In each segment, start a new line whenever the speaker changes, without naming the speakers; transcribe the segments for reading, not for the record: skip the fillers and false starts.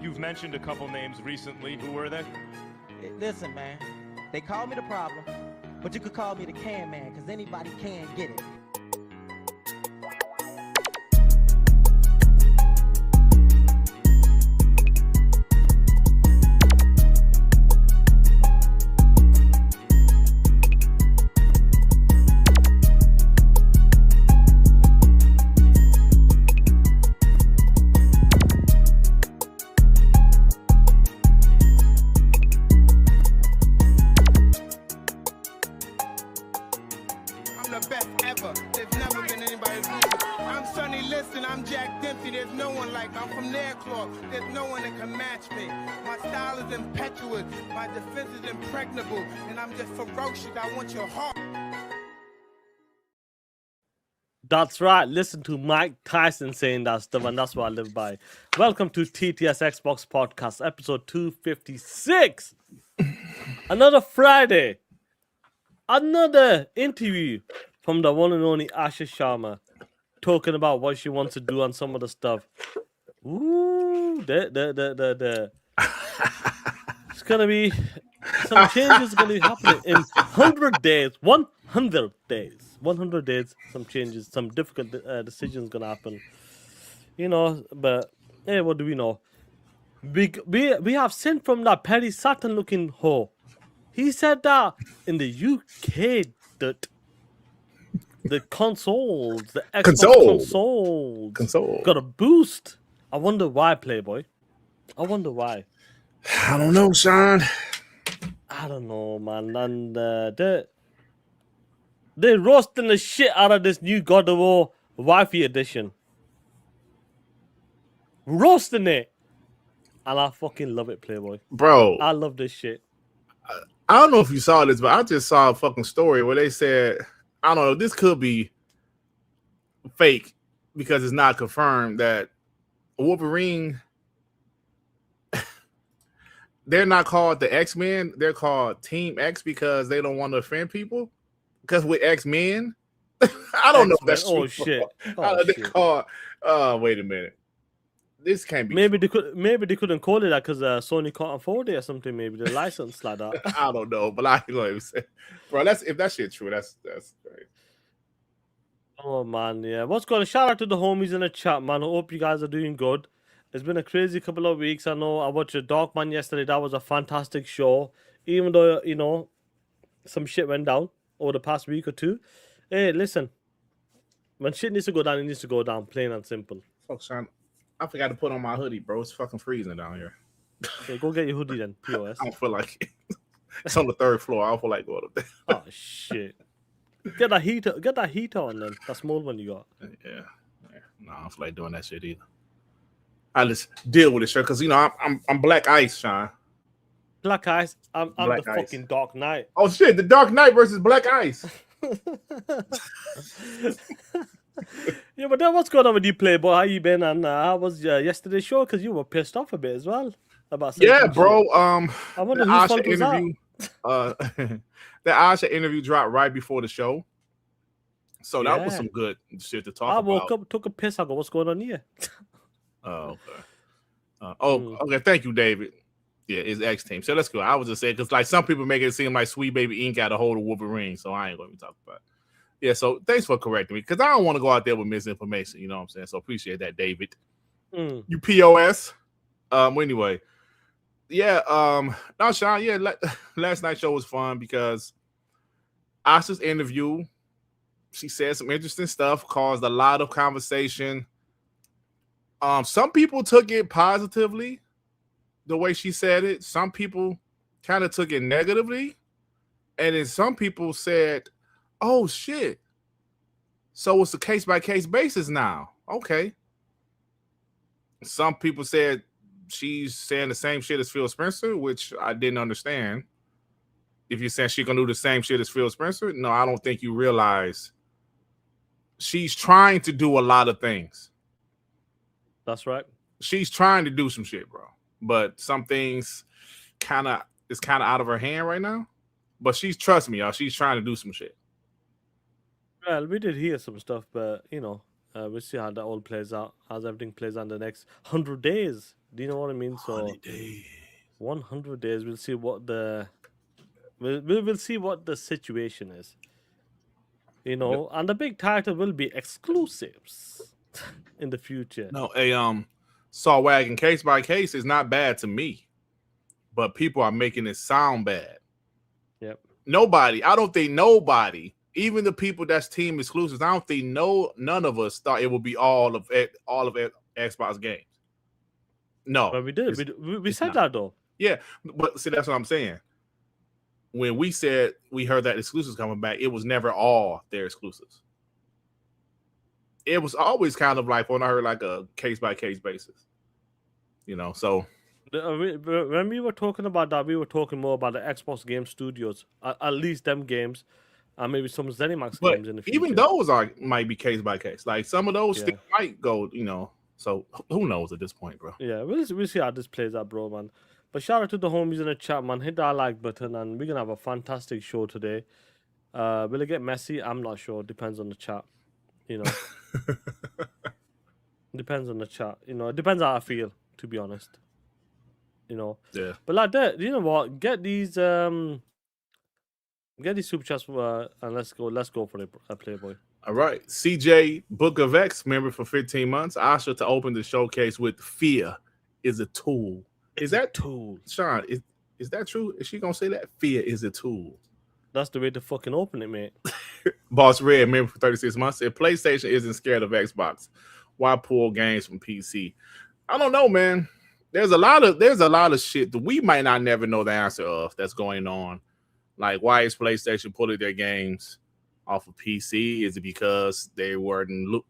You've mentioned a couple names recently. Who were they?
Listen, man. They call me the problem, but you could call me the can man, because anybody can get it.
There's no one that can match me. My style is impetuous. My defense is impregnable. And I'm just ferocious. I want your heart.
That's right. Listen to Mike Tyson saying that stuff, and that's what I live by. Welcome to TTS Xbox Podcast, episode 256. Another Friday. Another interview from the one and only ASHA SHARMA, talking about what she wants to do on some of the stuff. Ooh, it's gonna be some changes gonna be happening in 100 days. 100 days. 100 days. Some changes, some difficult decisions gonna happen. You know, but hey, what do we know? We have sent from that Perry Saturn looking hoe. He said that in the UK that the consoles, the Xbox console got a boost. I wonder why, Playboy. I wonder why.
I don't know, Sean.
I don't know, man. And they're roasting the shit out of this new God of War Wi-Fi edition. Roasting it. And I fucking love it, Playboy.
Bro.
I love this shit.
I don't know if you saw this, but I just saw a fucking story where they said, I don't know, this could be fake because it's not confirmed that Wolverine, they're not called the X-Men, they're called Team X because they don't want to offend people. Because with X-Men, I don't know if that's true.
Oh shit.
They call wait a minute. This can't be
maybe true. They couldn't call it that because Sony can't afford it or something, maybe the license like that.
I don't know, but I ain't gonna say, bro, that's if that shit true, that's great.
Oh man, yeah. What's going on? Shout out to the homies in the chat, man. I hope you guys are doing good. It's been a crazy couple of weeks. I know I watched Darkman yesterday. That was a fantastic show. Even though, you know, some shit went down over the past week or two. Hey, listen. When shit needs to go down, it needs to go down. Plain and simple.
Fuck, Sean. I forgot to put on my hoodie, bro. It's fucking freezing down here.
Okay, go get your hoodie then, POS.
I don't feel like it. It's on the third floor. I don't feel like going up there.
Oh, shit. Get that heater on then. That small one you got.
Yeah. No, I don't feel like doing that shit either. I just deal with it, sure, because you know I'm Black Ice, Sean.
Black Ice. I'm
Black
the
Ice.
fucking Dark Knight.
Oh shit, the Dark Knight versus Black Ice.
Yeah, but then what's going on with you, Playboy? How you been? And how was yesterday's show? Because you were pissed off a bit as well about.
Yeah, bro.
I wonder whose fault was
that. The ASHA interview dropped right before the show, so that was some good shit to talk about.
I woke up, took a piss. I go, "What's going on here?"
Oh, okay. Okay. Thank you, David. Yeah, it's X team. So let's go. I was just saying because like some people make it seem like Sweet Baby Ink got a hold of Wolverine, so I ain't going to be talking about it. Yeah, so thanks for correcting me because I don't want to go out there with misinformation. You know what I'm saying? So appreciate that, David. You POS. Anyway, yeah. No, Sean. Yeah, last night's show was fun because Asha's interview. She said some interesting stuff, caused a lot of conversation. Some people took it positively, the way she said it. Some people kind of took it negatively, and then some people said, "Oh shit! So it's a case-by-case basis now." Okay. Some people said she's saying the same shit as Phil Spencer, which I didn't understand. If you're saying she's gonna do the same shit as Phil Spencer, no, I don't think you realize she's trying to do a lot of things.
That's right.
She's trying to do some shit, bro. But some things is kind of out of her hand right now. But trust me, y'all, she's trying to do some shit.
Well, we did hear some stuff, but you know, We'll see how that all plays out, as everything plays out in the next 100 days. Do you know what I mean? So 100 days, we'll see what the we'll see what the situation is. You know, and the big title will be exclusives in the future.
No, saw wagging case by case is not bad to me, but people are making it sound bad.
Yep.
I don't think nobody, even the people that's team exclusives, I don't think none of us thought it would be all of Xbox games. No,
But we did. We said that though.
Yeah, but see, that's what I'm saying. When we said we heard that exclusives coming back, it was never all their exclusives. It was always kind of like when I heard like a case by case basis, you know. So
when we were talking about that, we were talking more about the Xbox Game Studios, at least them games, and maybe some ZeniMax games in the future.
Even those might be case by case. Like some of those still might go, you know. So who knows at this point, bro?
Yeah, we'll see how this plays out, bro, man. But shout out to the homies in the chat, man. Hit that like button, and we're gonna have a fantastic show today. Will it get messy? I'm not sure. Depends on the chat. You know. Depends on the chat. You know, it depends how I feel, to be honest. You know.
Yeah.
But like that, you know what? Get these super chats and let's go for it, Playboy.
All right. CJ Book of X, member for 15 months. ASHA to open the showcase with fear is a tool. Is that
tool?
Sean, is that true? Is she gonna say that? Fear is a tool.
That's the way to fucking open it, mate.
Boss Red, member for 36 months. If PlayStation isn't scared of Xbox, why pull games from PC? I don't know, man. There's a lot of shit that we might not never know the answer of that's going on. Like, why is PlayStation pulling their games off of PC? Is it because they wasn't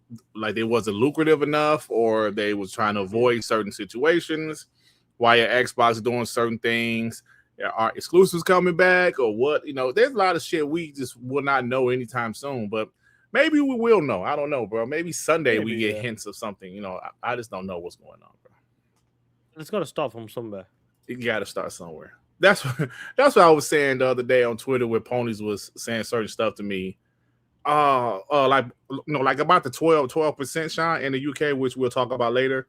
lucrative enough, or they was trying to avoid certain situations? Why are Xbox doing certain things? Are exclusives coming back, or what? You know, there's a lot of shit we just will not know anytime soon, but maybe we will know. I don't know, bro. Maybe Sunday we get hints of something. You know, I just don't know what's going on, bro.
It's got to start from somewhere.
You got to start somewhere. That's what I was saying the other day on Twitter, where Ponies was saying certain stuff to me. Like about the 12%, Sean, in the UK, which we'll talk about later.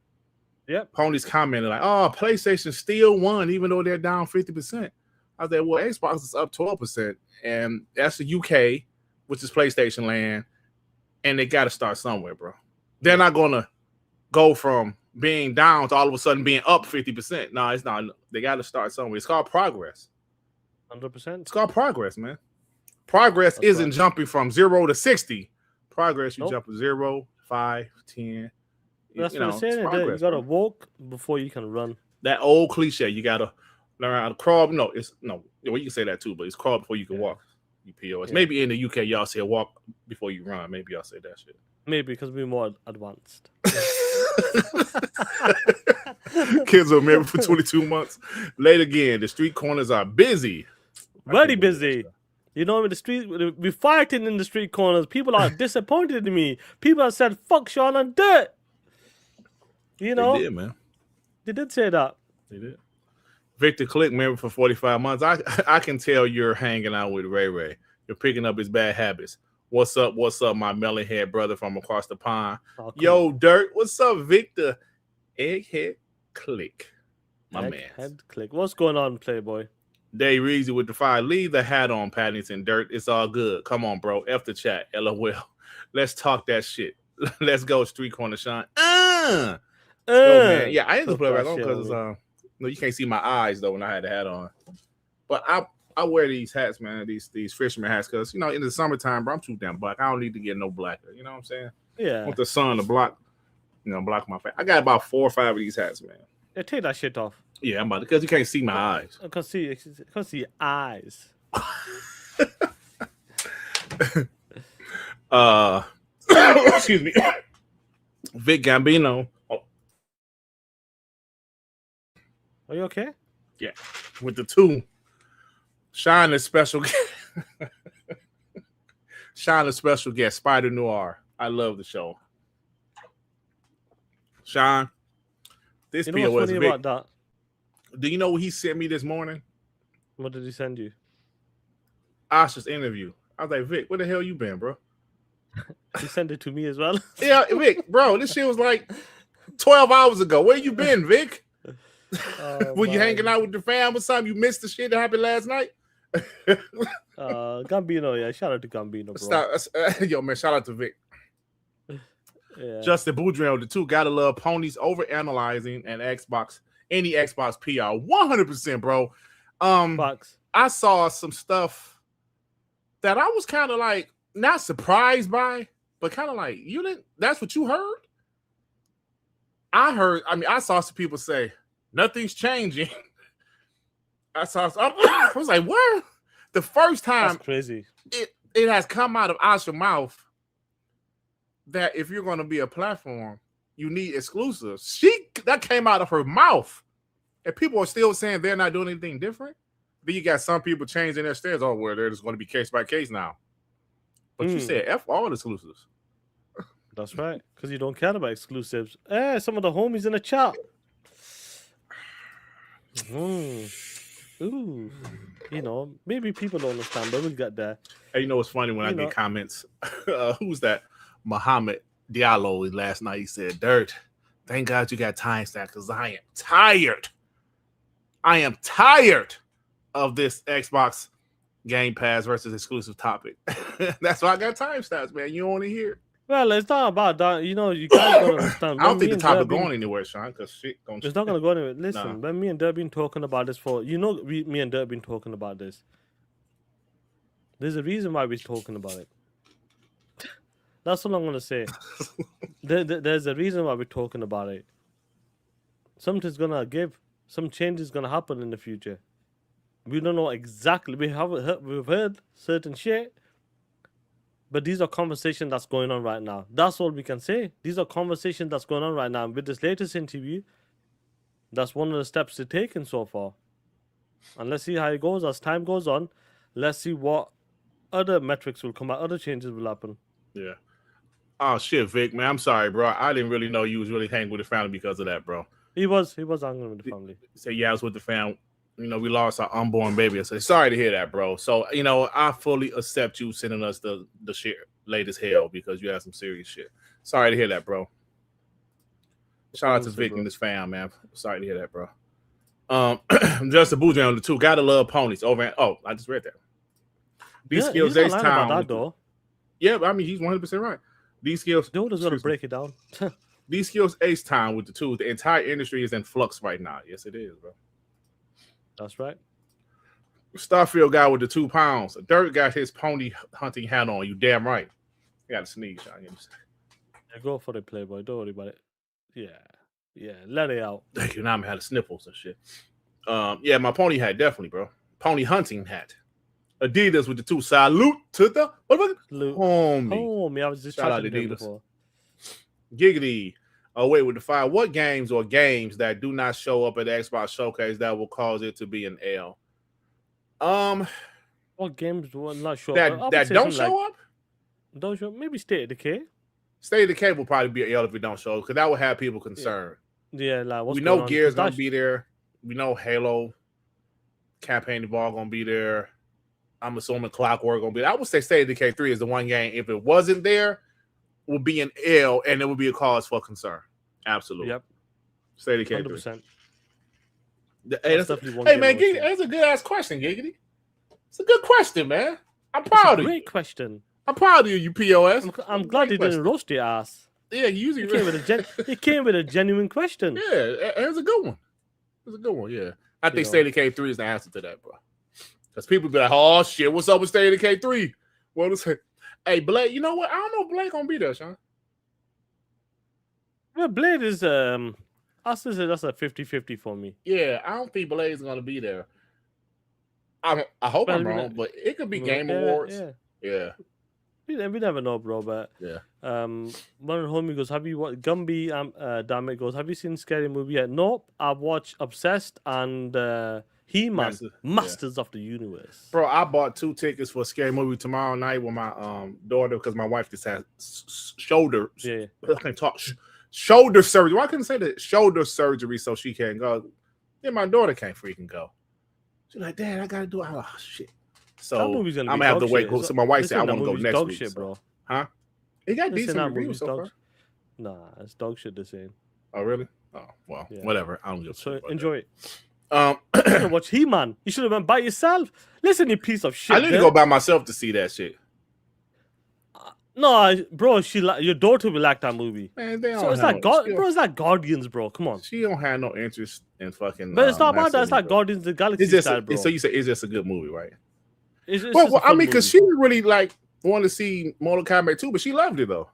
Yep.
Ponies commented like, "Oh, PlayStation still won, even though they're down 50%." I was like, "Well, Xbox is up 12%, and that's the UK, which is PlayStation land, and they got to start somewhere, bro. They're not gonna go from being down to all of a sudden being up 50%. No, it's not. They got to start somewhere. It's called progress.
100%.
It's called progress, man. Progress isn't jumping from 0 to 60. Progress, you jump from 0, 5, 10."
That's what I'm saying. You gotta walk before you can run.
That old cliche. You gotta learn how to crawl. No, well, you can say that too, but it's crawl before you can walk. You POS. Yeah. Maybe in the UK y'all say walk before you run. Maybe y'all say that shit.
Maybe because we're more advanced.
Kids are married for 22 months. Late again. The street corners are busy.
Very busy. You know, in the street, we're fighting in the street corners. People are disappointed in me. People have said, "Fuck Sean and dirt." You know,
they did, man.
They did say that.
They did. Victor Click, member for 45 months. I can tell you're hanging out with Ray Ray. You're picking up his bad habits. What's up, my melonhead brother from across the pond? Yo, Dirt. What's up, Victor? Egghead Click. My man.
Egghead Click. What's going on, Playboy?
Dave Reezy with the fire. Leave the hat on, Paddington. Dirt. It's all good. Come on, bro. F the chat. LOL. Let's talk that shit. Let's go, Street Corner Sean. Man. Yeah, I ain't gonna put it back on because no, you can't see my eyes though when I had the hat on. But I wear these hats, man. These fisherman hats, because you know in the summertime, bro, I'm too damn black. I don't need to get no blacker. You know what I'm saying?
Yeah.
I want the sun to block my face. I got about 4 or 5 of these hats, man.
Yeah, take that shit off.
Yeah, I'm about to, because you can't see my eyes.
I can't see eyes.
Excuse me. Vic Gambino.
Are you okay?
Yeah, with the 2. Shine a special guest, Spider Noir. I love the show. Sean, this
POS what's funny
Vic.
About that?
Do you know what he sent me this morning?
What did he send you?
ASHA's interview. I was like, Vic, where the hell you been, bro?
He sent it to me as well.
Yeah, Vic, bro, this shit was like 12 hours ago. Where you been, Vic? Were you hanging out with the fam or something? You missed the shit that happened last night?
Gambino, yeah. Shout out to Gambino, bro.
Stop. Yo, man, shout out to Vic.
Yeah.
Justin Boudreaux, the two gotta love ponies over analyzing and Xbox, any Xbox PR. 100%, bro.
Fox.
I saw some stuff that I was kind of like not surprised by, but kind of like, you didn't, that's what you heard? I saw some people say nothing's changing. I was like, what? The first time
That's crazy.
It has come out of ASHA's mouth that if you're going to be a platform, you need exclusives. That came out of her mouth. And people are still saying they're not doing anything different. Then you got some people changing their stance. Oh, well, they're just going to be case by case now. But you said F all exclusives.
That's right. Because you don't care about exclusives. Some of the homies in the chat. Ooh. You know, maybe people don't understand, but we'll get there.
Hey, you know what's funny when I get comments? Who's that? Muhammad Diallo last night. He said, Dirt, thank God you got timestamp because I am tired. I am tired of this Xbox Game Pass versus exclusive topic. That's why I got timestamps, man. You don't want to hear.
Well, it's not about that. You know, you guys don't understand.
I don't think the topic going anywhere, Sean, because shit going
It's not going to go anywhere. Listen, when me and Dirk been talking about this me and Dirk been talking about this. There's a reason why we're talking about it. That's all I'm going to say. There's a reason why we're talking about it. Something's going to give. Some change is going to happen in the future. We don't know exactly. We've heard certain shit. But these are conversations that's going on right now. That's all we can say. These are conversations that's going on right now. And with this latest interview, that's one of the steps they're taking so far. And let's see how it goes as time goes on. Let's see what other metrics will come out. Other changes will happen.
Yeah. Oh, shit, Vic, man. I'm sorry, bro. I didn't really know you was really hanging with the family because of that, bro.
He was hanging with the family.
He said, yeah, I was with the family. You know, we lost our unborn baby. I said, sorry to hear that, bro. So, you know, I fully accept you sending us the shit late as hell because you had some serious shit. Sorry to hear that, bro. Shout out to Vic and his fam, man. Sorry to hear that, bro. Justin Boudreaux on the two. Gotta love ponies. I just read that. These skills,
he's not lying about that, though.
Yeah, but I mean, he's 100% right. These skills.
Dude is going to break it down.
These skills ace time with the two. The entire industry is in flux right now. Yes, it is, bro.
That's right.
Starfield guy with the 2 pounds. Dirk got his pony hunting hat on. You damn right. You got to sneeze, Sean.
Yeah, go for it, Playboy. Don't worry about it. Yeah. Let it out.
Thank you. Now I'm had sniffles and shit. Yeah, my pony hat, definitely, bro. Pony hunting hat. Adidas with the 2. Salute to the homie.
I was just
Shout out
trying
to
to
Adidas
before.
Giggity. Wait with the 5. What games or games that do not show up at the Xbox Showcase that will cause it to be an L?
What games will not show
up? That don't show up?
Don't show up? Maybe State of Decay.
State of Decay will probably be an L if it don't show up because that will have people concerned.
Yeah, like what's
we know
going
Gears gonna be there. We know Halo campaign involved gonna be there. I'm assuming Clockwork gonna be there. I would say State of Decay 3 is the one game. If it wasn't there, would be an L and it would be a cause for concern. Absolutely.
Yep.
State of Decay
100%.
Hey, that's a good ass question, Giggity. It's a good question, man. I'm proud of you.
Great question.
I'm proud of you, POS.
I'm glad you didn't roast your ass.
Yeah, you usually
he came with a genuine question.
Yeah, it's a good one. It's a good one, yeah. I think State of Decay 3 is the answer to that, bro. Because people be like, oh, shit, what's up with State of Decay 3? What is it? Hey, Blake, you know what? I don't know if Blake gonna be there, Sean.
Well, Blade is, I still say that's a 50-50 for me.
Yeah, I don't think Blade's gonna be there. I hope I'm wrong, but it could be Game Awards. Yeah.
We never know, bro. But
yeah.
One of the homie goes, "Have you watched Gumby?" Damn it goes, "Have you seen Scary Movie yet?" Nope. I've watched Obsessed and He-Man, Masters of the Universe.
Bro, I bought 2 tickets for a Scary Movie tomorrow night with my daughter because my wife just had shoulder.
Yeah.
I can't talk. Shoulder surgery. Why couldn't say that? Shoulder surgery, so she can't go. Then my daughter can't freaking go. She's like, Dad, I gotta do it. Oh shit. So I'm gonna have to wait. So my wife said I want to go next week.
Shit, bro.
Huh? It got
This ain't
decent
that
reviews
movie's
so far.
dog. Nah, it's dog shit. This ain't.
Oh, really? Oh, well,
Yeah.
whatever. I don't give a
So
shit about
enjoy it.
that.
You should have watched He-Man. You should have went by yourself. Listen, you piece of shit.
I need to go by myself to see that shit.
No, bro, your daughter will like that movie.
Man, they don't
So it's
have
like
no,
it's like Guardians, bro. Come on.
She don't have no interest in fucking.
But it's not about that. It's
Master
like
Bro.
Guardians of the Galaxy
It's just
style, bro.
so you say it's just a good movie, right?
It's
Well,
just a
I
fun
mean, because
movie.
she really like wanted to see Mortal Kombat 2, but she loved it though.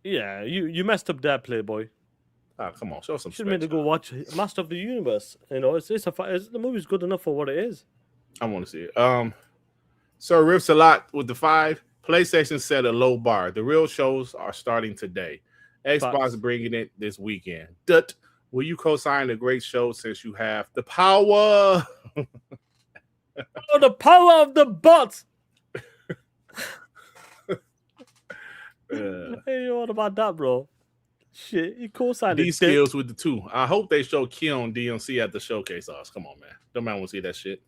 Yeah, you messed up that, Playboy.
Ah, come on, show some.
Should have made to go watch Master of the Universe. You know, the movie's good enough for what it is.
I want to see it. Sir rips a lot with the 5. PlayStation set a low bar. The real shows are starting today. Xbox bringing it this weekend. Dut, will you co-sign the great show since you have the power?
Oh, the power of the bots. Hey, what about that, bro? Shit, you co-signed
These skills with the 2. I hope they show Keon DMC at the showcase. Come on, man. Don't man want to see that shit.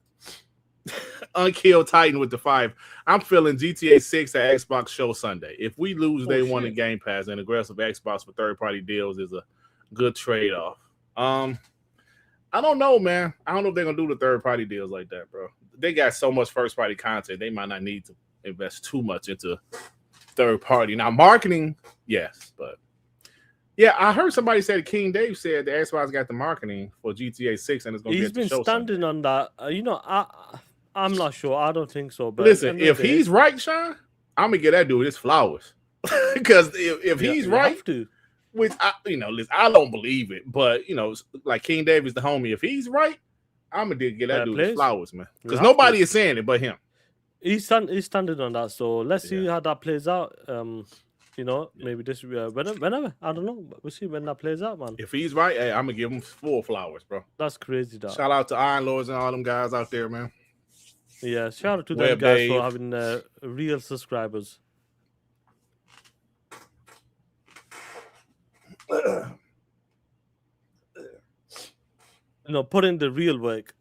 Unkilled Titan with the 5. I'm feeling GTA 6 at Xbox show Sunday. If we lose day one in Game Pass, and aggressive Xbox for third-party deals is a good trade-off. I don't know, man. I don't know if they're gonna do the third-party deals like that, bro. They got so much first-party content, they might not need to invest too much into third-party. Now, marketing, yes, but yeah, I heard somebody say King Dave said the Xbox got the marketing for GTA 6 and it's gonna be at the show. He's been
standing on that. I'm not sure. I don't think so. But
listen, if he's right, Sean, I'm gonna get that dude his flowers. Because if he's right, which listen, I don't believe it, but like King David's the homie. If he's right, I'm gonna get that dude his flowers, man. Because nobody is saying it but him.
He's standing on that. So let's see how that plays out. Maybe this whenever. I don't know. We'll see when that plays out, man.
If he's right, hey, I'm gonna give him full flowers, bro.
That's crazy, dog.
Shout out to Iron Lords and all them guys out there, man.
Yeah, shout out to them guys for having real subscribers. Put in the real work.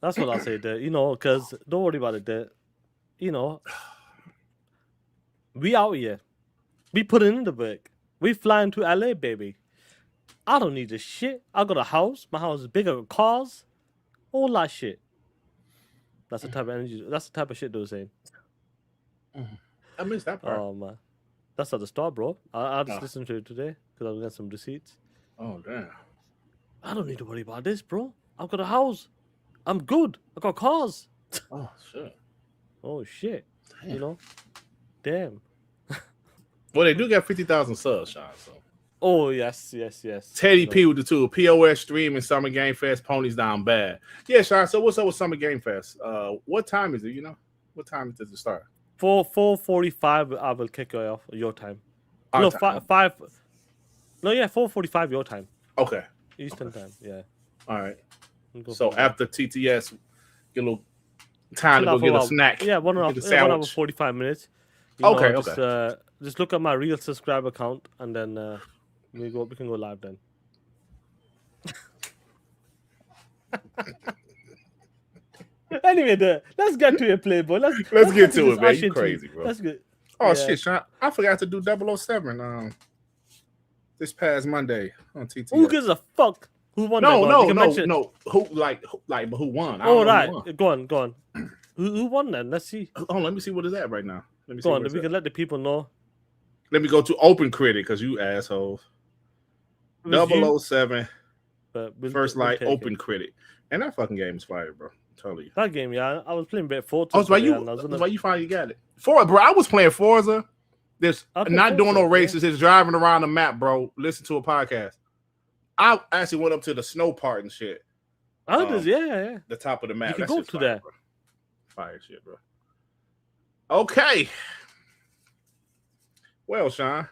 That's what I say there. Because don't worry about it there. We out here. We put in the work. We flying to LA, baby. I don't need this shit. I got a house. My house is bigger than cars. All that shit. That's the type of energy. That's the type of shit they were saying.
I missed that part.
Oh, man. That's at the start, bro. I just listened to it today because I was getting some receipts.
Oh, damn.
I don't need to worry about this, bro. I've got a house. I'm good. I got cars.
Oh, shit.
Oh, shit. Damn. Damn.
Well, they do got 50,000 subs, Sean, so.
Oh, yes.
Teddy P with the 2. POS streaming Summer Game Fest. Ponies down bad. Yeah, Sean. So what's up with Summer Game Fest? What time is it? What time does it start?
4:45. I will kick you off your time. No, 5. No, yeah, 4:45 your time.
Okay.
Eastern time. Yeah.
All right. So after TTS, get a little time to go get a snack.
Yeah, 1 hour 45 minutes.
Okay.
Just look at my real subscriber count, and then we can go live then. Anyway, let's get to your Playboy. Let's
get to it, man. You crazy, bro.
That's good.
Oh shit, Sean! I forgot to do 007. This past Monday on TTS.
Who gives a fuck? Who won?
No. Who won?
Oh right, go on. Who won then? Let's see.
Oh, let me see what is that right now. Let me see.
Go on, we can let the people know.
Let me go to Open Critic because you assholes. 007. First Light Open Critic, and that fucking game is fire, bro. Totally.
That game, yeah. I was playing Forza.
Oh, that's why you finally got it. Bro, I was playing Forza. Not doing no races, just driving around the map, bro. Listen to a podcast. I actually went up to the snow part and shit. Yeah. The top of the map.
You can go to that.
Bro. Fire shit, bro. Okay. Well, Sean.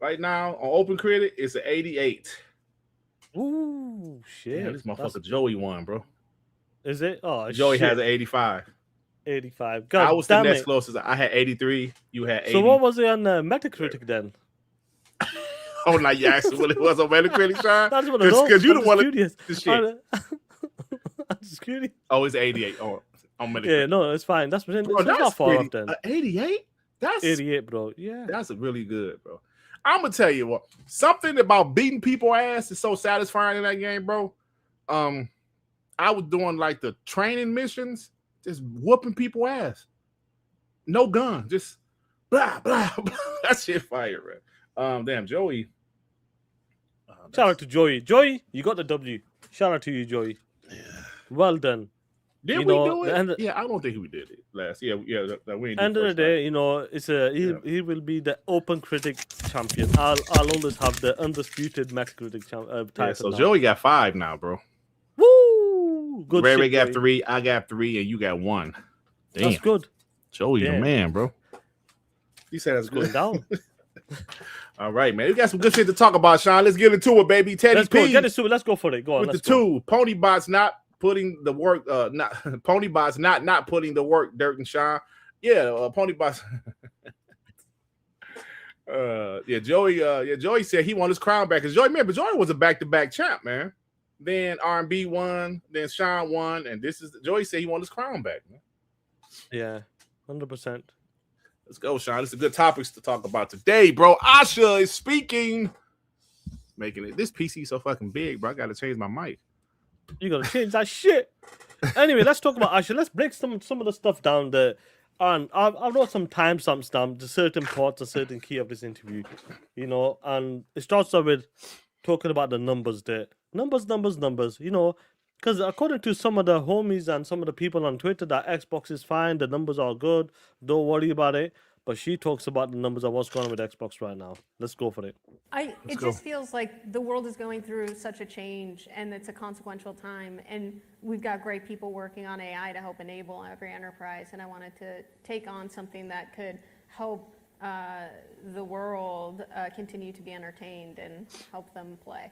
Right now on Open Critic, it's an 88.
Ooh, shit.
Damn, this motherfucker Joey won, bro.
Is it? Oh,
Joey has an 85.
85. God,
I was the next closest. I had 83. You had 80.
So what was it on Metacritic then?
Oh, now you asked what it was on Metacritic, Sean?
That's what I know.
Because you the one that this shit.
Security.
Oh, it's 88. Oh, I'm gonna.
Yeah, no, it's fine. That's it's
Bro, that's
not far
pretty.
off then.
88. That's
88, bro. Yeah.
That's really good, bro. I'm gonna tell you what. Something about beating people ass is so satisfying in that game, bro. I was doing like the training missions, just whooping people ass. No gun, just blah blah blah. That shit fire, man. Damn, Joey.
Shout out to Joey. Joey, you got the W. Shout out to you, Joey.
Yeah.
Well done.
Did
You
we
know,
do it?
and-
Yeah, I don't think we did it last. Yeah, we ain't do
End of the
first
day, you know, it's he will be the open critic champion. I'll always have the undisputed max critic title.
Yeah, so
now.
Joey got 5 now, bro.
Woo! Good
Ray
shit,
got
Joey.
3, I got 3, and you got 1. Damn,
That's good.
Joey, the
Damn.
man, bro. He said that's
It's going
good.
down.
All right, man. We got some good shit to talk about, Sean. Let's get into it, baby. Teddy
Let's go.
P
Get it, Sue. Let's go for it. Go on.
with the
Let's go.
2. Ponybots not putting the work. Not Ponybots not putting the work. Dirt and Sean. Yeah, Ponybots. Joey said he won his crown back. Cause remember, Joey was a back-to-back champ, man. Then R&B won, then Sean won, and Joey said he won his crown back, man.
Yeah, 100%.
Let's go, Sean. This is good topics to talk about today, bro. ASHA is speaking. Making it. This PC so fucking big, bro. I gotta change my mic.
You gotta change that shit. Anyway, let's talk about Asha. Let's break some of the stuff down there. And I wrote some timestamps down to certain parts, a certain key of this interview, you know. And it starts off with talking about the numbers there. Numbers, you know. Because according to some of the homies and some of the people on Twitter, that Xbox is fine, the numbers are good, don't worry about it. But she talks about the numbers of what's going on with Xbox right now. Let's go for it.
It just feels like the world is going through such a change, and it's a consequential time. And we've got great people working on AI to help enable every enterprise. And I wanted to take on something that could help the world continue to be entertained and help them play.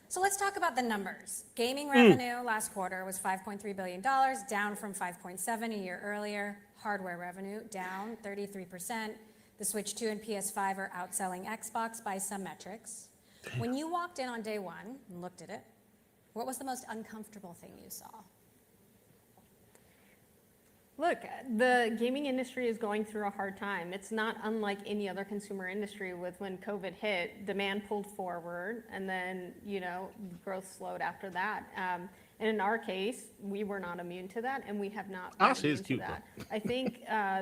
So let's talk about the numbers. Gaming revenue last quarter was $5.3 billion, down from 5.7 a year earlier. Hardware revenue down 33%. The Switch 2 and PS5 are outselling Xbox by some metrics. Damn. When you walked in on day one and looked at it, what was the most uncomfortable thing you saw?
Look, the gaming industry is going through a hard time. It's not unlike any other consumer industry with when COVID hit, demand pulled forward and then, you know, growth slowed after that. And in our case, we were not immune to that, and we have not been immune to that. I think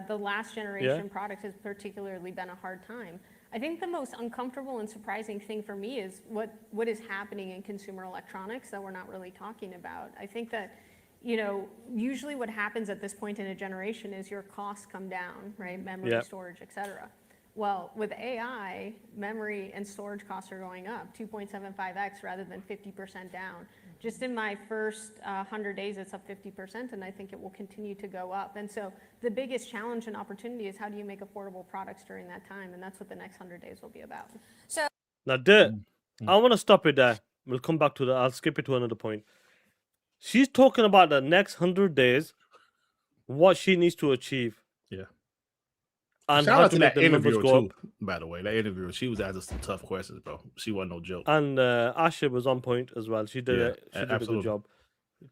the last generation product has particularly been a hard time. I think the most uncomfortable and surprising thing for me is what is happening in consumer electronics that we're not really talking about. I think that, you know, usually what happens at this point in a generation is your costs come down, right? Memory, storage, et cetera. Well, with AI, memory and storage costs are going up 2.75x rather than 50% down. Just in my first 100 days, it's up 50%, and I think it will continue to go up. And so the biggest challenge and opportunity is how do you make affordable products during that time? And that's what the next 100 days will be about.
So
now, I want to stop it there. We'll come back to that. I'll skip it to another point. She's talking about the next 100 days, what she needs to achieve.
Yeah.
And
shout
how
out
to
to
make
that
the numbers
interviewer
go
too,
up.
by the way. That interviewer, she was asking some tough questions, bro. She wasn't no joke.
And Asha was on point as well. She did, a good job.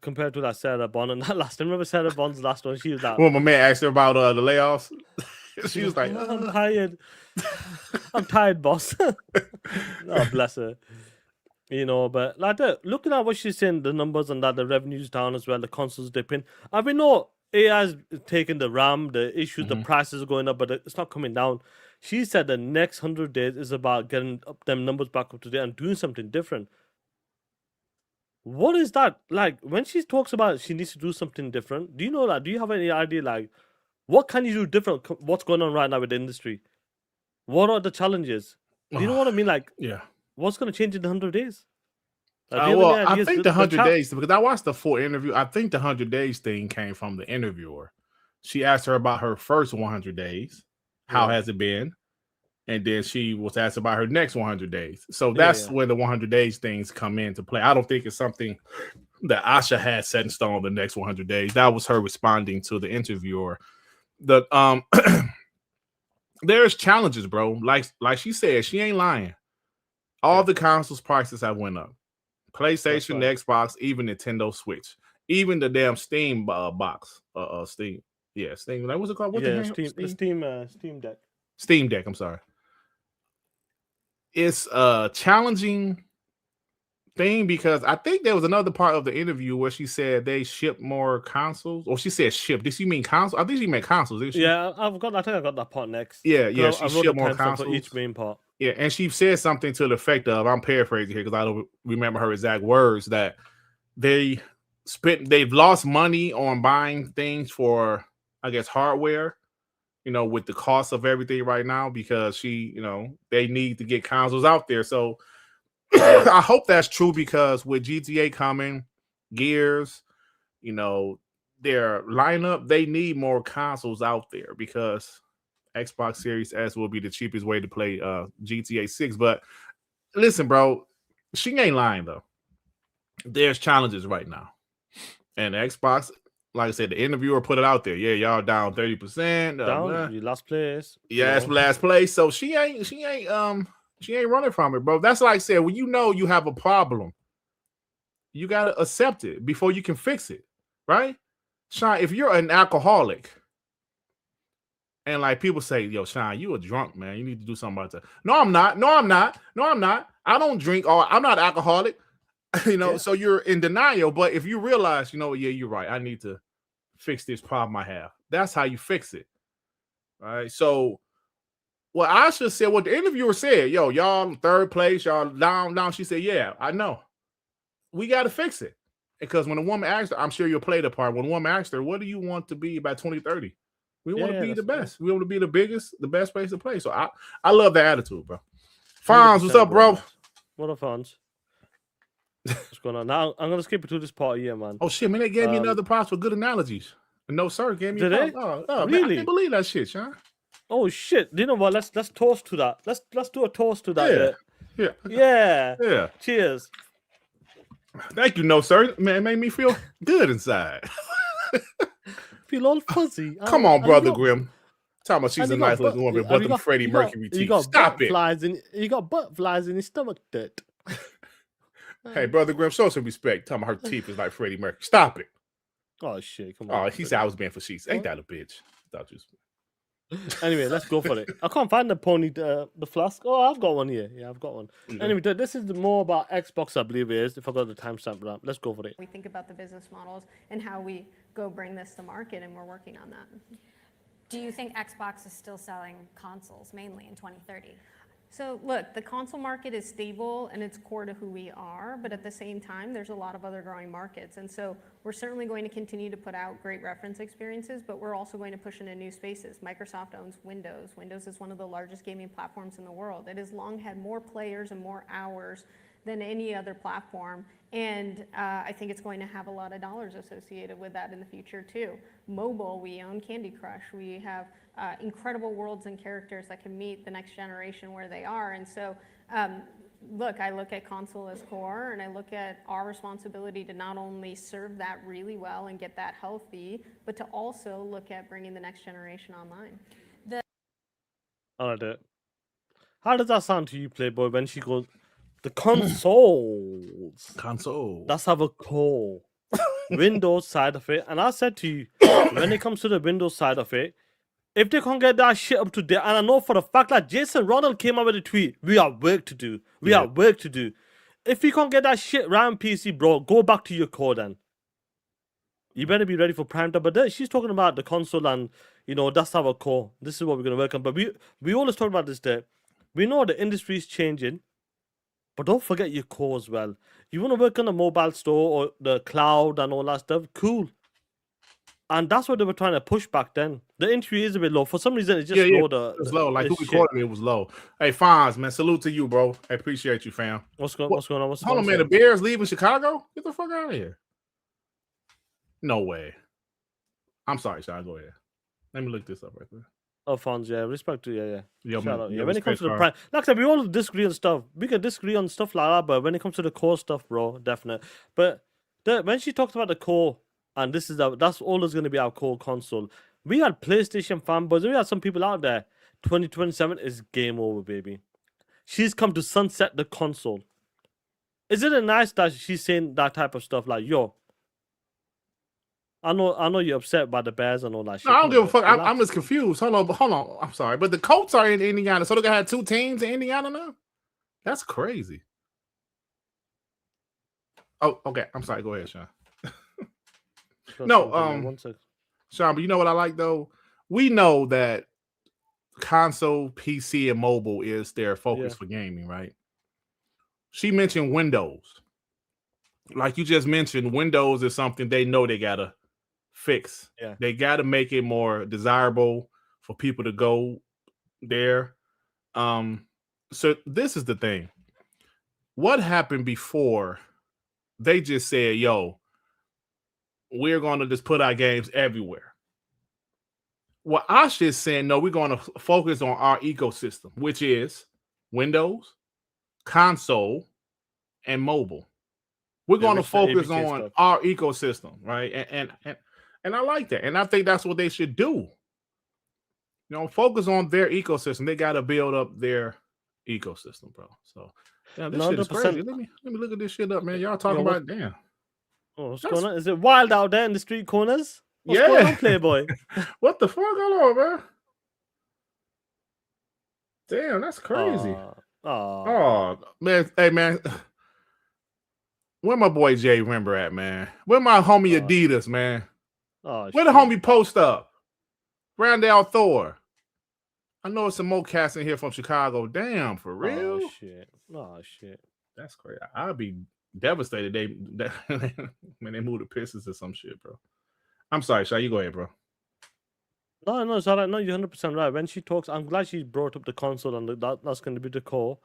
Compared to that Sarah Bond and that last time. Remember Sarah Bond's last one? She was like,
well, my man asked her about the layoffs. She was like,
I'm tired. I'm tired, boss. Oh, bless her. You know, but like that, looking at what she's saying, the numbers and that, the revenue's down as well, the consoles dipping. And we know AI's taking the RAM, the issues, the prices are going up, but it's not coming down. She said the next 100 days is about getting up them numbers back up to date and doing something different. What is that? Like, when she talks about she needs to do something different, do you know that? Do you have any idea, like, what can you do different? What's going on right now with the industry? What are the challenges? Do you know what I mean? Like, what's going to change in the 100 days?
Well, I think the 100 days, because I watched the full interview, I think the 100 days thing came from the interviewer. She asked her about her first 100 days. How has it been? And then she was asked about her next 100 days. So that's when the 100 days things come into play. I don't think it's something that Asha had set in stone the next 100 days. That was her responding to the interviewer. There's challenges, bro. Like she said, she ain't lying. All the consoles prices have went up. PlayStation, Xbox, even Nintendo Switch. Even the damn Steam box, Steam, yeah, Steam. Like, what's it called? What the
Yeah,
hell?
Steam Deck.
Steam Deck. I'm sorry. It's a challenging thing because I think there was another part of the interview where she said they ship more consoles, or she said ship. Did she mean console? I think she meant consoles. Didn't she?
Yeah, I think I got that part next.
Yeah.
'Cause
She
I wrote
ship
the
more
timestamp
consoles
for each main part.
Yeah, and she said something to the effect of, I'm paraphrasing here because I don't remember her exact words, that they've lost money on buying things for, I guess, hardware, with the cost of everything right now, because they need to get consoles out there. So I hope that's true, because with GTA coming, Gears, their lineup, they need more consoles out there, because Xbox Series S will be the cheapest way to play GTA 6. But listen, bro, she ain't lying, though. There's challenges right now. And Xbox, like I said, the interviewer put it out there. Yeah, y'all down 30%.
Down, you last place.
Yeah, it's last place. So she ain't running from it, bro. That's like I said, when you have a problem, you gotta accept it before you can fix it, right? Sean, if you're an alcoholic, and like people say, yo, Sean, you a drunk, man. You need to do something about that. No, I'm not. I don't drink, or I'm not alcoholic. So you're in denial. But if you realize, yeah, you're right, I need to fix this problem I have. That's how you fix it. All right. So what ASHA said, what the interviewer said, yo, y'all third place, y'all down. She said, yeah, I know. We got to fix it. Because when a woman asked her, I'm sure you'll play the part. When a woman asked her, what do you want to be by 2030? We want to be the best. We want to be the biggest, the best place to play. So I love that attitude, bro. Fonz, what's up, bro?
What up, Fonz? What's going on? Now I'm gonna skip it to this part here, man.
Oh shit, man! They gave me another props for good analogies. No, sir, gave me.
Did they?
Oh,
really?
Man, I can't believe that shit, Sean.
Oh shit! You know what? Let's toast to that. Let's do a toast to that.
Yeah.
Cheers.
Thank you, no sir. Man, it made me feel good inside.
Feel all fuzzy.
Come on, brother Grimm. Talking about she's a nice looking woman, but them Freddie Mercury teeth. Stop it.
You got butt flies in your stomach, dirt.
Hey, brother Grimm, show some respect. Talking about her teeth is like Freddie Mercury. Stop it.
Oh shit! Come on.
Oh, he said I was being facetious. Ain't that a bitch?
Anyway, let's go for it. I can't find the pony, the flask. Oh, I've got one here. Yeah, I've got one. Mm-hmm. Anyway, this is more about Xbox, I believe it is. If I got the timestamp right, let's go for it.
We think about the business models and how we go bring this to market, and we're working on that.
Do you think Xbox is still selling consoles mainly in 2030?
So look, the console market is stable and it's core to who we are, but at the same time, there's a lot of other growing markets. And so we're certainly going to continue to put out great reference experiences, but we're also going to push into new spaces. Microsoft owns Windows. Windows is one of the largest gaming platforms in the world. It has long had more players and more hours than any other platform. And I think it's going to have a lot of dollars associated with that in the future too. Mobile, we own Candy Crush. We have incredible worlds and characters that can meet the next generation where they are. And so, look, I look at console as core, and I look at our responsibility to not only serve that really well and get that healthy, but to also look at bringing the next generation online.
I like it. How does that sound to you, Playboy, when she goes, the consoles? That's have a core. Windows side of it. And I said to you, when it comes to the Windows side of it, if they can't get that shit up to date, and I know for the fact that Jason Ronald came out with a tweet, we have work to do. We have work to do. If you can't get that shit around PC, bro, go back to your core then. You better be ready for prime time. But she's talking about the console and, that's our core. This is what we're going to work on. But we always talk about this there. We know the industry is changing, but don't forget your core as well. You want to work on the mobile store or the cloud and all that stuff, cool. And that's what they were trying to push back then. The entry is a bit low. For some reason, it's just low.
It's low. Like who recorded it was low. Hey, Fonz, man, salute to you, bro. I appreciate you, fam.
What's going on? Hold
on, man. The Bears leaving Chicago? Get the fuck out of here. No way. I'm sorry, Sean. Go ahead. Let me look this up right there.
Oh, Fonz, yeah. Respect to
Yo,
shout out. Yeah, when it comes to the prime, like I said, we all disagree on stuff. We can disagree on stuff like that, but when it comes to the core stuff, bro, definitely. But when she talked about the core, and that's always going to be our core console. We had PlayStation fanboys. We had some people out there. 2027 is game over, baby. She's come to sunset the console. Isn't it nice that she's saying that type of stuff? Like, yo, I know you're upset by the Bears and all that shit.
No, I don't give a fuck.
Relax.
I'm just confused. Hold on. I'm sorry, but the Colts are in Indiana, so they're gonna have 2 teams in Indiana now. That's crazy. Oh, okay. I'm sorry. Go ahead, Sean. No,
1 second.
Sean, but you know what I like though? We know that console, PC, and mobile is their focus for gaming, right? She mentioned Windows. Like you just mentioned, Windows is something they know they gotta fix.
Yeah.
They gotta make it more desirable for people to go there. So this is the thing. What happened before they just said, yo, we're going to just put our games everywhere? Well, ASHA is saying, no, we're going to focus on our ecosystem, which is Windows, console, and mobile. We're going to focus on our ecosystem, right? And I like that. And I think that's what they should do. You know, focus on their ecosystem. They got to build up their ecosystem, bro. So, yeah, this shit is crazy. Let me look at this shit up, man. Y'all talking about damn.
Oh, what's going on? Is it wild out there in the street corners? What's going on, Playboy?
What the fuck going on, man? Damn, that's crazy. Oh, man. Hey, man. Where my boy Jay Remember at, man? Where my homie Adidas, man? Where the homie Post Up? Randall Thor. I know it's some more cats in here from Chicago. Damn, for real?
Oh, shit.
That's crazy. I'd be devastated. When they move the Pistons or some shit, bro. I'm sorry, Shy. You go ahead, bro.
No, it's all right. No, you're 100% right. When she talks, I'm glad she brought up the console and that's going to be the core.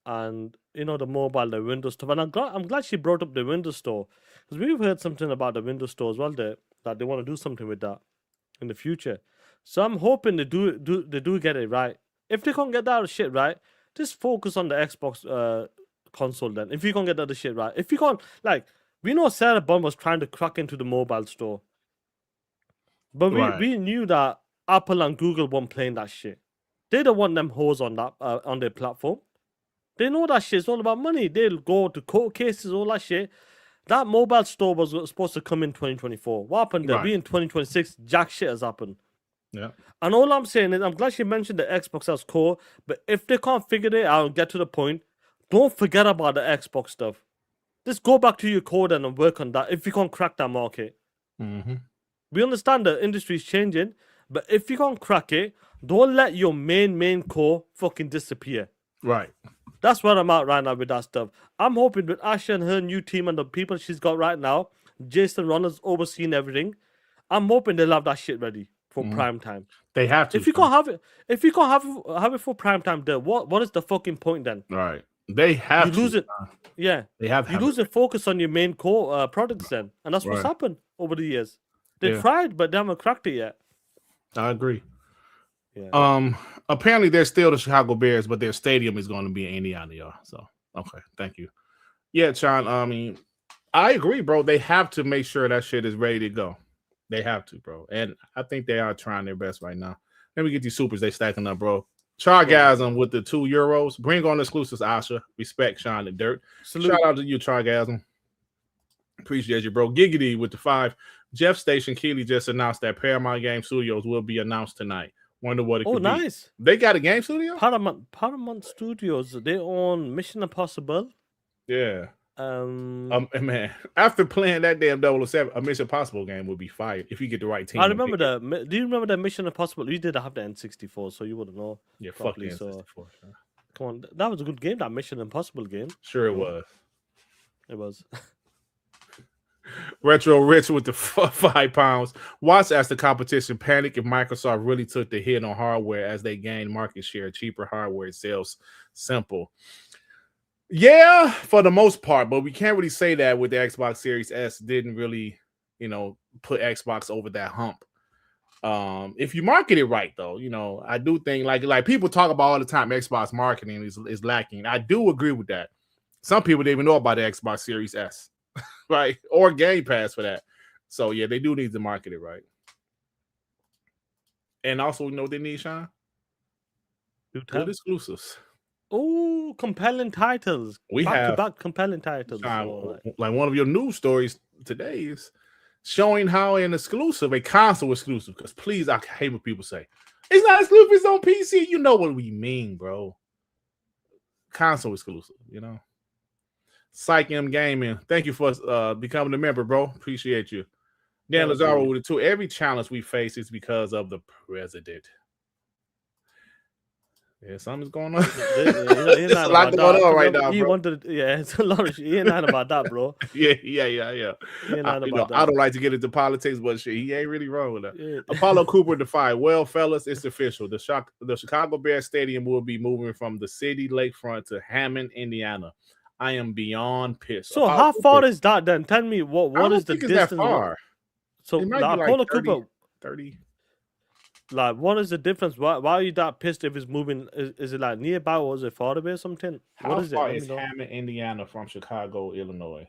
And, you know, the mobile, the Windows stuff. And I'm glad she brought up the Windows Store. Because we've heard something about the Windows Store as well, that they want to do something with that in the future. So I'm hoping they do get it right. If they can't get that shit right, just focus on the Xbox console then. If you can't get that shit right. If you can't, like, we know Sarah Bond was trying to crack into the mobile store. But we knew that Apple and Google weren't playing that shit. They don't want them hoes on that on their platform. They know that shit. It's all about money. They'll go to court cases, all that shit. That mobile store was supposed to come in 2024. What happened there? We in 2026, jack shit has happened.
Yeah.
And all I'm saying is, I'm glad she mentioned the Xbox as core, but if they can't figure it out and get to the point, don't forget about the Xbox stuff. Just go back to your core and work on that if you can't crack that market.
Mm-hmm.
We understand the industry is changing, but if you can't crack it, don't let your main core fucking disappear.
Right.
That's where I'm at right now with that stuff. I'm hoping with Asha and her new team and the people she's got right now, Jason Ronald's overseeing everything. I'm hoping they'll have that shit ready for prime time.
They have to.
If you can't have it for prime time, then what is the fucking point then?
Right. They have to.
Lose it. Yeah.
They have.
You lose the focus on your main core products then, and that's what's happened over the years. They tried, but they haven't cracked it yet.
I agree.
Yeah.
Apparently they're still the Chicago Bears, but their stadium is going to be in Indiana, y'all. So okay, thank you. Yeah, Sean. I mean, I agree, bro. They have to make sure that shit is ready to go. They have to, bro. And I think they are trying their best right now. Let me get these supers. They stacking up, bro. Chargasm with the €2. Bring on exclusives, Asha. Respect, Sean the Dirt.
Salute.
Shout out to you, Chargasm. Appreciate you, bro. Giggity with the 5. Jeff Station Keeley just announced that Paramount Game Studios will be announced tonight. Wonder what it could be. Oh, nice. They got a game studio?
Paramount Studios. They own Mission Impossible.
Yeah.
Man,
after playing that damn 007, a Mission Impossible game would be fired if you get the right team.
I remember that. Do you remember that Mission Impossible? You did have the N64, so you wouldn't know.
Yeah, properly, fuck the N64.
So, come on, that was a good game. That Mission Impossible game.
Sure, it was.
It was.
Retro Rich with the 5 pounds. Watch as the competition panic if Microsoft really took the hit on hardware as they gain market share. Cheaper hardware sales. Simple. Yeah, for the most part, but we can't really say that with the Xbox Series S. Didn't really, put Xbox over that hump. If you market it right, though, I do think like people talk about all the time Xbox marketing is lacking. I do agree with that. Some people didn't even know about the Xbox Series S. Right, or Game Pass for that. So yeah, they do need to market it right. And also, they need, Sean? Good exclusives.
Oh, compelling titles.
We have
back compelling titles.
Sean, like one of your news stories today is showing how an exclusive, a console exclusive, because please, I hate when people say it's not exclusive, it's on PC. You know what we mean, bro. Console exclusive, you know. Psych M Gaming, thank you for becoming a member, bro. Appreciate you. Dan Lazaro with it too. Every challenge we face is because of the president. Yeah, something's going on. There's a lot going on right now, bro.
It's a lot of shit. He ain't lying about that, bro.
Yeah.
He ain't lying about that.
I don't like to get into politics, but shit, he ain't really wrong with that. Yeah. Apollo Cooper defied. Well, fellas, it's official. The Chicago Bears Stadium will be moving from the city lakefront to Hammond, Indiana. I am beyond pissed.
So how far is that then? Tell me what is the distance?
That far.
So Apollo Cooper
30.
Like, what is the difference? Why are you that pissed if it's moving? Is it like nearby or is it far away or something?
How far is Hammond, Indiana from Chicago, Illinois?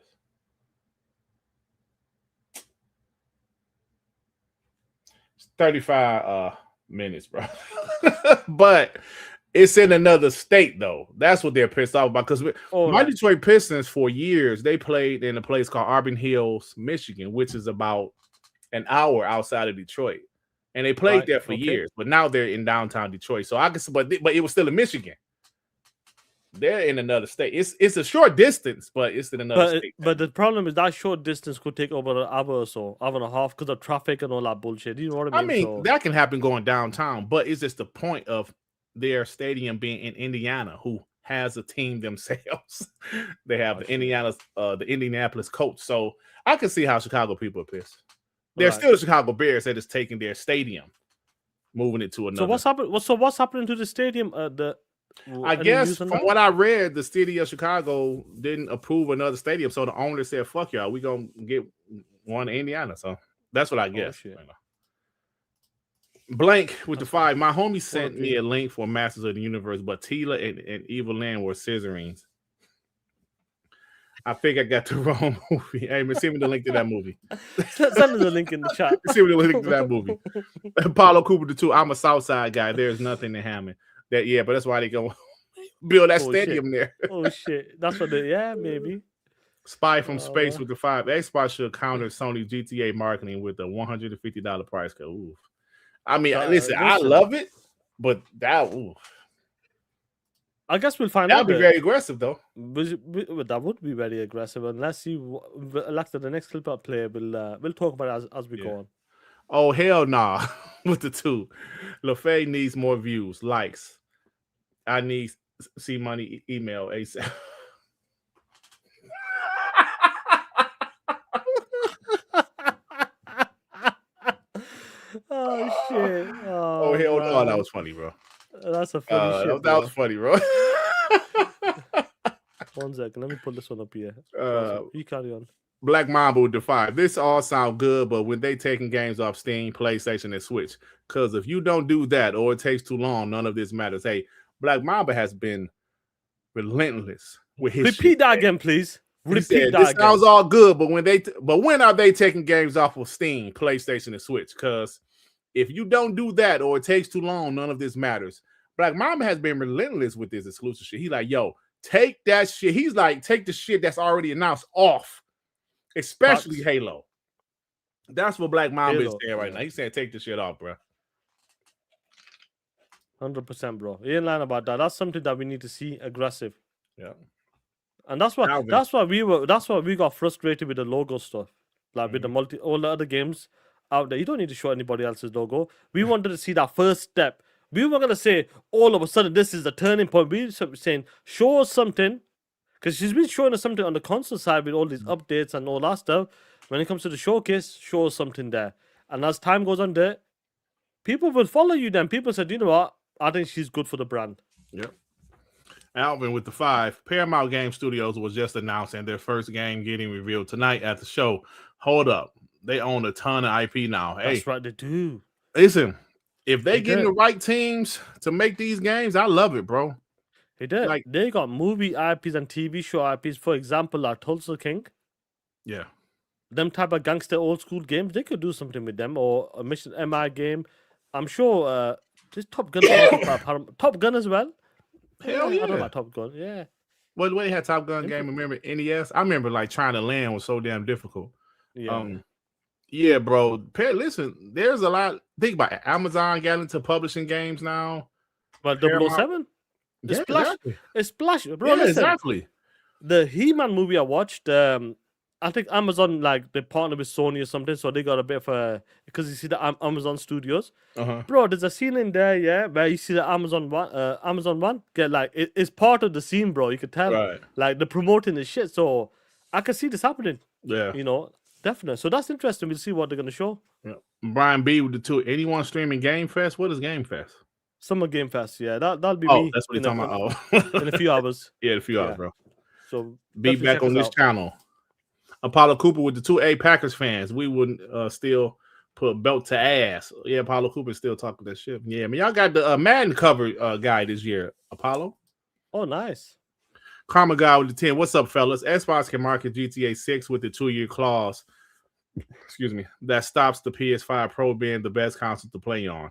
It's 35 minutes, bro. But it's in another state, though. That's what they're pissed off about. Because Detroit Pistons, for years, they played in a place called Auburn Hills, Michigan, which is about an hour outside of Detroit. And they played there for years, but now they're in downtown Detroit. So I guess, but it was still in Michigan. They're in another state. It's a short distance, but it's in another state.
But the problem is that short distance could take over an hour or so, hour and a half, because of traffic and all that bullshit. You know what I mean?
I mean, that can happen going downtown, but it's just the point of their stadium being in Indiana, who has a team themselves. They have the Indianapolis Colts. So I can see how Chicago people are pissed. They're still the Chicago Bears. They're just taking their stadium, moving it to another.
So what's happening to the stadium?
I guess from what I read, the city of Chicago didn't approve another stadium, so the owner said, "Fuck y'all, we gonna get one in Indiana." So that's what I guess. Blank with the 5. My homie sent me a link for Masters of the Universe, but Tila and Evil Land were scissorings. I think I got the wrong movie. Hey, man, send me the link to that movie.
Send us the link in the chat.
Send me the link to that movie. Apollo Cooper, the 2. I'm a Southside guy. There's nothing in Hammond. But that's why they go build that stadium there.
Oh shit, that's what maybe.
Spy from Space with the 5. Xbox should counter Sony GTA marketing with a $150 price code. Oof. I mean, listen, I love it, but that. Oof.
I guess we'll find out.
That'd be very aggressive, though.
That would be very aggressive. Unless the next clip I play, we'll talk about it as we go on.
Oh, hell nah. With the 2. Lefuy needs more views, likes. I need see money email ASAP.
Oh, shit.
Oh hell no. That was funny, bro.
That's a funny shit.
That was funny, bro.
1 second. Let me pull this one up here. You carry on.
Black Mamba with the 5. This all sound good, but when they taking games off Steam, PlayStation, and Switch, because if you don't do that or it takes too long, none of this matters. Hey, Black Mamba has been relentless with his
Repeat that again, please. Repeat that
this
again.
sounds all good, but when are they taking games off of Steam, PlayStation, and Switch? Because if you don't do that or it takes too long, none of this matters. Black Mamba has been relentless with this exclusive shit. He's like, yo, take that shit. He's like, take the shit that's already announced off. Especially Halo. That's what Black Mamba is saying right now. He's saying take the shit off, bro.
100%, bro. You ain't lying about that. That's something that we need to see aggressive.
Yeah.
And that's why we got frustrated with the logo stuff. Like with all the other games out there. You don't need to show anybody else's logo. We wanted to see that first step. We were gonna say all of a sudden this is the turning point. We were saying show us something. Because she's been showing us something on the console side with all these updates and all that stuff. When it comes to the showcase, show us something there. And as time goes on there, people will follow you then. People said, you know what? I think she's good for the brand.
Yep. Alvin with the 5. Paramount Game Studios was just announcing their first game getting revealed tonight at the show. Hold up. They own a ton of IP now. Hey,
that's right, they do.
Listen, if they get the right teams to make these games, I love it, bro.
They did. Like, they got movie IPs and TV show IPs. For example, like Tulsa King.
Yeah.
Them type of gangster old school games, they could do something with them. Or a Mission MI game. I'm sure this Top Gun. Top Gun as well.
Hell yeah.
I don't know about Top Gun. Yeah.
Well, when they had Top Gun game, remember NES? I remember like trying to land was so damn difficult.
Yeah.
Yeah, bro. Listen, there's a lot. Think about it. Amazon got into publishing games now.
But
Paramount-
007? It's
Yeah,
Splash.
exactly.
It's Splash. Bro,
Yeah,
listen.
exactly.
The He-Man movie I watched, I think Amazon, like, they partnered with Sony or something, so they got a bit of a... Because you see the Amazon Studios.
Uh-huh.
Bro, there's a scene in there, yeah, where you see the Amazon one get, like, it's part of the scene, bro. You could tell.
Right.
Like, they're promoting the shit, so I can see this happening.
Yeah.
You know, definitely. So that's interesting. We'll see what they're going to show.
Yeah. Brian B with the two. Anyone streaming Game Fest? What is Game Fest?
Summer Game Fest, yeah. That'll be
Oh,
me.
that's what he's
in
talking
a-
about. Oh.
in a few hours.
Yeah, a few hours,
Yeah.
bro.
So
Be
definitely
back
check
on
us
this
out.
channel. Apollo Cooper with the 2A Packers fans. We wouldn't still put belt to ass. Yeah, Apollo Cooper still talking that shit. Yeah, man, y'all got the Madden cover guy this year, Apollo.
Oh, nice.
Karma guy with the 10. What's up, fellas? Xbox can market GTA 6 with the 2-year clause. Excuse me. That stops the PS5 Pro being the best console to play on.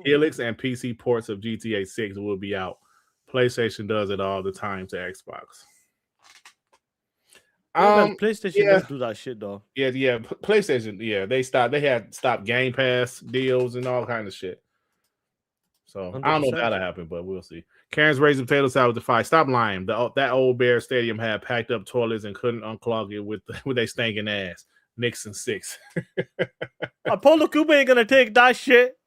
Helix and PC ports of GTA 6 will be out. PlayStation does it all the time to Xbox.
PlayStation doesn't do that shit though.
Yeah. PlayStation, yeah, they had stopped Game Pass deals and all kind of shit. So
100%.
I don't know if that'll happen, but we'll see. Karen's raising potato salad with the fight. Stop lying. That old Bear Stadium had packed up toilets and couldn't unclog it with their stinking ass. Nixon 6.
Apollo Cooper ain't gonna take that shit.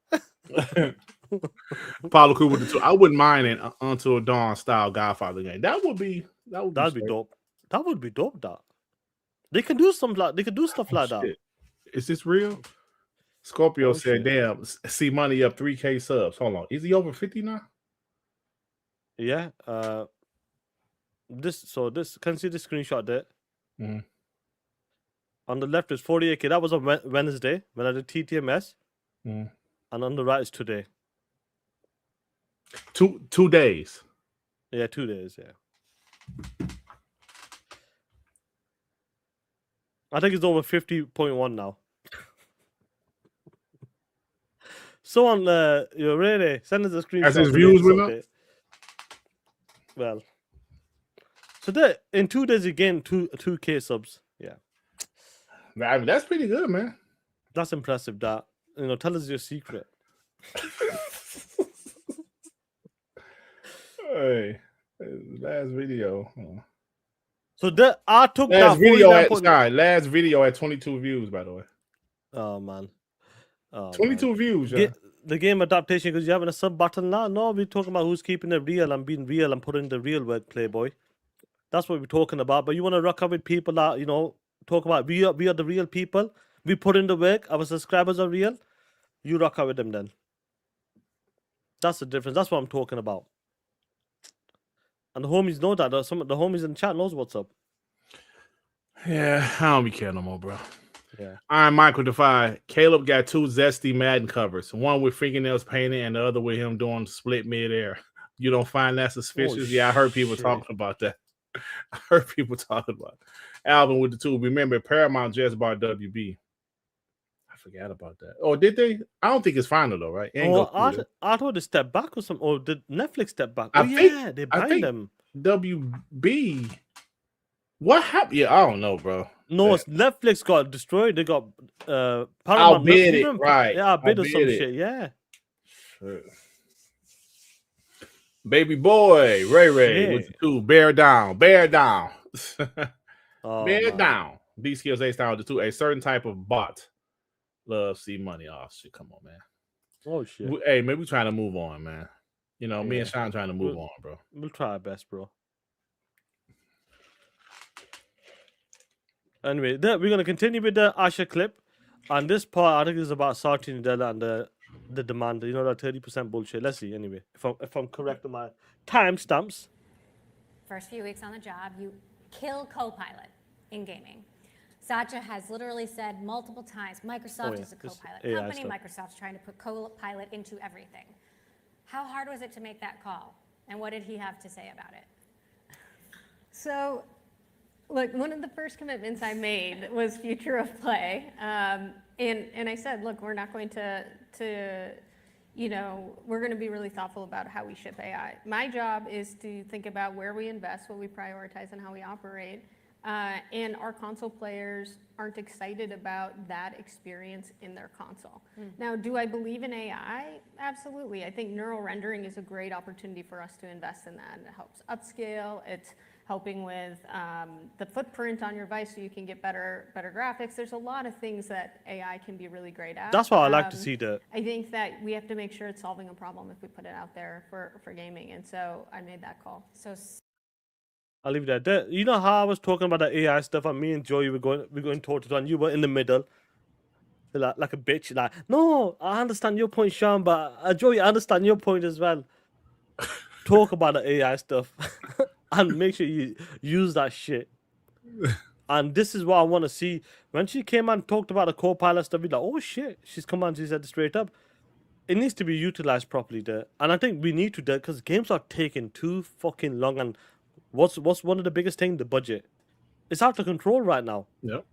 Apollo Cooper with the 2. I wouldn't mind an Until Dawn style Godfather game. That'd be
dope. That would be dope. That they can do stuff like that.
Shit. Is this real? Scorpio said,
shit.
"Damn, see money up 3K subs. Hold on, is he over 50 now?"
Yeah. This can you see the screenshot there?
Mhm.
On the left is 48K. That was on Wednesday when I did TTMS,
Mhm.
and on the right is today.
2 days.
Yeah, 2 days. Yeah. I think it's over 50.1 now. So on, you ready? Send us a screenshot.
As his
of the
views
latest
went up?
update. Well, so there in 2 days you gain 2K subs. Yeah,
I mean, that's pretty good, man.
that's impressive. That tell us your secret.
Hey, last video.
So I took
Last
that
video
49.
last video at 22 views, by the way.
Oh man.
22 views, yeah.
The game adaptation because you're having a sub button now. No, we're talking about who's keeping it real and being real and putting the real work, Playboy. That's what we're talking about. But you want to rock up with people that talk about we are the real people. We put in the work. Our subscribers are real. You rock out with them then. That's the difference. That's what I'm talking about. And the homies know that. Some of the homies in the chat knows what's up.
Yeah, I don't be caring no more, bro.
Yeah.
Iron Michael Defy. Caleb got 2 zesty Madden covers. One with fingernails painted and the other with him doing split midair. You don't find that suspicious? Yeah, I heard people talking about that. I heard people talking about it. Alvin with the 2. Remember, Paramount just bought WB. I forgot about that. Oh, did they? I don't think it's final though, right?
I thought they stepped back or something. Or did Netflix step back? They banned them.
WB. What happened? Yeah, I don't know, bro.
No, Netflix got destroyed. They got Paramount.
Outbid it, right?
Yeah, outbid or some shit. Yeah.
Sure. Baby boy, Ray with the 2. Bear down. Bear down. These skills A style with the 2. A certain type of bot. Love see money. Oh shit, come on, man.
Oh shit.
Hey, maybe we're trying to move on, man. Me and Sean trying to move on, bro.
We'll try our best, bro. Anyway, we're gonna continue with the ASHA clip. And this part, I think, is about Satya Nadella and the demand. That 30% bullshit. Let's see. Anyway, if I'm correct on my timestamps.
First few weeks on the job, you kill Copilot in gaming. Satya has literally said multiple times, Microsoft is a Copilot company. Microsoft's trying to put Copilot into everything. How hard was it to make that call? And what did he have to say about it?
So, look, one of the first commitments I made was future of play. And I said, look, we're not going to we're going to be really thoughtful about how we ship AI. My job is to think about where we invest, what we prioritize, and how we operate. And our console players aren't excited about that experience in their console. Now, do I believe in AI? Absolutely. I think neural rendering is a great opportunity for us to invest in that. It helps upscale. It's helping with the footprint on your device so you can get better graphics. There's a lot of things that AI can be really great at.
That's what I like to see. That
I think that we have to make sure it's solving a problem if we put it out there for gaming. And so I made that call.
So
I'll leave it there. You know how I was talking about the AI stuff, and me and Joey were going toe to toe, and you were in the middle, like a bitch. Like, no, I understand your point, Sean, but Joey, I understand your point as well. Talk about the AI stuff, and make sure you use that shit. And this is what I want to see. When she came and talked about the co-pilot stuff, you're like, oh shit, she's come on, she said it straight up. It needs to be utilized properly there, and I think we need to do it because games are taking too fucking long. And what's one of the biggest things? The budget. It's out of control right now.
Yep.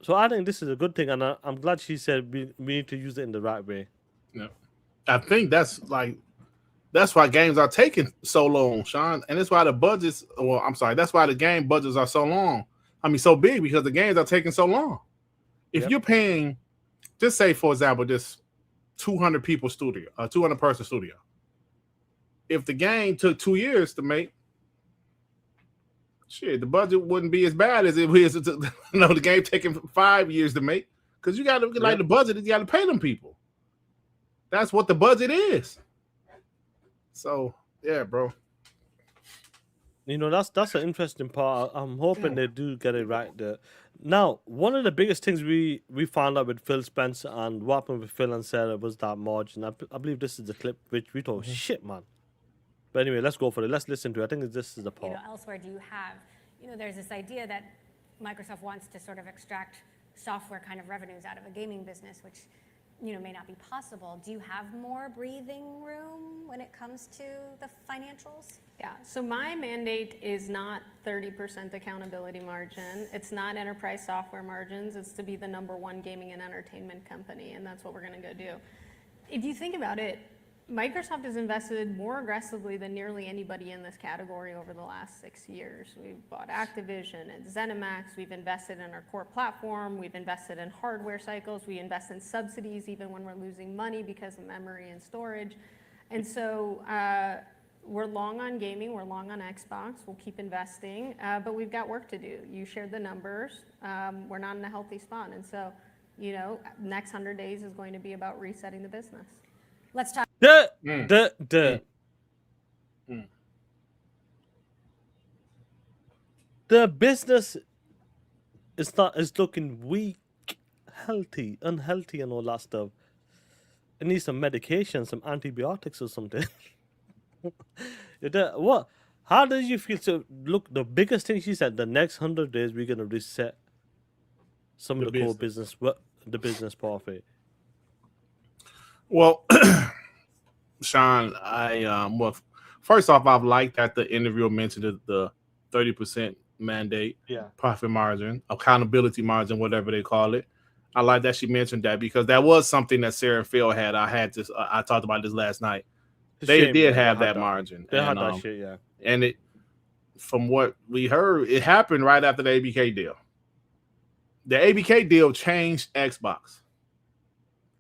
So I think this is a good thing, and I'm glad she said we need to use it in the right way.
Yeah. I think that's why games are taking so long, Sean, and that's why the budgets. Well, I'm sorry, that's why the game budgets are so long. I mean, so big because the games are taking so long. If you're paying, just say for example, this 200 people studio, 200 person studio. If the game took 2 years to make, shit, the budget wouldn't be as bad as it is. The game taking 5 years to make because you got to like the budget. You got to pay them people. That's what the budget is. So yeah, bro.
You know, that's an interesting part. I'm hoping they do get it right there. Now, one of the biggest things we found out with Phil Spencer and what happened with Phil and Sarah was that margin. I believe this is the clip which we thought, shit, man. But anyway, let's go for it. Let's listen to it. I think this is the part.
Elsewhere, do you have, there's this idea that Microsoft wants to sort of extract software kind of revenues out of a gaming business, which may not be possible. Do you have more breathing room when it comes to the financials?
Yeah, so my mandate is not 30% accountability margin. It's not enterprise software margins. It's to be the #1 gaming and entertainment company, and that's what we're going to go do. If you think about it, Microsoft has invested more aggressively than nearly anybody in this category over the last 6 years. We've bought Activision and ZeniMax. We've invested in our core platform. We've invested in hardware cycles. We invest in subsidies even when we're losing money because of memory and storage. And so we're long on gaming. We're long on Xbox. We'll keep investing. But we've got work to do. You shared the numbers. We're not in a healthy spot. And so, next 100 days is going to be about resetting the business.
Let's talk.
The business is looking weak, unhealthy, and all that stuff. It needs some medication, some antibiotics or something. What? How did you feel? So look, the biggest thing she said: the next 100 days we're gonna reset some of the core business, the business part of it.
Well, Sean, first off, I've liked that the interviewer mentioned the 30% mandate, profit margin, accountability margin, whatever they call it. I like that she mentioned that because that was something that Sarah and Phil had. I talked about this last night. They did have that margin.
They had that shit, yeah.
And it, from what we heard, it happened right after the ABK deal. The ABK deal changed Xbox.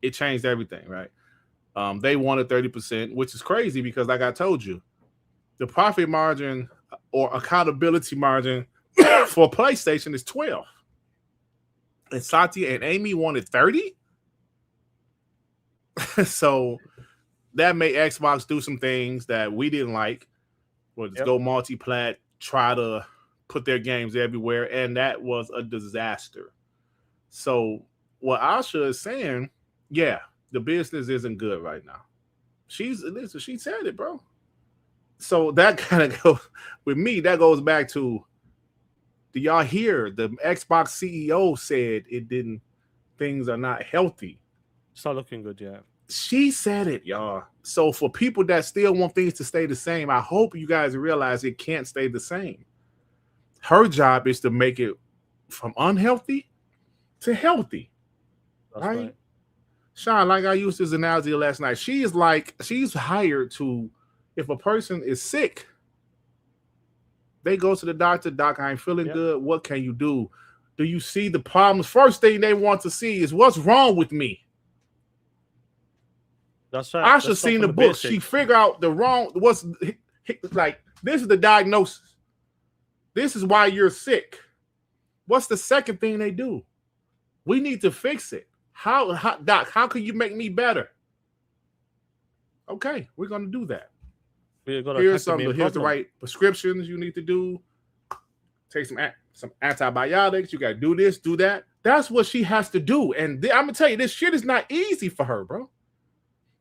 It changed everything, right? They wanted 30%, which is crazy because, like I told you, the profit margin or accountability margin for PlayStation is 12. And Satya and Amy wanted 30. So that made Xbox do some things that we didn't like. Go multi-plat, try to put their games everywhere, and that was a disaster. So what Asha is saying, the business isn't good right now. She said it, bro. So that kind of goes with me. That goes back to, do y'all hear the Xbox CEO said things are not healthy.
It's not looking good, yeah.
She said it, y'all. So for people that still want things to stay the same, I hope you guys realize it can't stay the same. Her job is to make it from unhealthy to healthy.
That's right.
Sean, like I used this analogy last night, she's hired to, if a person is sick, They go to the doctor. Doc, I ain't feeling
Yep.
good. What can you do? Do you see the problems? First thing they want to see is what's wrong with me.
That's right.
ASHA
Let's start
seen
from
the book. She
basics.
figure out the wrong. What's like? This is the diagnosis. This is why you're sick. What's the second thing they do? We need to fix it. How Doc? How can you make me better? Okay, we're gonna do that.
We're gonna
Here's
attack the main
here's the
problem.
right prescriptions you need to do. Take some antibiotics. You got to do this, do that. That's what she has to do. And I'm gonna tell you, this shit is not easy for her, bro,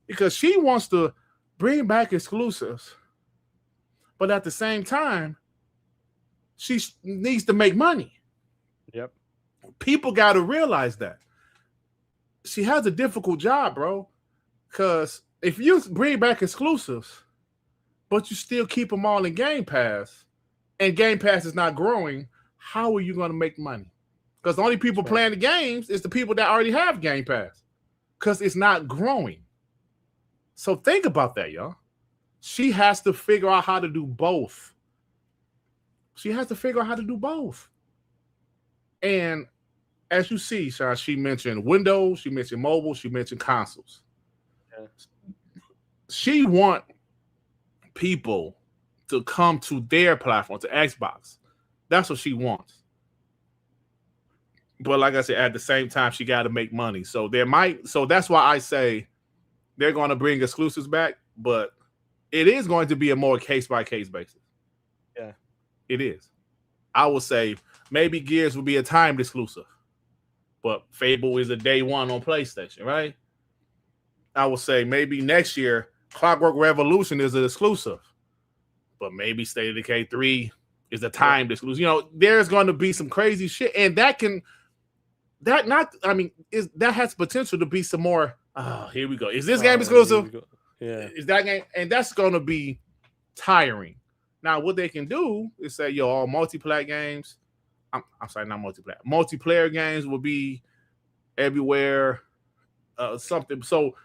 because she wants to bring back exclusives, but at the same time, she needs to make money.
Yep.
People got to realize that she has a difficult job, bro. Because if you bring back exclusives, but you still keep them all in Game Pass, and Game Pass is not growing, how are you going to make money? Because the only people playing the games is the people that already have Game Pass, because it's not growing. So think about that, y'all. She has to figure out how to do both. She has to figure out how to do both. And as you see, Sean, she mentioned Windows, she mentioned mobile, she mentioned consoles.
Yeah.
She want people to come to their platform, to Xbox. That's what she wants. But like I said, at the same time, she got to make money. So that's why I say they're going to bring exclusives back, but it is going to be a more case-by-case basis.
Yeah.
It is. I would say maybe Gears will be a timed exclusive, but Fable is a day one on PlayStation, right? I would say maybe next year Clockwork Revolution is an exclusive, but maybe State of Decay 3 is a timed exclusive. You know, there's going to be some crazy shit, and that has potential to be some more. Oh, here we go. Is this game exclusive?
Yeah.
Is that game? And that's going to be tiring. Now, what they can do is say, yo, all multiplayer games. I'm sorry, not multiplayer. Multiplayer games will be everywhere. Something. So,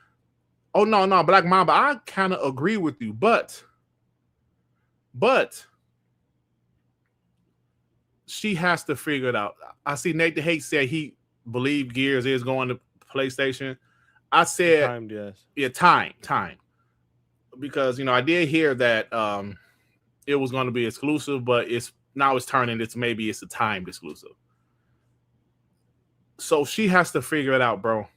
no, Black Mamba, I kind of agree with you, but she has to figure it out. I see Nate the Hate said he believed Gears is going to PlayStation. I said,
Timed, yes.
Yeah, time. Because, I did hear that it was going to be exclusive, but it's turning. Maybe it's a timed exclusive. So she has to figure it out, bro.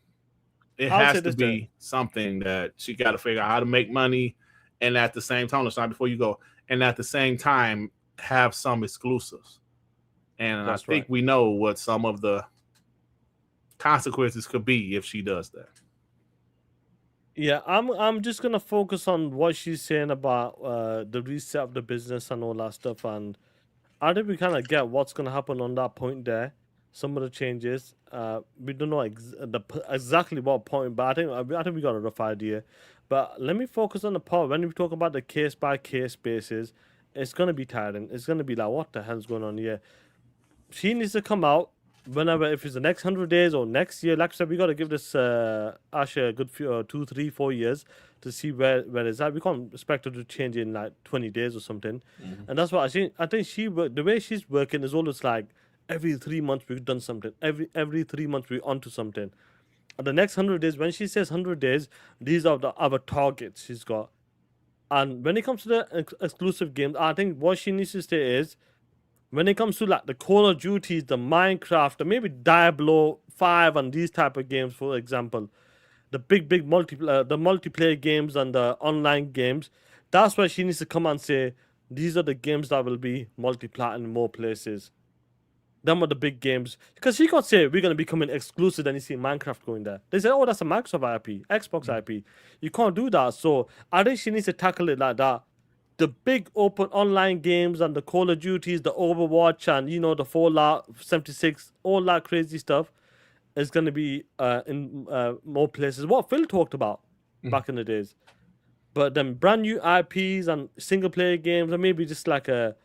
It has to be something that she got to figure out how to make money, and at the same time, before you go, and at the same time have some exclusives. And I think we know what some of the consequences could be if she does that.
Yeah, I'm just gonna focus on what she's saying about the reset of the business and all that stuff, and I think we kind of get what's gonna happen on that point there. Some of the changes, we don't know exactly what point, but I think we got a rough idea. But let me focus on the part when we talk about the case by case basis. It's gonna be tiring. It's gonna be like, what the hell's going on here? She needs to come out whenever, if it's the next 100 days or next year. Like I said, we got to give this ASHA a good 2, 3, 4 years to see where it's at. We can't expect her to change in like 20 days or something. Mm-hmm. And that's what I think. I think the way she's working is always like every 3 months we've done something. Every 3 months we're onto something. And the next 100 days, when she says 100 days, these are our targets she's got. And when it comes to the exclusive games, I think what she needs to say is, when it comes to like the Call of Duties, the Minecraft, or maybe Diablo 5 and these type of games, for example, the big multiplayer games and the online games, that's where she needs to come and say, these are the games that will be multiplayer in more places. Them are the big games. Because she can't say we're going to be coming exclusive, then you see Minecraft going there. They say, oh, that's a Microsoft IP, Xbox IP. You can't do that. So I think she needs to tackle it like that. The big open online games and the Call of Duties, the Overwatch, and the Fallout 76, all that crazy stuff is going to be in more places. What Phil talked about back in the days. But then brand new IPs and single player games, or maybe just like a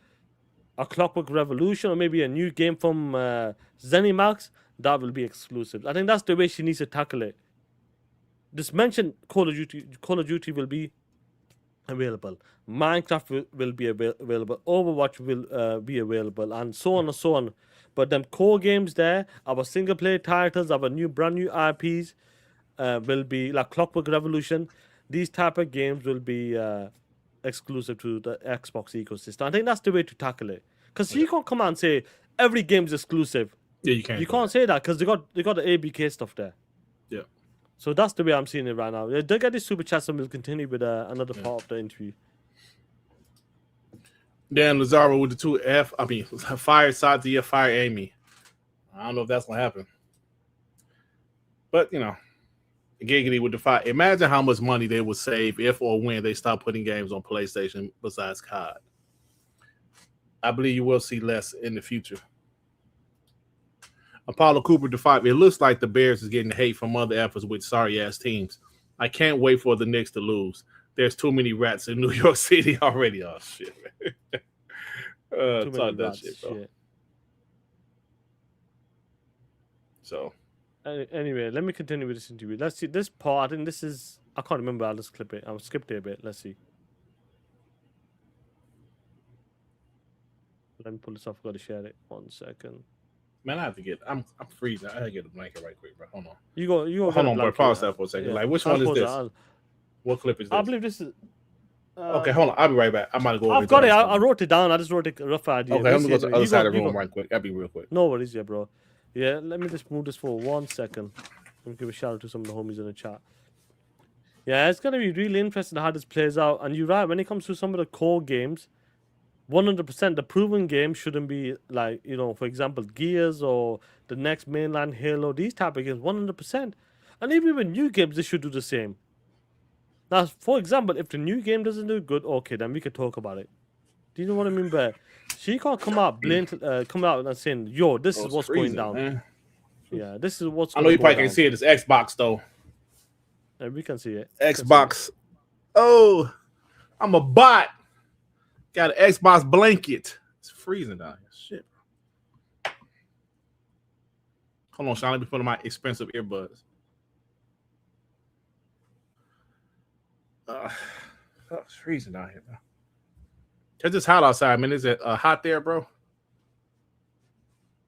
Clockwork Revolution, or maybe a new game from ZeniMax, that will be exclusive. I think that's the way she needs to tackle it. Just mention Call of Duty. Call of Duty will be available. Minecraft will be available. Overwatch will be available, and so on and so on. But them core games there, our single player titles, our brand new IPs, will be like Clockwork Revolution. These type of games will be exclusive to the Xbox ecosystem. I think that's the way to tackle it. Because you can't come out and say every game is exclusive.
Yeah, you can't.
You can't say that because they got the ABK stuff there.
Yeah.
So that's the way I'm seeing it right now. They get this super chat, and we'll continue with another part of the interview.
Dan Lazaro with the two fired Satya, fire Amy. I don't know if that's gonna happen, but Giggity with the fire. Imagine how much money they would save if or when they stop putting games on PlayStation besides COD. I believe you will see less in the future. Apollo Cooper the 5. It looks like the Bears is getting hate from other efforts with sorry ass teams. I can't wait for the Knicks to lose. There's too many rats in New York City already. Oh shit, man. Talk that shit, bro. Shit. So
anyway, let me continue with this interview. Let's see this part. I think this is, I can't remember. I'll just clip it. I'll skip it a bit. Let's see. Let me pull this off. I've got to share it. 1 second.
Man, I have to get. I'm freezing. I gotta get a blanket right quick, bro. Hold on.
You go.
Hold on, bro. Pause that for a second. Yeah. Like, which one is this? What clip is this?
I believe this is.
Okay, hold on. I'll be right back. I might go over.
I've got it. I wrote it down. I just wrote a rough idea.
Okay, let me go to the other side of the room right quick. That'll be real quick.
No worries, yeah, bro. Yeah, let me just move this for 1 second. Let me give a shout out to some of the homies in the chat. Yeah, it's gonna be really interesting how this plays out. And you're right, when it comes to some of the core games, 100% the proven game shouldn't be like, for example, Gears or the next mainline Halo, these type of games, 100%. And even with new games, they should do the same. Now, for example, if the new game doesn't do good, okay, then we could talk about it. Do you know what I mean? But she can't come out and saying, "Yo, this is what's going down." Man. Yeah, this is what's.
I know you probably can't see it. It's Xbox though.
Yeah, we can see it.
Xbox. Oh, I'm a bot. Got an Xbox blanket. It's freezing down here. Shit. Hold on, Sean. Let me put on my expensive earbuds. It's freezing down here, bro. It's just hot outside, man. Is it hot there, bro?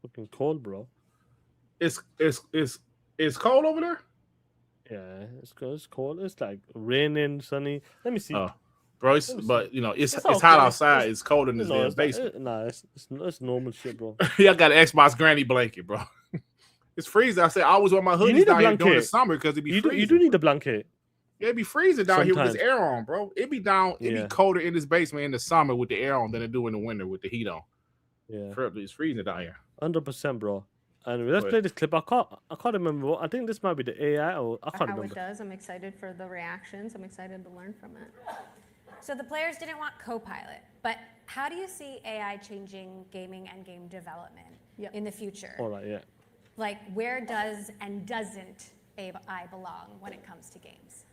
Looking cold, bro.
It's cold over there.
Yeah, it's cold. It's like raining, sunny. Let me see.
Bro, it's hot outside. It's cold in this basement.
It's normal shit, bro.
Yeah, I got an Xbox granny blanket, bro. It's freezing. I said I always wear my hoodies down here during the summer because it be freezing.
You do need a blanket.
Yeah, it be freezing down here with this air on, bro. It be colder in this basement in the summer with the air on than it do in the winter with the heat on.
Yeah,
it's freezing down here.
100%, bro. And let's play this clip. I can't remember. I think this might be the AI or I can't remember.
How it does. I'm excited for the reactions. I'm excited to learn from it.
So the players didn't want Copilot, but how do you see AI changing gaming and game development in the future?
All right, yeah.
Like, where does and doesn't AI belong when it comes to games?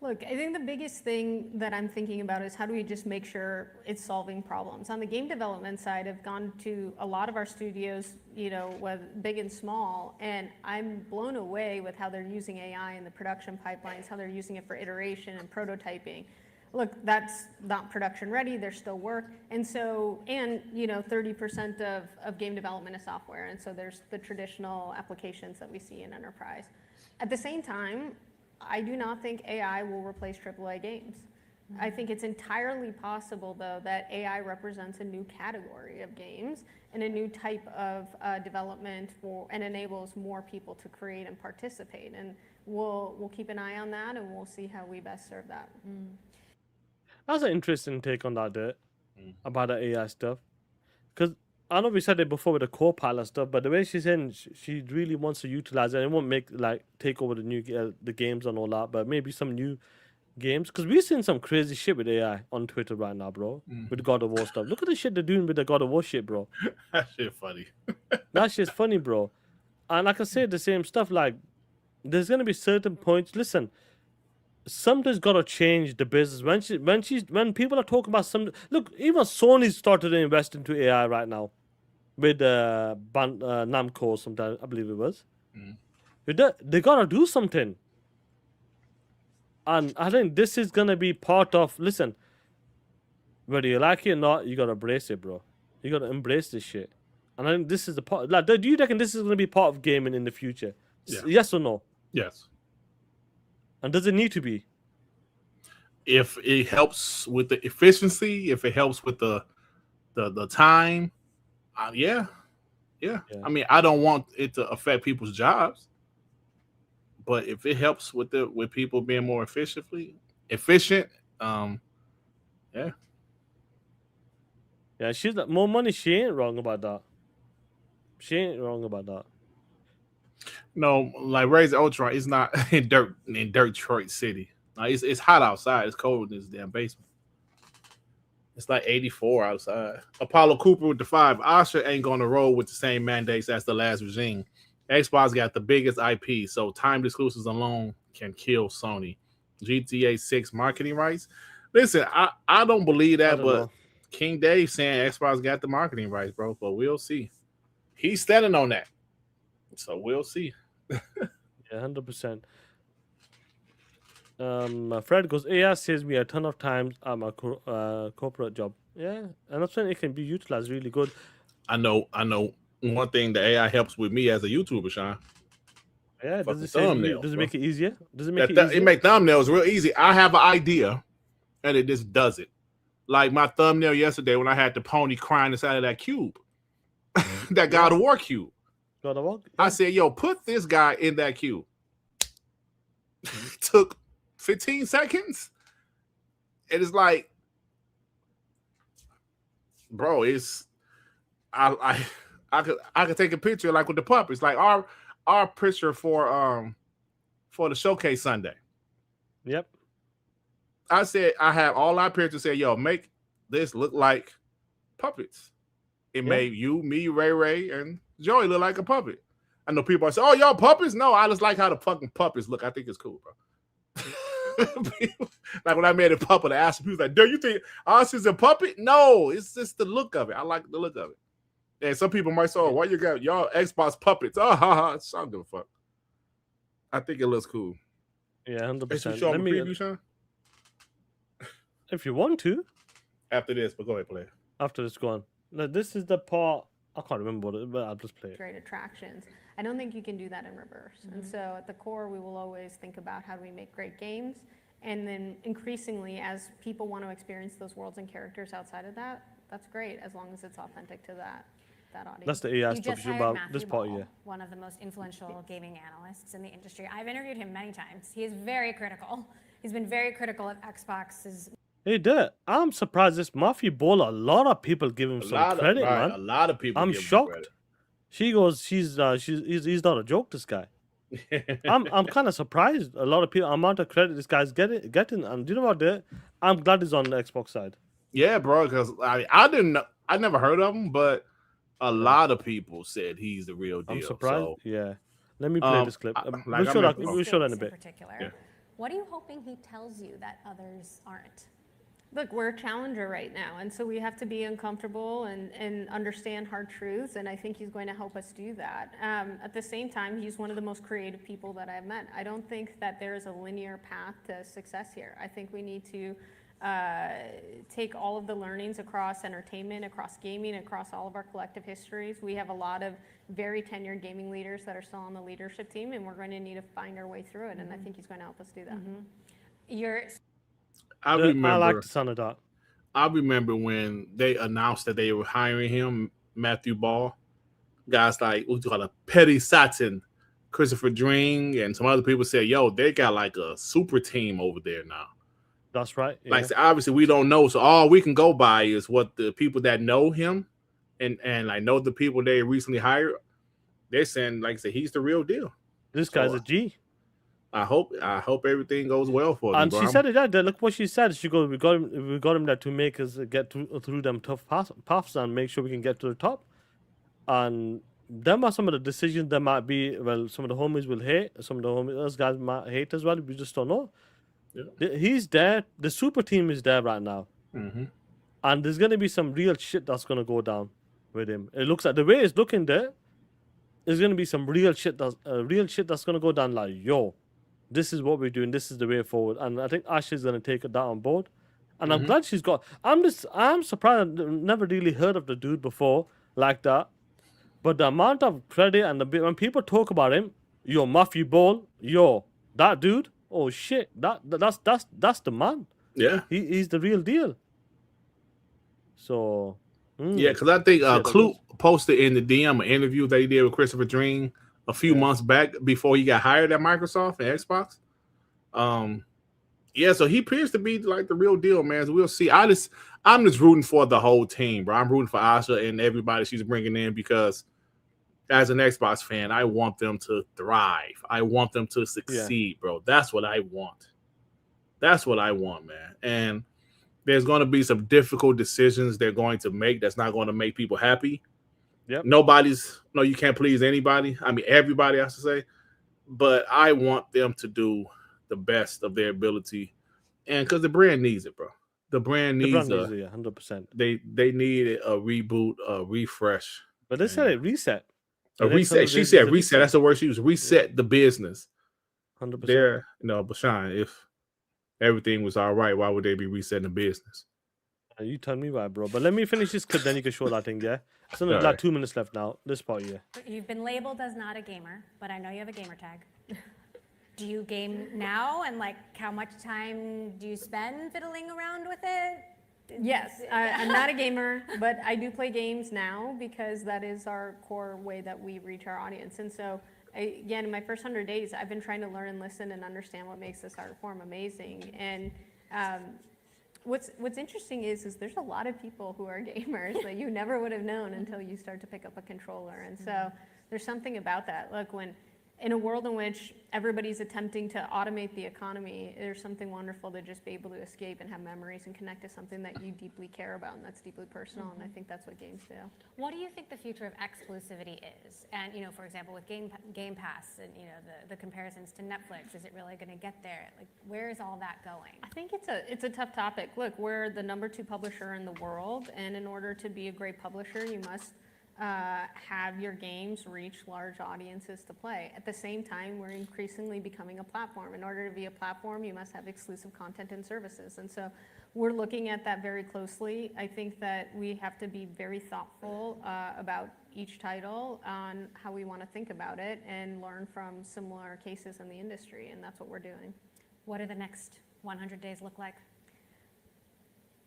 Look, I think the biggest thing that I'm thinking about is how do we just make sure it's solving problems. On the game development side, I've gone to a lot of our studios, big and small, and I'm blown away with how they're using AI in the production pipelines, how they're using it for iteration and prototyping. Look, that's not production ready, there's still work. And so, 30% of game development is software. And so there's the traditional applications that we see in enterprise. At the same time, I do not think AI will replace AAA games. I think it's entirely possible, though, that AI represents a new category of games and a new type of development and enables more people to create and participate. And we'll keep an eye on that, and we'll see how we best serve that.
That's an interesting take on that, about the AI stuff. Because I know we said it before with the Copilot stuff, but the way she's saying she really wants to utilize it, and it won't take over the new the games and all that, but maybe some new games. Because we're seeing some crazy shit with AI on Twitter right now, bro. With the God of War stuff. Look at the shit they're doing with the God of War shit, bro.
That shit funny.
That shit's funny, bro. And I can say the same stuff. Like, there's gonna be certain points. Listen, something's gotta change the business. When people are talking about some, look, even Sony started to invest into AI right now. With Namco, sometime I believe it was. They gotta do something. And I think this is gonna be part of. Listen, whether you like it or not, you gotta embrace it, bro. You gotta embrace this shit. And I think this is the part. Like, do you reckon this is gonna be part of gaming in the future?
Yeah.
Yes or no?
Yes.
And does it need to be?
If it helps with the efficiency, if it helps with the time, yeah. I mean, I don't want it to affect people's jobs, but if it helps with people being more efficient, yeah.
Yeah, she's like more money. She ain't wrong about that. She ain't wrong about that.
No, like Raise Ultron is not in Detroit City. Like, it's hot outside. It's cold in this damn basement. It's like 84 outside. Apollo Cooper with the 5. ASHA ain't gonna roll with the same mandates as the last regime. Xbox got the biggest IP, so timed exclusives alone can kill Sony. GTA 6 marketing rights. Listen, I don't believe that, but know. King Dave saying Xbox got the marketing rights, bro. But we'll see. He's standing on that, so we'll see.
Yeah, 100%. Fred goes, AI saves me a ton of times at my corporate job. Yeah, and that's when it can be utilized really good.
I know. One thing the AI helps with me as a YouTuber, Sean.
Yeah, does it make it easier? Does it make it easier?
It make thumbnails real easy. I have an idea, and it just does it. Like my thumbnail yesterday when I had the pony crying inside of that cube, that God of War cube.
God of War?
Yeah. I said, yo, put this guy in that cube. Took 15 seconds. It is like, bro, it's I could take a picture like with the puppets, like our picture for the showcase Sunday.
Yep.
I said I have all our pictures. Said, yo, make this look like puppets. It made you, me, Ray, and Joey look like a puppet. I know people are saying, "Oh, y'all puppets?" No, I just like how the fucking puppets look. I think it's cool, bro. Like when I made a puppet, I asked people like, "Do you think us is a puppet?" No, it's just the look of it. I like the look of it. And some people might say, "Oh, why you got y'all Xbox puppets?" Oh, I don't give a fuck. I think it looks cool.
Yeah, 100%.
Show them a preview, Sean?
If you want to.
After this, but go ahead, play it.
After this, go on. Now, this is the part, I can't remember what it is, but I'll just play it.
Great attractions. I don't think you can do that in reverse. And so at the core, we will always think about how do we make great games. And then increasingly, as people want to experience those worlds and characters outside of that, that's great, as long as it's authentic to that audience.
That's the AI
You
stuff
just hired
about
Matthew
this part,
Ball,
yeah.
one of the most influential gaming analysts in the industry. I've interviewed him many times. He is very critical. He's been very critical of Xbox's.
Hey, dude, I'm surprised this Matthew Ball, a lot of people give him some credit, man.
A lot of people.
I'm
give him
shocked.
credit.
She goes, he's not a joke, this guy. I'm kind of surprised. A lot of people, amount of credit this guy's getting, and do you know what? I'm glad he's on the Xbox side.
Yeah, bro, because I never heard of him, but a lot of people said he's the real deal.
I'm surprised.
So,
yeah, let me play this clip. We'll show that in a bit.
Yeah. What are you hoping he tells you that others aren't?
Look, we're a challenger right now, and so we have to be uncomfortable and understand hard truths, and I think he's going to help us do that. At the same time, he's one of the most creative people that I've met. I don't think that there is a linear path to success here. I think we need to take all of the learnings across entertainment, across gaming, across all of our collective histories. We have a lot of very tenured gaming leaders that are still on the leadership team, and we're going to need to find our way through it, and I think he's going to help us do that.
I
like the sound of that.
I remember when they announced that they were hiring him, Matthew Ball. Guys like what you call a Petty Satin, Christopher Dring, and some other people said, "Yo, they got like a super team over there now."
That's right. Yeah.
Like so obviously we don't know, so all we can go by is what the people that know him and I know the people they recently hired. They're saying, like I said, he's the real deal.
This guy's a G.
I hope everything goes well for them.
And she said it there. Look what she said. She goes, "We got him there to make us get through them tough paths and make sure we can get to the top." And them are some of the decisions that might be. Well, some of the homies will hate. Some of the those guys might hate as well. We just don't know. Yeah. He's there. The super team is there right now, and there's gonna be some real shit that's gonna go down with him. It looks like the way it's looking there. There's gonna be some real shit that's gonna go down. Like, yo, this is what we're doing. This is the way forward. And I think Ash is going to take that on board. And I'm glad she's got. I'm surprised. I've never really heard of the dude before like that. But the amount of credit and when people talk about him, yo, Matthew Ball, yo, that dude, oh shit, that's the man.
Yeah,
he's the real deal. So
yeah, because I think Kloot posted in the DM an interview that he did with Christopher Dream a few months back before he got hired at Microsoft and Xbox. Yeah, so he appears to be like the real deal, man. So we'll see. I'm just rooting for the whole team, bro. I'm rooting for ASHA and everybody she's bringing in because as an Xbox fan, I want them to thrive. I want them to succeed, bro. That's what I want. That's what I want, man. And there's going to be some difficult decisions they're going to make that's not going to make people happy.
Yep.
You can't please anybody. I mean, everybody, I should say. But I want them to do the best of their ability. And because the brand needs it, bro. The brand needs it,
100%.
They need a reboot, a refresh.
But they said it reset.
A reset. She said reset. That's the word she used. Reset the business.
100%.
There, but Sean, if everything was all right, why would they be resetting the business?
You tell me why, bro. But let me finish this clip, then you can show that thing, yeah? It's only like 2 minutes left now. This part, yeah.
You've been labeled as not a gamer, but I know you have a gamer tag. Do you game now? And like, how much time do you spend fiddling around with it?
Yes, I'm not a gamer, but I do play games now because that is our core way that we reach our audience. And so, again, in my first 100 days, I've been trying to learn and listen and understand what makes this art form amazing. And what's interesting is there's a lot of people who are gamers that you never would have known until you start to pick up a controller. And so there's something about that. Look, when in a world in which everybody's attempting to automate the economy, there's something wonderful to just be able to escape and have memories and connect to something that you deeply care about and that's deeply personal. And I think that's what games do.
What do you think the future of exclusivity is? And, for example, with Game Pass and, the comparisons to Netflix, is it really going to get there? Like, where is all that going?
I think it's a tough topic. Look, we're the #2 publisher in the world. And in order to be a great publisher, you must have your games reach large audiences to play. At the same time, we're increasingly becoming a platform. In order to be a platform, you must have exclusive content and services. And so we're looking at that very closely. I think that we have to be very thoughtful about each title on how we want to think about it and learn from similar cases in the industry. And that's what we're doing.
What do the next 100 days look like?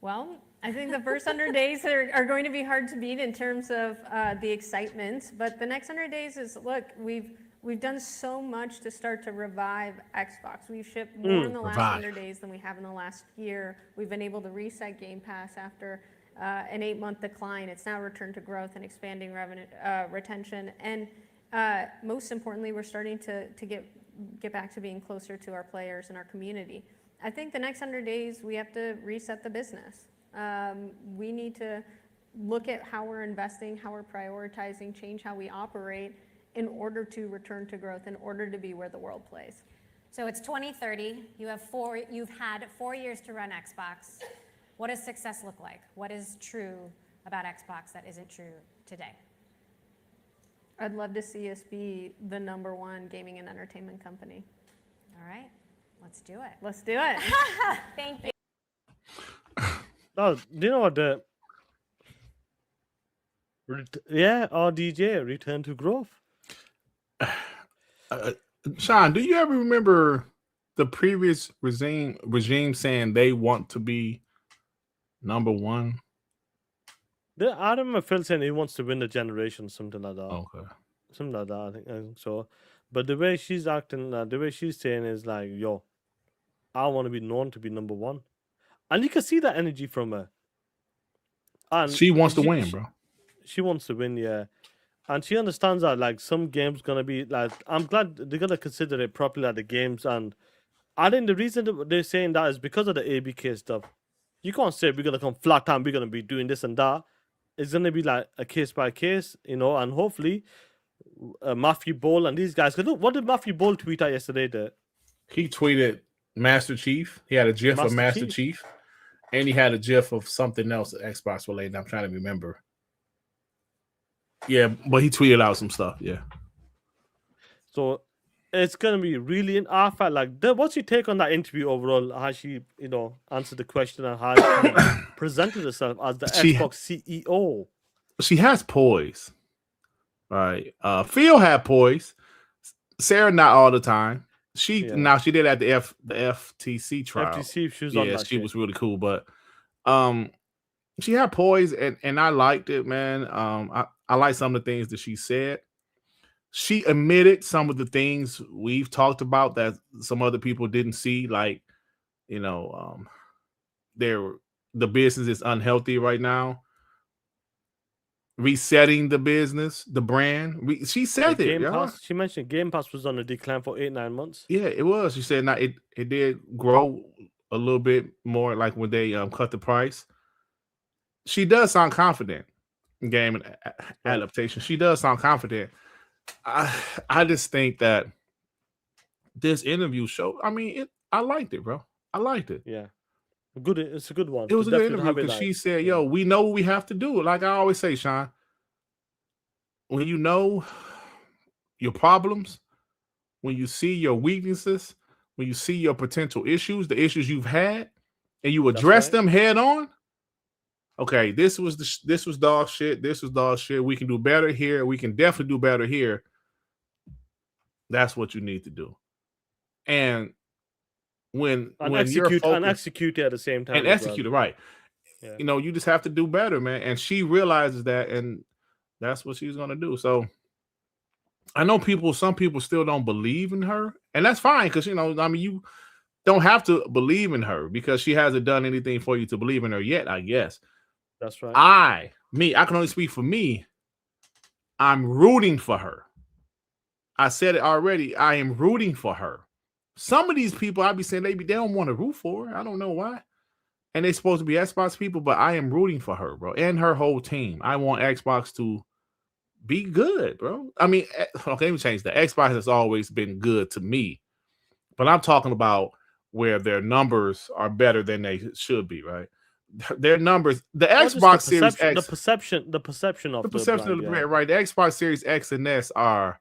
Well, I think the first 100 days are going to be hard to beat in terms of the excitement, but the next 100 days is, look, we've done so much to start to revive Xbox. We've shipped more in the last 100 days than we have in the last year. We've been able to reset Game Pass after an 8-month decline. It's now returned to growth and expanding revenue retention. And most importantly, we're starting to get back to being closer to our players and our community. I think the next 100 days, we have to reset the business. We need to look at how we're investing, how we're prioritizing, change how we operate in order to return to growth, in order to be where the world plays.
So it's 2030. You've had 4 years to run Xbox. What does success look like? What is true about Xbox that isn't true today?
I'd love to see us be the #1 gaming and entertainment company.
All right. Let's do it.
Let's do it.
Thank you.
Oh, do you know what RDJ, return to growth.
Sean, do you ever remember the previous regime saying they want to be #1?
I remember Phil saying he wants to win the generation, something like that.
Okay.
Something like that, I think so. But the way she's acting, the way she's saying is like, yo, I want to be known to be #1. And you can see that energy from her. And
she wants to win, bro.
She wants to win, yeah. And she understands that, like, some games going to be, like, I'm glad they're going to consider it properly at the games. And I think the reason that they're saying that is because of the ABK stuff. You can't say we're going to come flat time, we're going to be doing this and that. It's going to be, like, a case by case, and hopefully Matthew Ball and these guys. Because look, what did Matthew Ball tweet out yesterday there?
He tweeted Master Chief. He had a GIF of Master Chief. And he had a GIF of something else Xbox related. I'm trying to remember. Yeah, but he tweeted out some stuff. Yeah.
So it's gonna be really. I felt like, what's your take on that interview overall? How she, answered the question and how she presented herself as the
She-
Xbox CEO.
She has poise, right? Phil had poise. Sarah not all the time. She did at the FTC trial.
FTC, she was on that
she
shit.
was really cool, but she had poise, and I liked it, man. I like some of the things that she said. She admitted some of the things we've talked about that some other people didn't see, like, the business is unhealthy right now. Resetting the business, the brand. She said it.
Game Pass. She mentioned Game Pass was on a decline for 8-9 months.
Yeah, it was. She said now it did grow a little bit more, like when they cut the price. She does sound confident in game and adaptation. She does sound confident. I just think that this interview show. I mean, I liked it, bro. I liked it.
Yeah, good. It's a good one.
It was a good interview because she said, "Yo, we know what we have to do." Like I always say, Sean, when you know your problems, when you see your weaknesses, when you see your potential issues, the issues you've had, and you address them head on. Okay, this was dog shit. This was dog shit. We can do better here. We can definitely do better here. That's what you need to do. And when
execute it at the same time.
And execute it right. Yeah. You just have to do better, man. And she realizes that, and that's what she's gonna do. So I know some people still don't believe in her, and that's fine because you don't have to believe in her because she hasn't done anything for you to believe in her yet, I guess.
That's right.
I can only speak for me. I'm rooting for her. I said it already. I am rooting for her. Some of these people, I be saying they don't want to root for her. I don't know why. And they're supposed to be Xbox people, but I am rooting for her, bro, and her whole team. I want Xbox to be good, bro. I mean, okay, let me change that. Xbox has always been good to me, but I'm talking about where their numbers are better than they should be, right? Their numbers, the Xbox Series X,
the perception of the brand,
right? The Xbox Series X and S are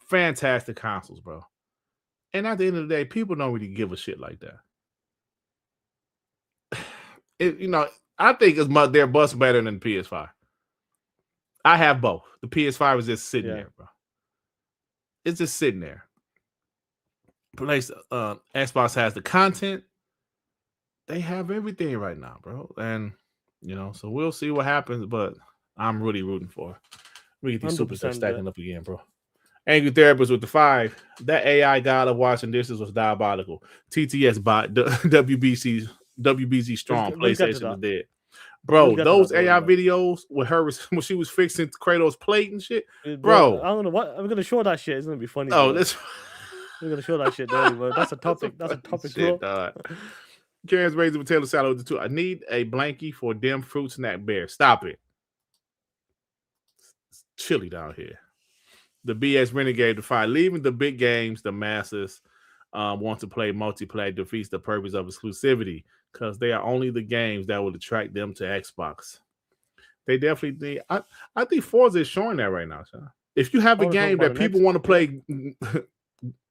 fantastic consoles, bro. And at the end of the day, people don't really give a shit like that. I think they're bust better than the PS5. I have both. The PS5 is just sitting there, bro. It's just sitting there. Xbox has the content. They have everything right now, bro. And, so we'll see what happens, but I'm really rooting for her. We get these superstars stacking up again, bro. Angry Therapist with the 5. That AI god of washing dishes was diabolical. TTS bot, WBC strong. PlayStation is dead. Bro, those AI videos with her when she was fixing Kratos' plate and shit. Bro.
I don't know what I'm gonna show that shit. It's gonna be funny.
Oh,
we're gonna show that shit, bro. That's a topic. That's a topic, shit, bro.
Karen's raised the potato salad with the 2. I need a blankie for them fruit snack bear. Stop it. It's chilly down here. The BS Renegade to 5. Leaving the big games, the masses want to play multiplayer defeats the purpose of exclusivity because they are only the games that will attract them to Xbox. They definitely think. I think Forza is showing that right now, Sean. If you have a game that people want to play,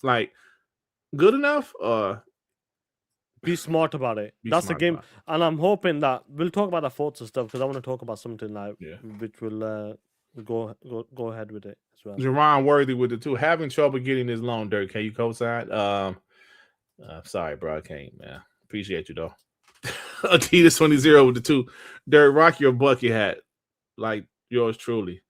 like good enough,
be smart about it. That's the game, and I'm hoping that we'll talk about the Forza stuff because I want to talk about something now, which will go ahead with it as well.
Jerron Worthy with the 2. Having trouble getting this loan, Dirk. Can you co-sign? Sorry, bro. I can't, man. Appreciate you though. Adidas 20 with the 2. Dirk, rock your Bucky hat like yours truly.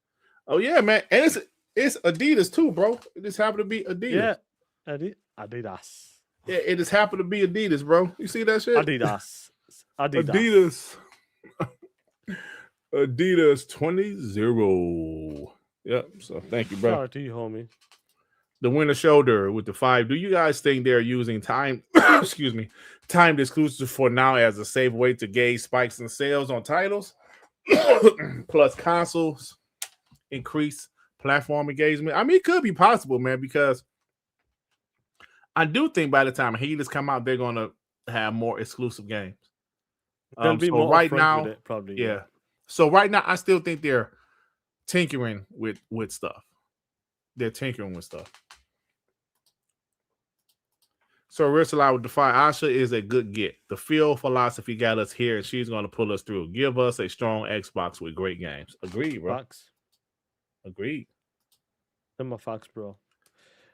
Oh yeah, man. And it's Adidas too, bro. It just happened to be Adidas.
Yeah, Adidas.
Yeah, it just happened to be Adidas, bro. You see that shit?
Adidas.
Adidas 20. Yep. So thank you, bro.
Shout out to you, homie.
The Winter Shoulder with the 5. Do you guys think they're using timed exclusive for now as a safe way to gauge spikes in sales on titles? Plus consoles increase platform engagement. I mean, it could be possible, man, because I do think by the time Hades come out, they're gonna have more exclusive games.
They'll be more right now, with it, probably.
Yeah. So right now, I still think they're tinkering with stuff. They're tinkering with stuff. So Ursula would defy Asha is a good get. The field philosophy got us here, and she's going to pull us through. Give us a strong Xbox with great games. Agreed, bro.
Facts.
Agreed.
Them are facts, bro.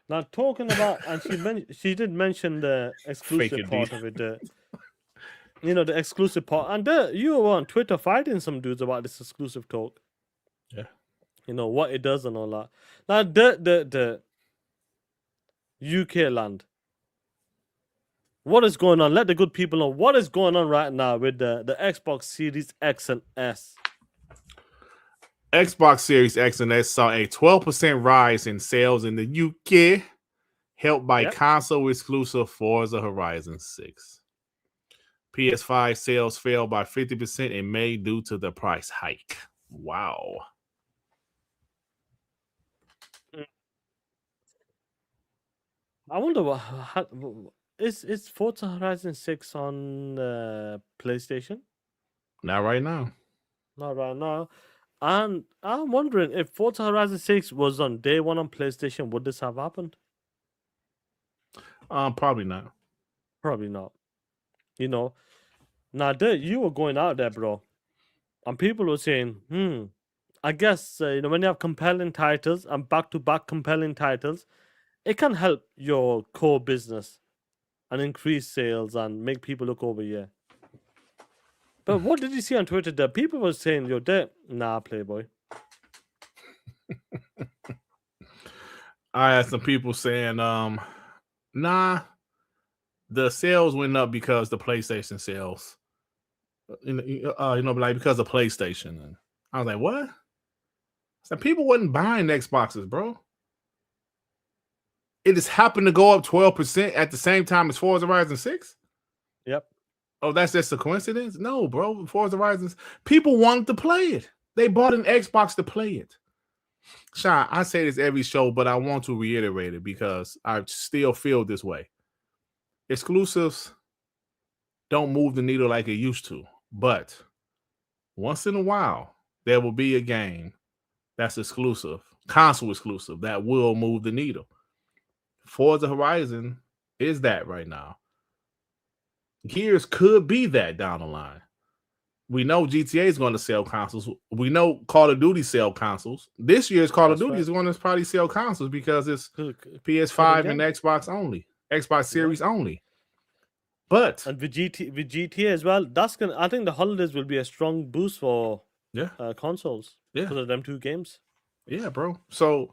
Now talking about, and she did mention the exclusive
Fake
part
Adidas.
of it. The exclusive part, and you were on Twitter fighting some dudes about this exclusive talk.
Yeah.
What it does and all that. Now the UK land. What is going on? Let the good people know what is going on right now with the Xbox Series X and S.
Xbox Series X and S saw a 12% rise in sales in the UK, helped by console exclusive Forza Horizon 6. PS5 sales fell by 50% in May due to the price hike. Wow.
I wonder is Forza Horizon 6 on PlayStation?
Not right now.
Not right now. And I'm wondering if Forza Horizon 6 was on day one on PlayStation, would this have happened?
Probably not.
Probably not. Now you were going out there, bro, and people were saying, I guess when you have compelling titles and back-to-back compelling titles, it can help your core business and increase sales and make people look over here. But what did you see on Twitter? That people were saying, nah, Playboy.
I had some people saying, nah, the sales went up because the PlayStation sales, because of PlayStation. And I was like, what? So people wasn't buying Xboxes, bro. It just happened to go up 12% at the same time as Forza Horizon 6?
Yep.
Oh, that's just a coincidence? No, bro. Forza Horizon, people wanted to play it. They bought an Xbox to play it. Sean, I say this every show, but I want to reiterate it because I still feel this way. Exclusives don't move the needle like it used to, but once in a while, there will be a game that's exclusive, console exclusive, that will move the needle. Forza Horizon is that right now. Gears could be that down the line. We know GTA is going to sell consoles. We know Call of Duty sell consoles. This year's Call of Duty is going to probably sell consoles because it's PS5 and Xbox only, Xbox Series only. But
and with GTA as well, I think the holidays will be a strong boost for consoles because of them two games.
Yeah, bro. So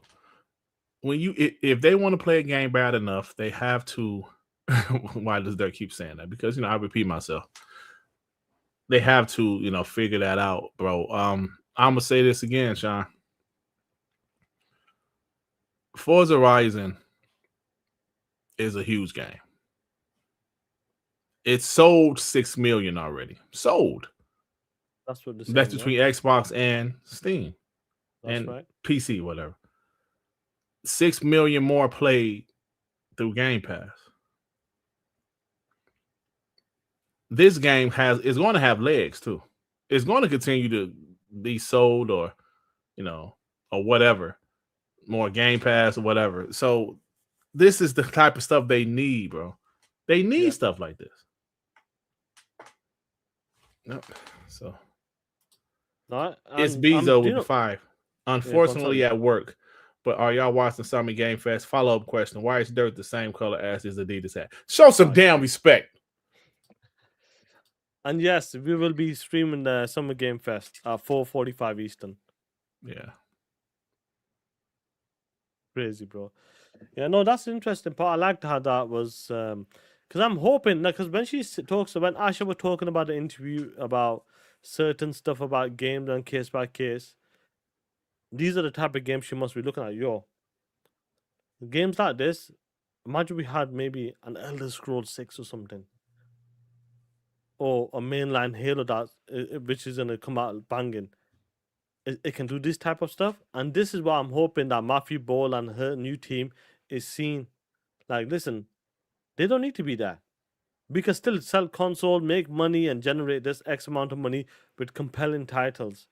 when if they want to play a game bad enough, they have to. Why does Dirk keep saying that? Because I repeat myself. They have to, figure that out, bro. I'm gonna say this again, Sean. Forza Horizon is a huge game. It sold 6 million already. Sold.
That's what
that's between Xbox and Steam.
That's
and
right.
PC, whatever. 6 million more played through Game Pass. This game is going to have legs too. It's going to continue to be sold or whatever, more Game Pass or whatever. So this is the type of stuff they need, bro. They need stuff like this. Nope. So it's Bezo with the 5. Unfortunately at work. But are y'all watching Summer Game Fest? Follow-up question. Why is Dirt the same color as his Adidas hat? Show some damn respect.
And yes, we will be streaming the Summer Game Fest at 4:45 Eastern.
Yeah.
Crazy, bro. Yeah, no, that's the interesting part. I liked how that was, because I'm hoping, because when when Asha was talking about the interview about certain stuff about games and case by case, these are the type of games she must be looking at. Games like this, imagine we had maybe an Elder Scrolls 6 or something. Or a mainline Halo which is going to come out banging. It can do this type of stuff. And this is what I'm hoping that Matthew Ball and her new team is seeing. Like, listen, they don't need to be there. We can still sell console, make money, and generate this X amount of money with compelling titles.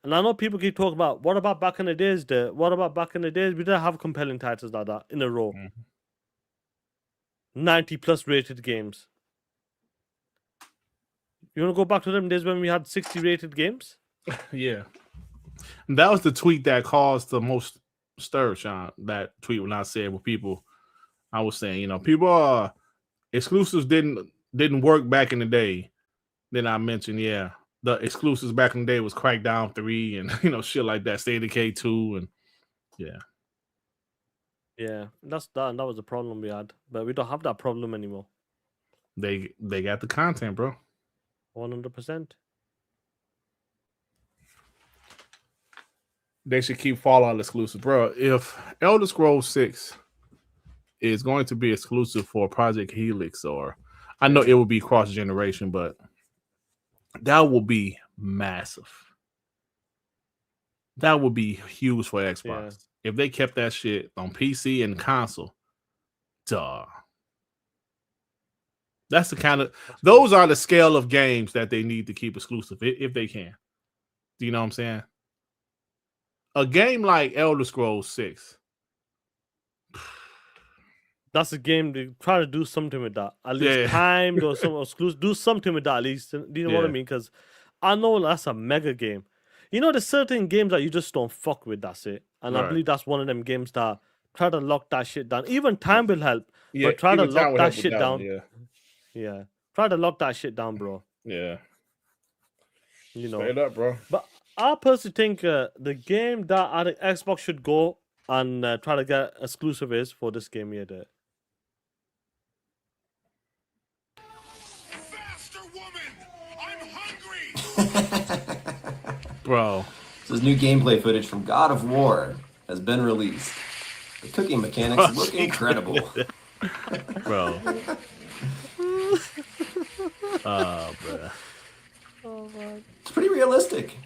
And I know people keep talking about, what about back in the days? What about back in the days? We didn't have compelling titles like that in a row. 90+ rated games. You want to go back to them days when we had 60 rated games?
Yeah. That was the tweet that caused the most stir, Sean. That tweet when I said with people, I was saying, people exclusives didn't work back in the day. Then I mentioned, the exclusives back in the day was Crackdown 3 and shit like that, State of Decay 2 and yeah.
Yeah, that was the problem we had, but we don't have that problem anymore.
They got the content, bro.
100%.
They should keep Fallout exclusive, bro. If Elder Scrolls 6 is going to be exclusive for Project Helix, or I know it will be cross generation, but that will be massive. That would be huge for Xbox.
Yeah.
If they kept that shit on PC and console, duh. That's the kind of, those are the scale of games that they need to keep exclusive if they can. Do you know what I'm saying? A game like Elder Scrolls 6.
That's a game to try to do something with that. At least timed or some exclusive. Do something with that at least. Do you know what I mean? Because I know that's a mega game. There's certain games that you just don't fuck with, that's it. And I believe that's one of them games that try to lock that shit down. Even time will help, but try to lock that shit down. Yeah. Try to lock that shit down, bro.
Yeah.
Straight
up, bro.
But I personally think the game that I think Xbox should go and try to get exclusive is for this game here.
Faster, woman! I'm hungry!
Bro.
This is new gameplay footage from God of War has been released. The cooking mechanics look incredible.
Bro. Oh, bro.
Oh, man.
It's pretty realistic.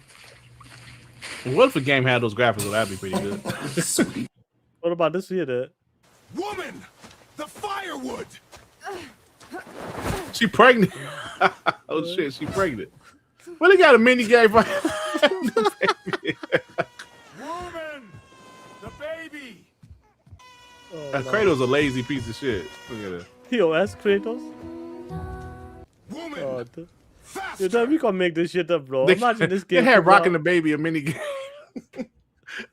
What if a game had those graphics? Well, that'd be pretty good.
Sweet.
What about this here?
Woman! The firewood!
She pregnant. Oh, shit, she pregnant. Well, they got a mini game for
Woman! The baby!
Kratos a lazy piece of shit. Look at that.
POS Kratos?
Woman!
Oh, we can make this shit up, bro. Imagine this game.
They had Rocking the Baby a mini game.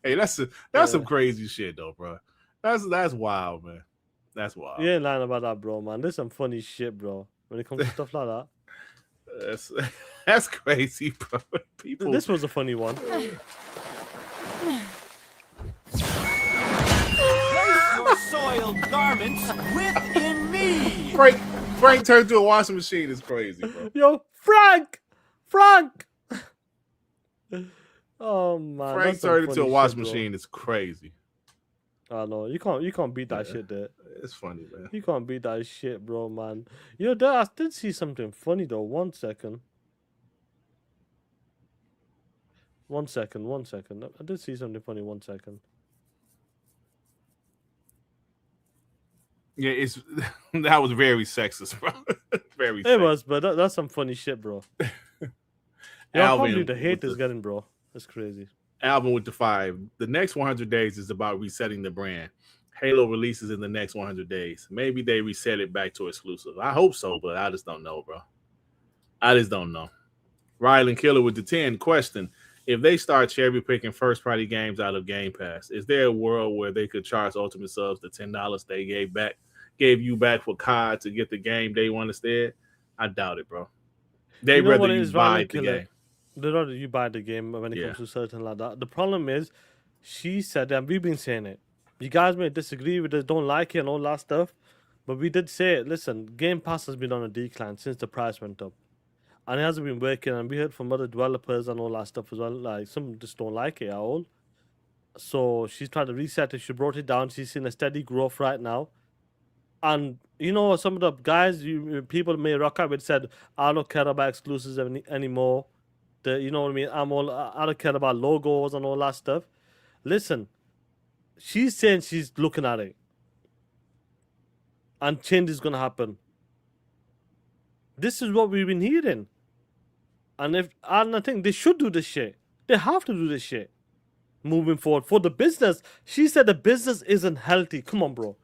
Hey, that's some crazy shit though, bro. That's wild, man. That's wild.
You ain't lying about that, bro, man. There's some funny shit, bro. When it comes to stuff like that.
That's crazy, bro. People.
This was a funny one.
Place your soiled garments within me.
Frank turned to a washing machine is crazy, bro.
Yo, Frank! Oh man.
Frank turned into a washing machine is crazy.
I know. You can't beat that shit there.
It's funny, man.
You can't beat that shit, bro, man. I did see something funny though. 1 second. 1 second. I did see something funny. 1 second.
Yeah, that was very sexist, bro. Very.
It was, but that's some funny shit, bro. Yeah, probably the hate is getting, bro. That's crazy.
Alvin with the 5. The next 100 days is about resetting the brand. Halo releases in the next 100 days. Maybe they reset it back to exclusive. I hope so, but I just don't know, bro. I just don't know. Rylan Killer with the 10. Question: if they start cherry picking first party games out of Game Pass, is there a world where they could charge Ultimate Subs the $10 they gave you back for COD to get the game day one instead? I doubt it, bro. They'd rather you buy the game.
They'd rather you buy the game when it comes to certain like that. The problem is, she said, and we've been saying it. You guys may disagree with us, don't like it and all that stuff, but we did say it. Listen, Game Pass has been on a decline since the price went up. And it hasn't been working, and we heard from other developers and all that stuff as well. Like, some just don't like it at all. So she's trying to reset it. She brought it down. She's seen a steady growth right now. And, some of the guys, people may rock out with said, I don't care about exclusives anymore. You know what I mean? I don't care about logos and all that stuff. Listen, she's saying she's looking at it. And change is going to happen. This is what we've been hearing. And I think they should do this shit. They have to do this shit. Moving forward. For the business. She said the business isn't healthy. Come on, bro.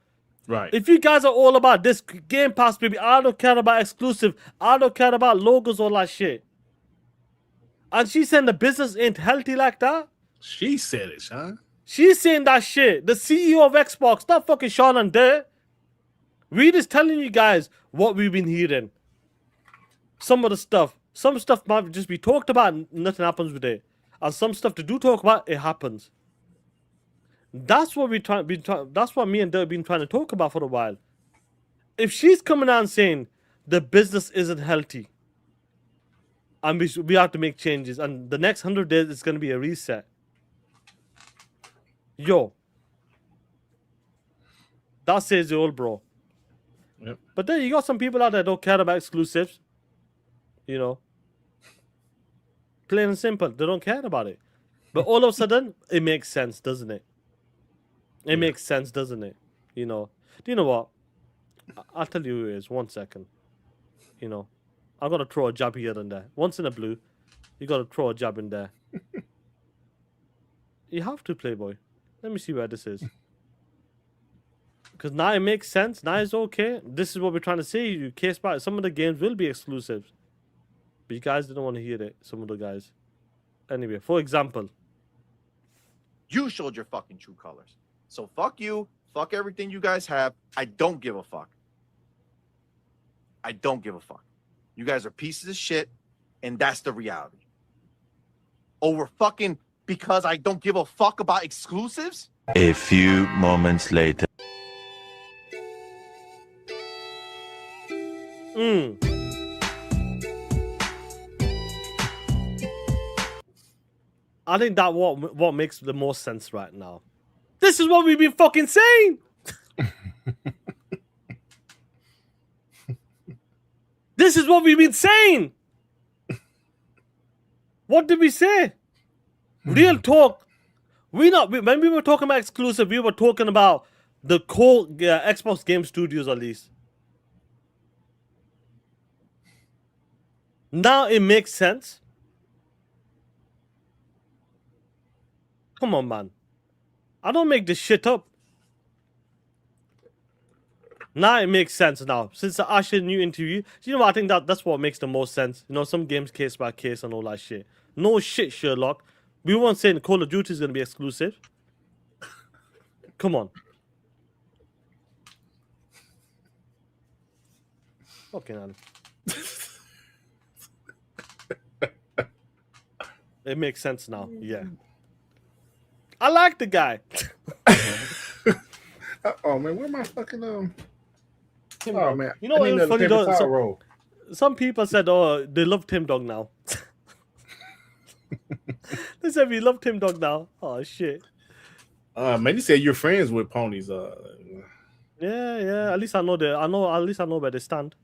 Right.
If you guys are all about this Game Pass, baby, I don't care about exclusive. I don't care about logos, all that shit. And she's saying the business ain't healthy like that.
She said it, Sean.
She's saying that shit. The CEO of Xbox, not fucking Sean and there. We just telling you guys what we've been hearing. Some of the stuff. Some stuff might just be talked about and nothing happens with it. And some stuff to do talk about, it happens. That's what that's what me and Dirk have been trying to talk about for a while. If she's coming out and saying the business isn't healthy and we have to make changes and the next 100 days is going to be a reset. Yo. That says it all, bro.
Yep.
But then you got some people out there that don't care about exclusives. You know. Plain and simple. They don't care about it. But all of a sudden, it makes sense, doesn't it? It makes sense, doesn't it? You know. Do you know what? I'll tell you who it is. 1 second. You know. I'm going to throw a jab here and there. Once in a blue, you got to throw a jab in there. You have to, Playboy. Let me see where this is. Because now it makes sense. Now it's okay. This is what we're trying to say. You case by some of the games will be exclusives. But you guys didn't want to hear it. Some of the guys. Anyway, for example.
You showed your fucking true colors. So fuck you. Fuck everything you guys have. I don't give a fuck. I don't give a fuck. You guys are pieces of shit. And that's the reality. Over fucking because I don't give a fuck about exclusives?
A few moments later.
I think that what makes the most sense right now. This is what we've been fucking saying. This is what we've been saying. What did we say? Real talk. When we were talking about exclusive, we were talking about the core Xbox Game Studios at least. Now it makes sense. Come on, man. I don't make this shit up. Now it makes sense now. Since the ASHA new interview, you know what? I think that's what makes the most sense. You know, some games case by case and all that shit. No shit, Sherlock. We weren't saying Call of Duty is going to be exclusive. Come on. Okay, man. It makes sense now. Yeah. I like the guy.
Oh man, where my fucking Oh man,
you know what's funny though? Some people said, "Oh, they love Timdog now." They said we love Timdog now. Oh shit.
Man, you said you're friends with ponies.
Yeah. At least I know At least I know where they stand.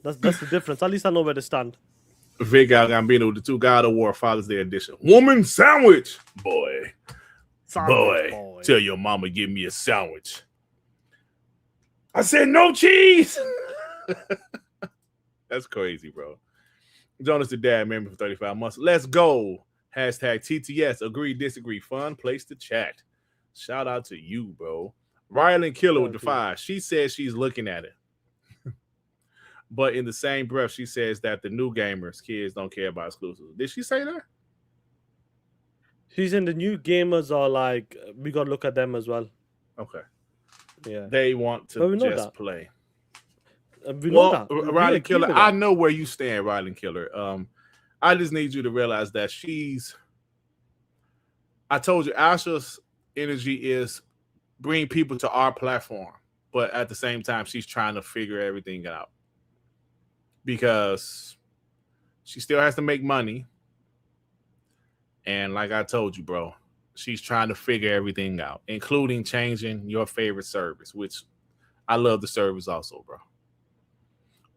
That's the difference. At least I know where they stand.
Vic Gambino with the 2 God of War Father's Day edition. Woman sandwich, boy. Boy. Tell your mama give me a sandwich. I said no cheese. That's crazy, bro. Jonas the dad, member for 35 months. Let's go. Hashtag TTS. Agree, disagree. Fun place to chat. Shout out to you, bro. Rylan Killer with the 5. She says she's looking at it. But in the same breath, she says that the new gamers, kids don't care about exclusives. Did she say that?
She's in the new gamers are like, we got to look at them as well.
Okay.
Yeah.
They want to just play.
We know that.
Rylan Killer, I know where you stand, Rylan Killer. I just need you to realize that I told you, Asha's energy is bring people to our platform. But at the same time, she's trying to figure everything out. Because she still has to make money. And like I told you, bro, she's trying to figure everything out, including changing your favorite service, which I love the service also, bro.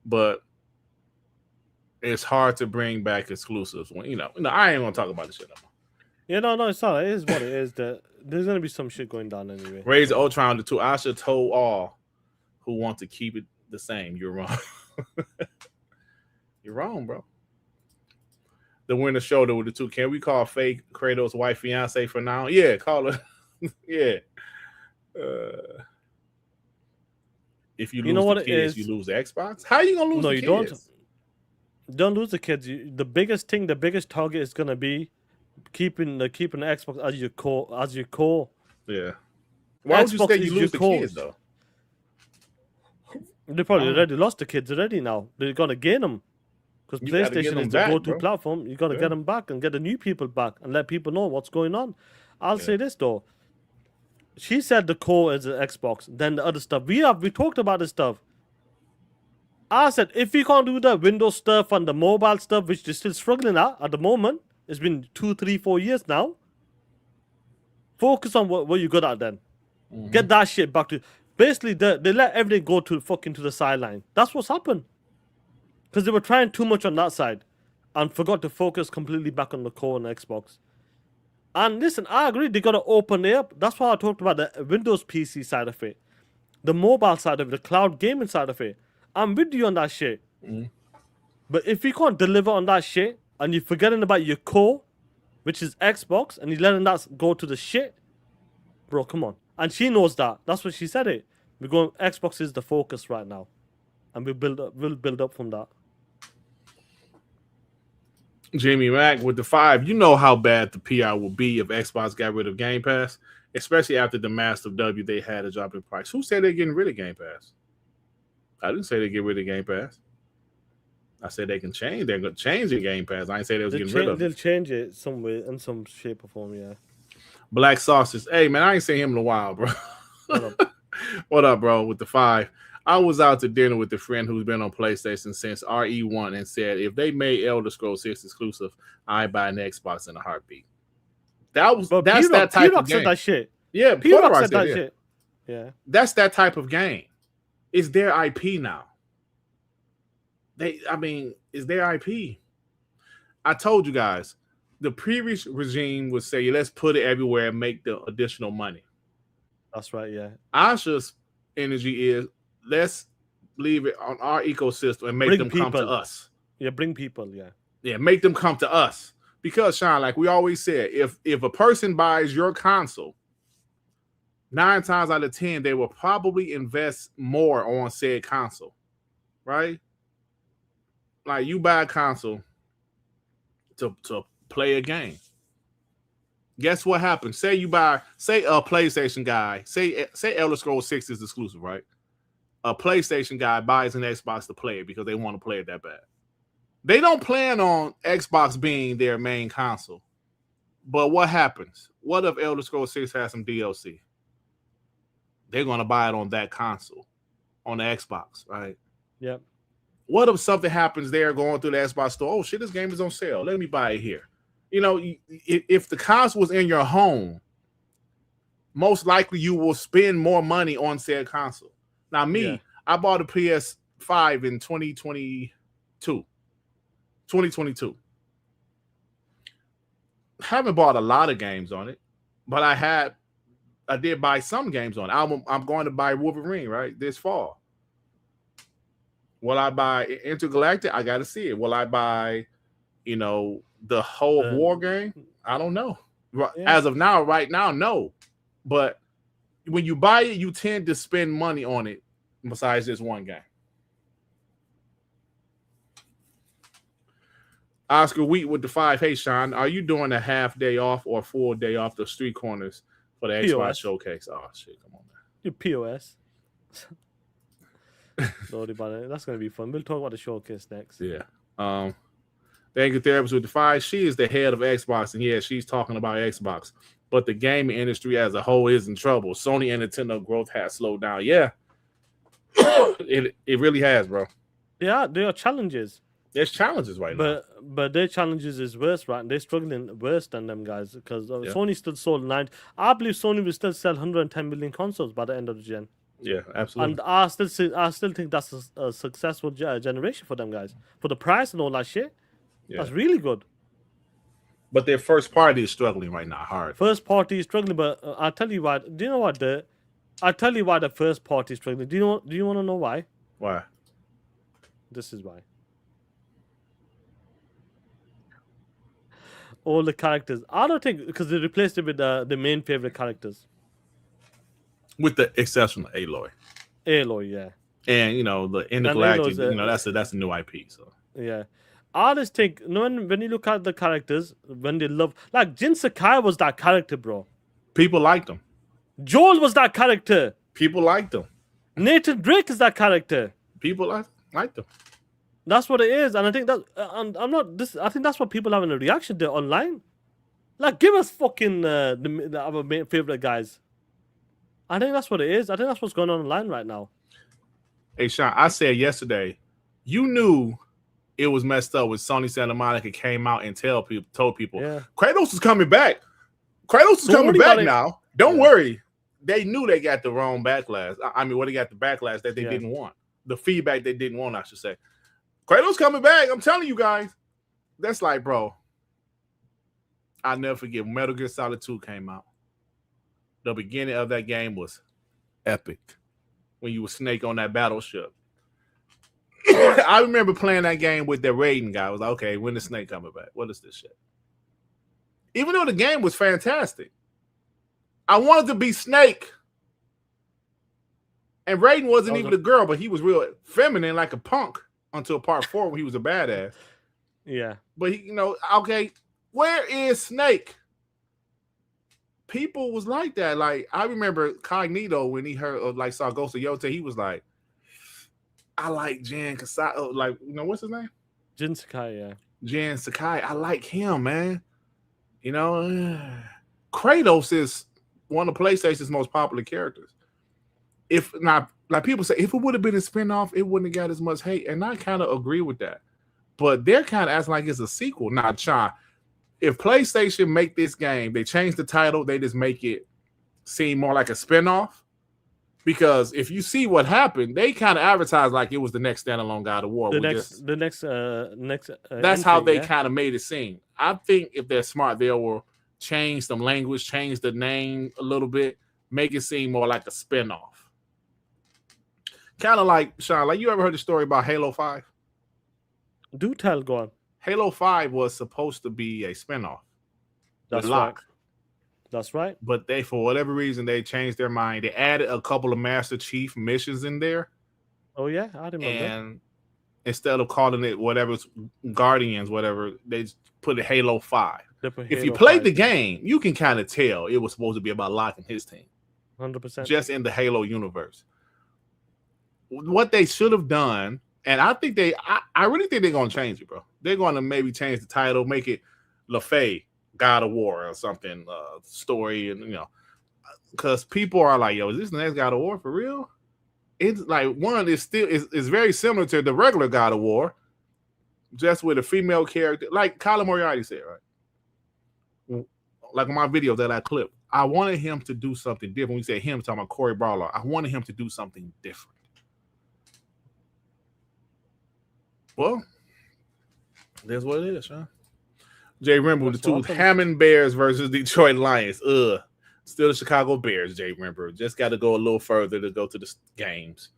But it's hard to bring back exclusives when, you know, I ain't going to talk about this shit no more.
Yeah, no, it's not. It is what it is. There's going to be some shit going down anyway.
Raise Ultron to 2. Asha told all who want to keep it the same. You're wrong. You're wrong, bro. The winner shoulder with the 2. Can we call fake Kratos' wife fiance for now? Yeah, call her. Yeah. If you
You know
lose
what
the
it
kids,
is?
you lose the Xbox. How are you gonna lose
No,
the
you
kids?
don't lose the kids. The biggest thing, the biggest target is gonna be keeping the Xbox as your core.
Yeah. Why would you
Xbox
say
is
you
your
lose the kids
core.
though?
They probably already lost the kids already now. They're gonna gain them because
You gotta get
PlayStation
them
is the
back,
go-to
bro.
platform. You gotta
Yeah.
get them back and get the new people back and let people know what's going on. I'll say this though. She said the core is the Xbox. Then the other stuff we talked about this stuff. I said if we can't do the Windows stuff and the mobile stuff, which they're still struggling at the moment, it's been 2, 3, 4 years now. Focus on what you're good at then. Get that shit back to. Basically, they let everything go to fucking to the sideline. That's what's happened. Because they were trying too much on that side, and forgot to focus completely back on the core and Xbox. And listen, I agree. They gotta open it up. That's why I talked about the Windows PC side of it, the mobile side of it, the cloud gaming side of it. I'm with you on that shit. But if you can't deliver on that shit, and you're forgetting about your core, which is Xbox, and you're letting that go to the shit, bro, come on. And she knows that. That's what she said it. We're going. Xbox is the focus right now, and we'll build up from that.
Jamie Mack with the 5. You know how bad the PR will be if Xbox got rid of Game Pass, especially after the massive W they had a drop in price. Who said they're getting rid of Game Pass? I didn't say they get rid of Game Pass. I said they can change. They're going to change the Game Pass. I didn't say they was getting rid of it.
They'll change it somewhere in some shape or form, yeah.
Black Sausage. Hey, man, I ain't seen him in a while, bro. What up, bro, with the 5? I was out to dinner with a friend who's been on PlayStation since RE1 and said if they made Elder Scrolls 6 exclusive, I'd buy an Xbox in a heartbeat. That's that type of game.
Said that shit.
Yeah,
P-Rock said that shit. Yeah.
That's that type of game. It's their IP now. It's their IP. I told you guys, the previous regime would say, let's put it everywhere and make the additional money.
That's right, yeah.
ASHA's energy is, let's leave it on our ecosystem and make them come to us.
Yeah, bring people, yeah.
Yeah, make them come to us. Because, Sean, like we always said, if a person buys your console, 9 times out of 10, they will probably invest more on said console, right? Like you buy a console to play a game. Guess what happens? Say a PlayStation guy, say Elder Scrolls 6 is exclusive, right? A PlayStation guy buys an Xbox to play it because they want to play it that bad. They don't plan on Xbox being their main console. But what happens? What if Elder Scrolls 6 has some DLC? They're going to buy it on that console, on the Xbox, right?
Yep.
What if something happens there going through the Xbox store? Oh, shit, this game is on sale. Let me buy it here. You know, if the console was in your home, most likely you will spend more money on said console. Now, I bought a PS5 in 2022. Haven't bought a lot of games on it, but I did buy some games on it. I'm going to buy Wolverine, right, this fall. Will I buy Intergalactic? I got to see it. Will I buy, the whole war game? I don't know. As of now, right now, no. But when you buy it, you tend to spend money on it besides this one game. Oscar Wheat with the 5. Hey, Sean, are you doing a half day off or a full day off the street corners for the Xbox showcase? Oh, shit. Come on, man.
Your POS. Sorry about it. That's going to be fun. We'll talk about the showcase next.
Yeah. Thank you, Therapist with the 5. She is the head of Xbox, and yeah, she's talking about Xbox. But the gaming industry as a whole is in trouble. Sony and Nintendo growth has slowed down. Yeah. It really has, bro.
Yeah, there are challenges.
There's challenges right now.
But their challenges is worse, right? They're struggling worse than them guys because Sony still sold 9. I believe Sony will still sell 110 million consoles by the end of the gen.
Yeah, absolutely.
And I still think that's a successful generation for them guys. For the price and all that shit, that's really good.
But their first party is struggling right now, hard.
First party is struggling, but I'll tell you why. Do you know what? I'll tell you why the first party is struggling. Do you want to know why?
Why?
This is why. All the characters. I don't think because they replaced it with the main favorite characters.
with the exception of Aloy.
Aloy, yeah.
And the Intergalactic, that's a new IP. So
yeah, I just think when you look at the characters, when they love, like Jin Sakai was that character, bro.
People liked him.
Joel was that character.
People liked him.
Nathan Drake is that character.
People liked him.
That's what it is, and I think that, and I'm not this. I think that's what people have in a reaction to online. Like, give us fucking our favorite guys. I think that's what it is. I think that's what's going on online right now.
Hey, Sean, I said yesterday, you knew it was messed up when Sony Santa Monica came out and told people, Kratos is coming back. Kratos is coming back now. Don't worry. They knew they got the wrong backlash. They got the backlash that they didn't want. The feedback they didn't want, I should say. Kratos coming back. I'm telling you guys. That's like, bro, I'll never forget when Metal Gear Solid 2 came out. The beginning of that game was epic. When you were Snake on that battleship. I remember playing that game with the Raiden guy. I was like, okay, when is Snake coming back? What is this shit? Even though the game was fantastic. I wanted to be Snake. And Raiden wasn't even a girl, but he was real feminine like a punk until part 4 when he was a badass.
Yeah.
But okay, where is Snake? People was like that. Like, I remember Cognito when he heard saw Ghost of Yote, he was like, I like Jin Sakai. Like, what's his name?
Jin Sakai, yeah.
Jin Sakai. I like him, man. Kratos is one of PlayStation's most popular characters. If not, like people say, if it would have been a spinoff, it wouldn't have got as much hate. And I kind of agree with that. But they're kind of acting like it's a sequel. Now, Sean, if PlayStation make this game, they change the title, they just make it seem more like a spinoff. Because if you see what happened, they kind of advertised like it was the next standalone God of War. That's how they kind of made it seem. I think if they're smart, they will change some language, change the name a little bit, make it seem more like a spinoff. Kind of like, Sean, like you ever heard the story about Halo 5?
Do tell, go on.
Halo 5 was supposed to be a spinoff.
That's right. That's right.
But they, for whatever reason, they changed their mind. They added a couple of Master Chief missions in there.
Oh, yeah? I remember.
And instead of calling it whatever's Guardians, whatever, they put it Halo 5. If you played the game, you can kind of tell it was supposed to be about Locke and his team.
100%.
Just in the Halo universe. What they should have done, and I think I really think they're going to change it, bro. They're going to maybe change the title, make it Lefuy, God of War or something, story, and because people are like, yo, is this the next God of War for real? It's like one is still is very similar to the regular God of War, just with a female character, like Colin Moriarty said, right? Like in my video that I clipped, I wanted him to do something different. We said him talking about Corey Barlow. I wanted him to do something different. Well, that's what it is, huh? Jay Rimber with the two Hammond Bears versus Detroit Lions. Still the Chicago Bears, Jay Rimber. Just got to go a little further to go to the games.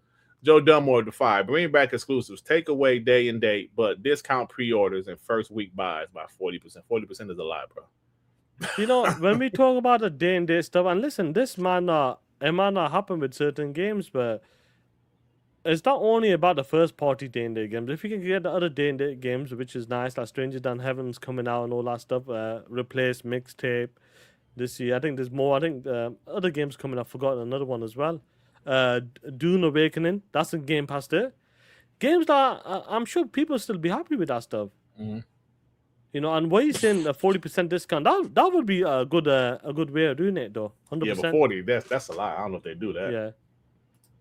Joe Dunmore the 5. Bring back exclusives. Take away day and date, but discount pre-orders and first week buys by 40%. 40% is a lot, bro.
When we talk about the day and date stuff, and listen, it might not happen with certain games, but it's not only about the first party day and date games. If you can get the other day and date games, which is nice, like Stranger Than Heaven's coming out and all that stuff, Replace Mixtape this year. I think there's more. I think other games coming. I've forgotten another one as well. Dune Awakening. That's a Game Pass there. Games that I'm sure people still be happy with that stuff.
Mm-hmm.
And what you saying, a 40% discount? That would be a good way of doing it, though. 100%.
Yeah, but 40. That's a lot. I don't know if they do that.
Yeah.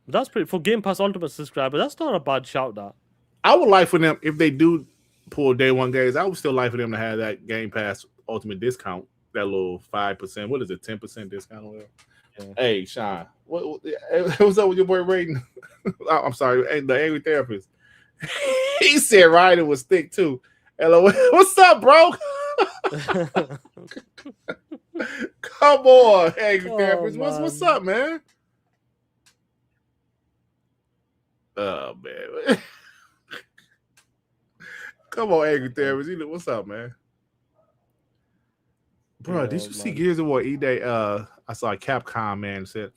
That's pretty for Game Pass Ultimate subscriber. That's not a bad shout. That
I would like for them if they do pull day one games. I would still like for them to have that Game Pass Ultimate discount, that little 5%. What is it? 10% discount or whatever. Yeah. Hey, Sean, what's up with your boy Raiden? I'm sorry, the angry therapist. He said Ryder was thick too. Hello, what's up, bro? Come on, angry therapist. What's up, man? Oh man. Come on, angry therapist. What's up, man? Bro, did you see Gears of War E-Day? I saw Capcom, man, said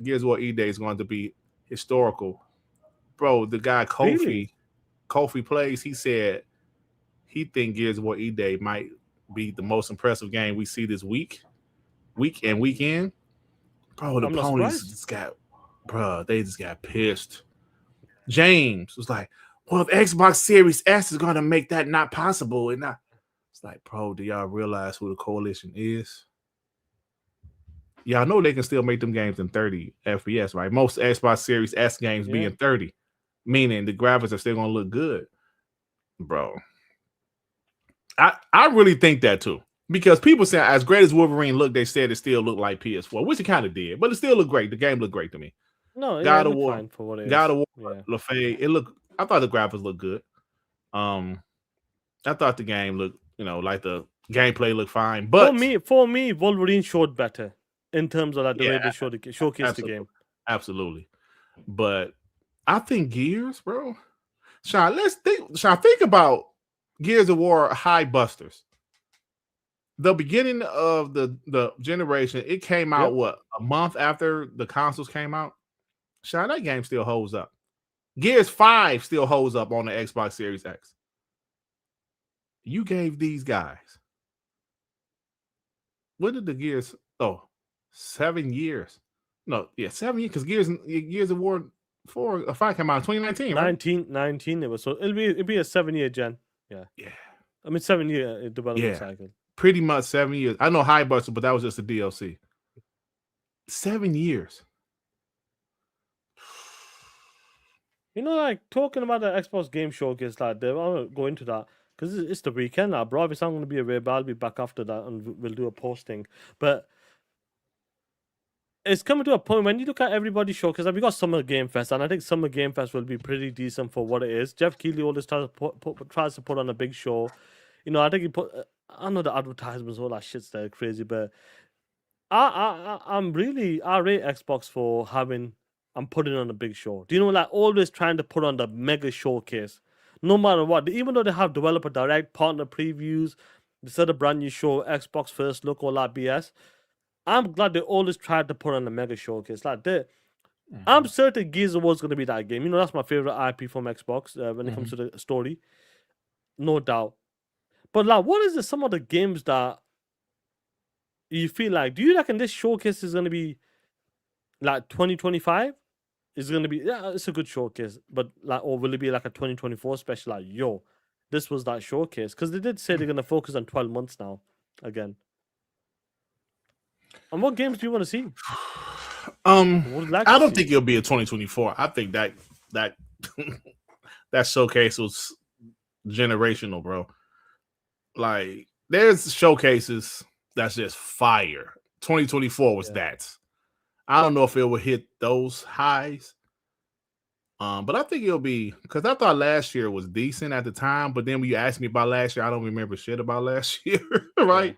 Gears of War E-Day is going to be historical. Bro, the guy Kofi Plays, he said he think Gears of War E-Day might be the most impressive game we see this week and weekend. Bro, the ponies just got, they just got pissed. James was like, well, if Xbox Series S is going to make that not possible. And it's like, bro, do y'all realize who the coalition is? Y'all know they can still make them games in 30 FPS, right? Most Xbox Series S games be in 30, meaning the graphics are still going to look good. Bro, I really think that too. Because people say, as great as Wolverine looked, they said it still looked like PS4, which it kind of did, but it still looked great. The game looked great to me.
No,
God of War,
fine for what it
God of
is.
War, Lefuy, I thought the graphics looked good. I thought the game looked, like the gameplay looked fine. But
for me, Wolverine showed better in terms of the way they showcased the game.
Absolutely. But I think Gears, bro. Sean, think about Gears of War high busters. The beginning of the generation, it came out a month after the consoles came out. Sean, that game still holds up. Gears 5 still holds up on the Xbox Series X. You gave these guys, what did the Gears? 7 years. No, 7 years, because Gears of War 4 or 5 came out in 2019, right?
19 it was. So it'll be a 7-year gen. Yeah. I mean 7-year development cycle.
Pretty much 7 years. I know High Buster, but that was just a DLC. 7 years.
Talking about the Xbox Game Showcase, they want to go into that because it's the weekend now, bro. Obviously, I'm going to be away, but I'll be back after that and we'll do a posting. But it's coming to a point when you look at everybody's showcase. We got Summer Game Fest, and I think Summer Game Fest will be pretty decent for what it is. Jeff Keighley always tries to put on a big show. I think I know the advertisements, all that shit's there crazy, but I rate Xbox for having and putting on a big show. Do you know, always trying to put on the mega showcase, no matter what. Even though they have developer direct, partner previews, they said a brand new show, Xbox First Look, all that BS. I'm glad they always tried to put on a mega showcase. I'm certain Gears of War is going to be that game. That's my favorite IP from Xbox when it comes to the story, no doubt. But what is some of the games that you feel like? Do you reckon this showcase is going to be 2025? Is going to be it's a good showcase, but or will it be a 2024 special? This was that showcase, because they did say they're going to focus on 12 months now again. And what games do you want to see?
I don't think it'll be a 2024. I think that that showcase was generational, bro. There's showcases that's just fire. 2024 was that. I don't know if it will hit those highs. But I think it'll be, because I thought last year was decent at the time, but then when you asked me about last year, I don't remember shit about last year, right?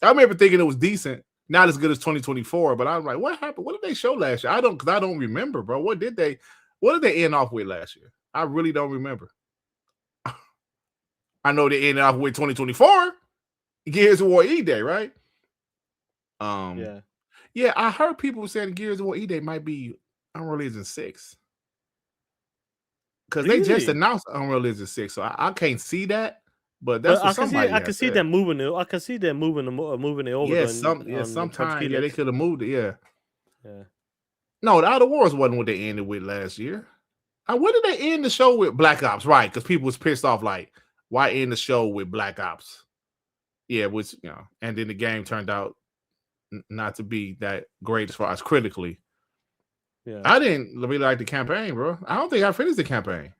I remember thinking it was decent, not as good as 2024, but I'm like, what happened? What did they show last year? I don't remember, bro. What did they end off with last year? I really don't remember. I know they ended off with 2024, Gears of War E-Day, right? Yeah, I heard people saying Gears of War E-Day might be Unreal Engine 6. Because they just announced Unreal Engine 6, so I can't see that. But that's what somebody
I can see them moving it. I can see them moving it over.
Yeah, sometime. Yeah, they could have moved it. Yeah. No, the Outer Wars wasn't what they ended with last year. What did they end the show with? Black Ops, right? Because people was pissed off, why end the show with Black Ops? Yeah, which and then the game turned out not to be that great as far as critically. Yeah, I didn't really like the campaign, bro. I don't think I finished the campaign.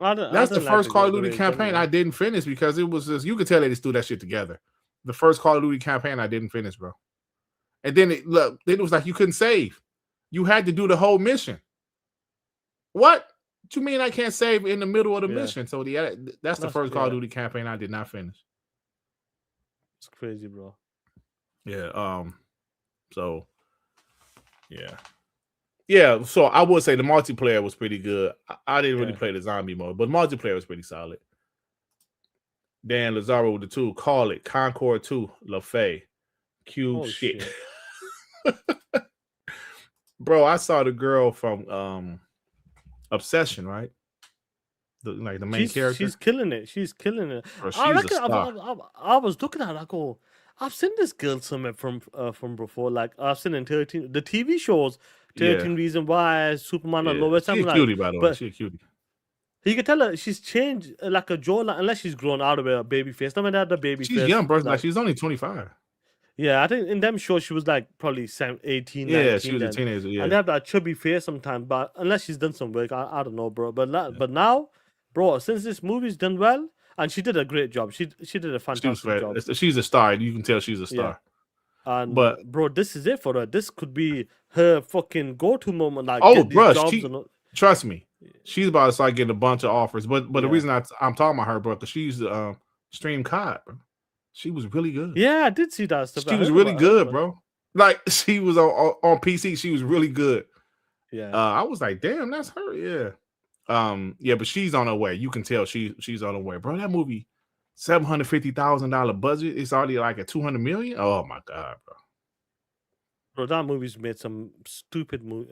That's the first Call of Duty campaign I didn't finish, because it was just, you could tell they just threw that shit together. The first Call of Duty campaign I didn't finish, bro. And then it was like you couldn't save. You had to do the whole mission. What you mean I can't save in the middle of the mission? So that's the first Call of Duty campaign I did not finish.
It's crazy, bro.
Yeah. So yeah. Yeah, so I would say the multiplayer was pretty good. I didn't really play the zombie mode, but multiplayer was pretty solid. Dan Lazaro with the 2, Call It, Concord 2, Lefuy, Cube shit. Bro, I saw the girl from Obsession, right? The main character.
She's killing it. She's killing it.
Bro,
I
she's a
reckon
star.
I was looking at her. I go, I've seen this girl somewhere from before. Like I've seen in 13 the TV shows,
Yeah.
13 Reasons Why, Superman and
Yeah.
Lois.
She's
I'm
a
like,
cutie, by the way.
but
She's a cutie.
you can tell her she's changed like a jawline, unless she's grown out of her baby face. Never had the baby
She's
face.
young, bro. Like she's only 25.
Yeah, I think in them shows she was like probably 18,
Yeah,
19
she was a
then.
teenager. Yeah.
And they have that chubby face sometimes, but unless she's done some work, I don't know, bro. But now, bro, since this movie's done well, and she did a great job. She did a fantastic job.
She's a star. You can tell she's a star.
And
but
bro, this is it for her. This could be her fucking go-to moment. Like,
oh,
get these
bro,
jobs
trust me, she's about to start getting a bunch of offers. But the reason I'm talking about her, bro, because she's stream COD, bro. She was really good.
Yeah, I did see that stuff.
She was really good, bro. Like she was on PC. She was really good.
Yeah.
I was like, damn, that's her. Yeah. Yeah, but she's on her way. You can tell she's on her way, bro. That movie, $750,000 budget. It's already like a $200 million. Oh my god, bro.
Bro, that movie's made some stupid money,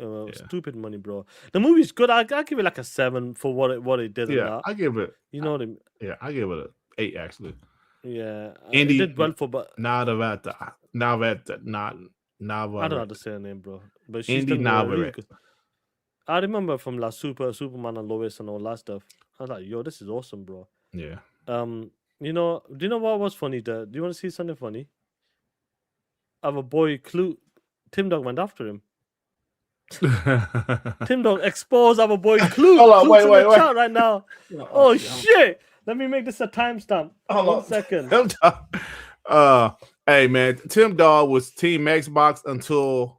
bro. The movie's good. I give it like a 7 for what it did.
Yeah, I give it.
You know what I mean?
Yeah, I give it an 8 actually.
Yeah,
Indy
it did well for, but
Navata.
I don't know how to say her name, bro. But she's
Indy
done really
Navarrete.
good. I remember from Superman and Lois and all that stuff. I was like, yo, this is awesome, bro.
Yeah.
Do you know what was funny? Do you want to see something funny? Our boy Kloot, Timdog went after him. Timdog exposed our boy Kloot.
Hold on,
Kloot's in
wait.
the chat right now. Oh shit! Let me make this a timestamp.
Hold
One
on.
second.
Hey man, Timdog was Team Xbox until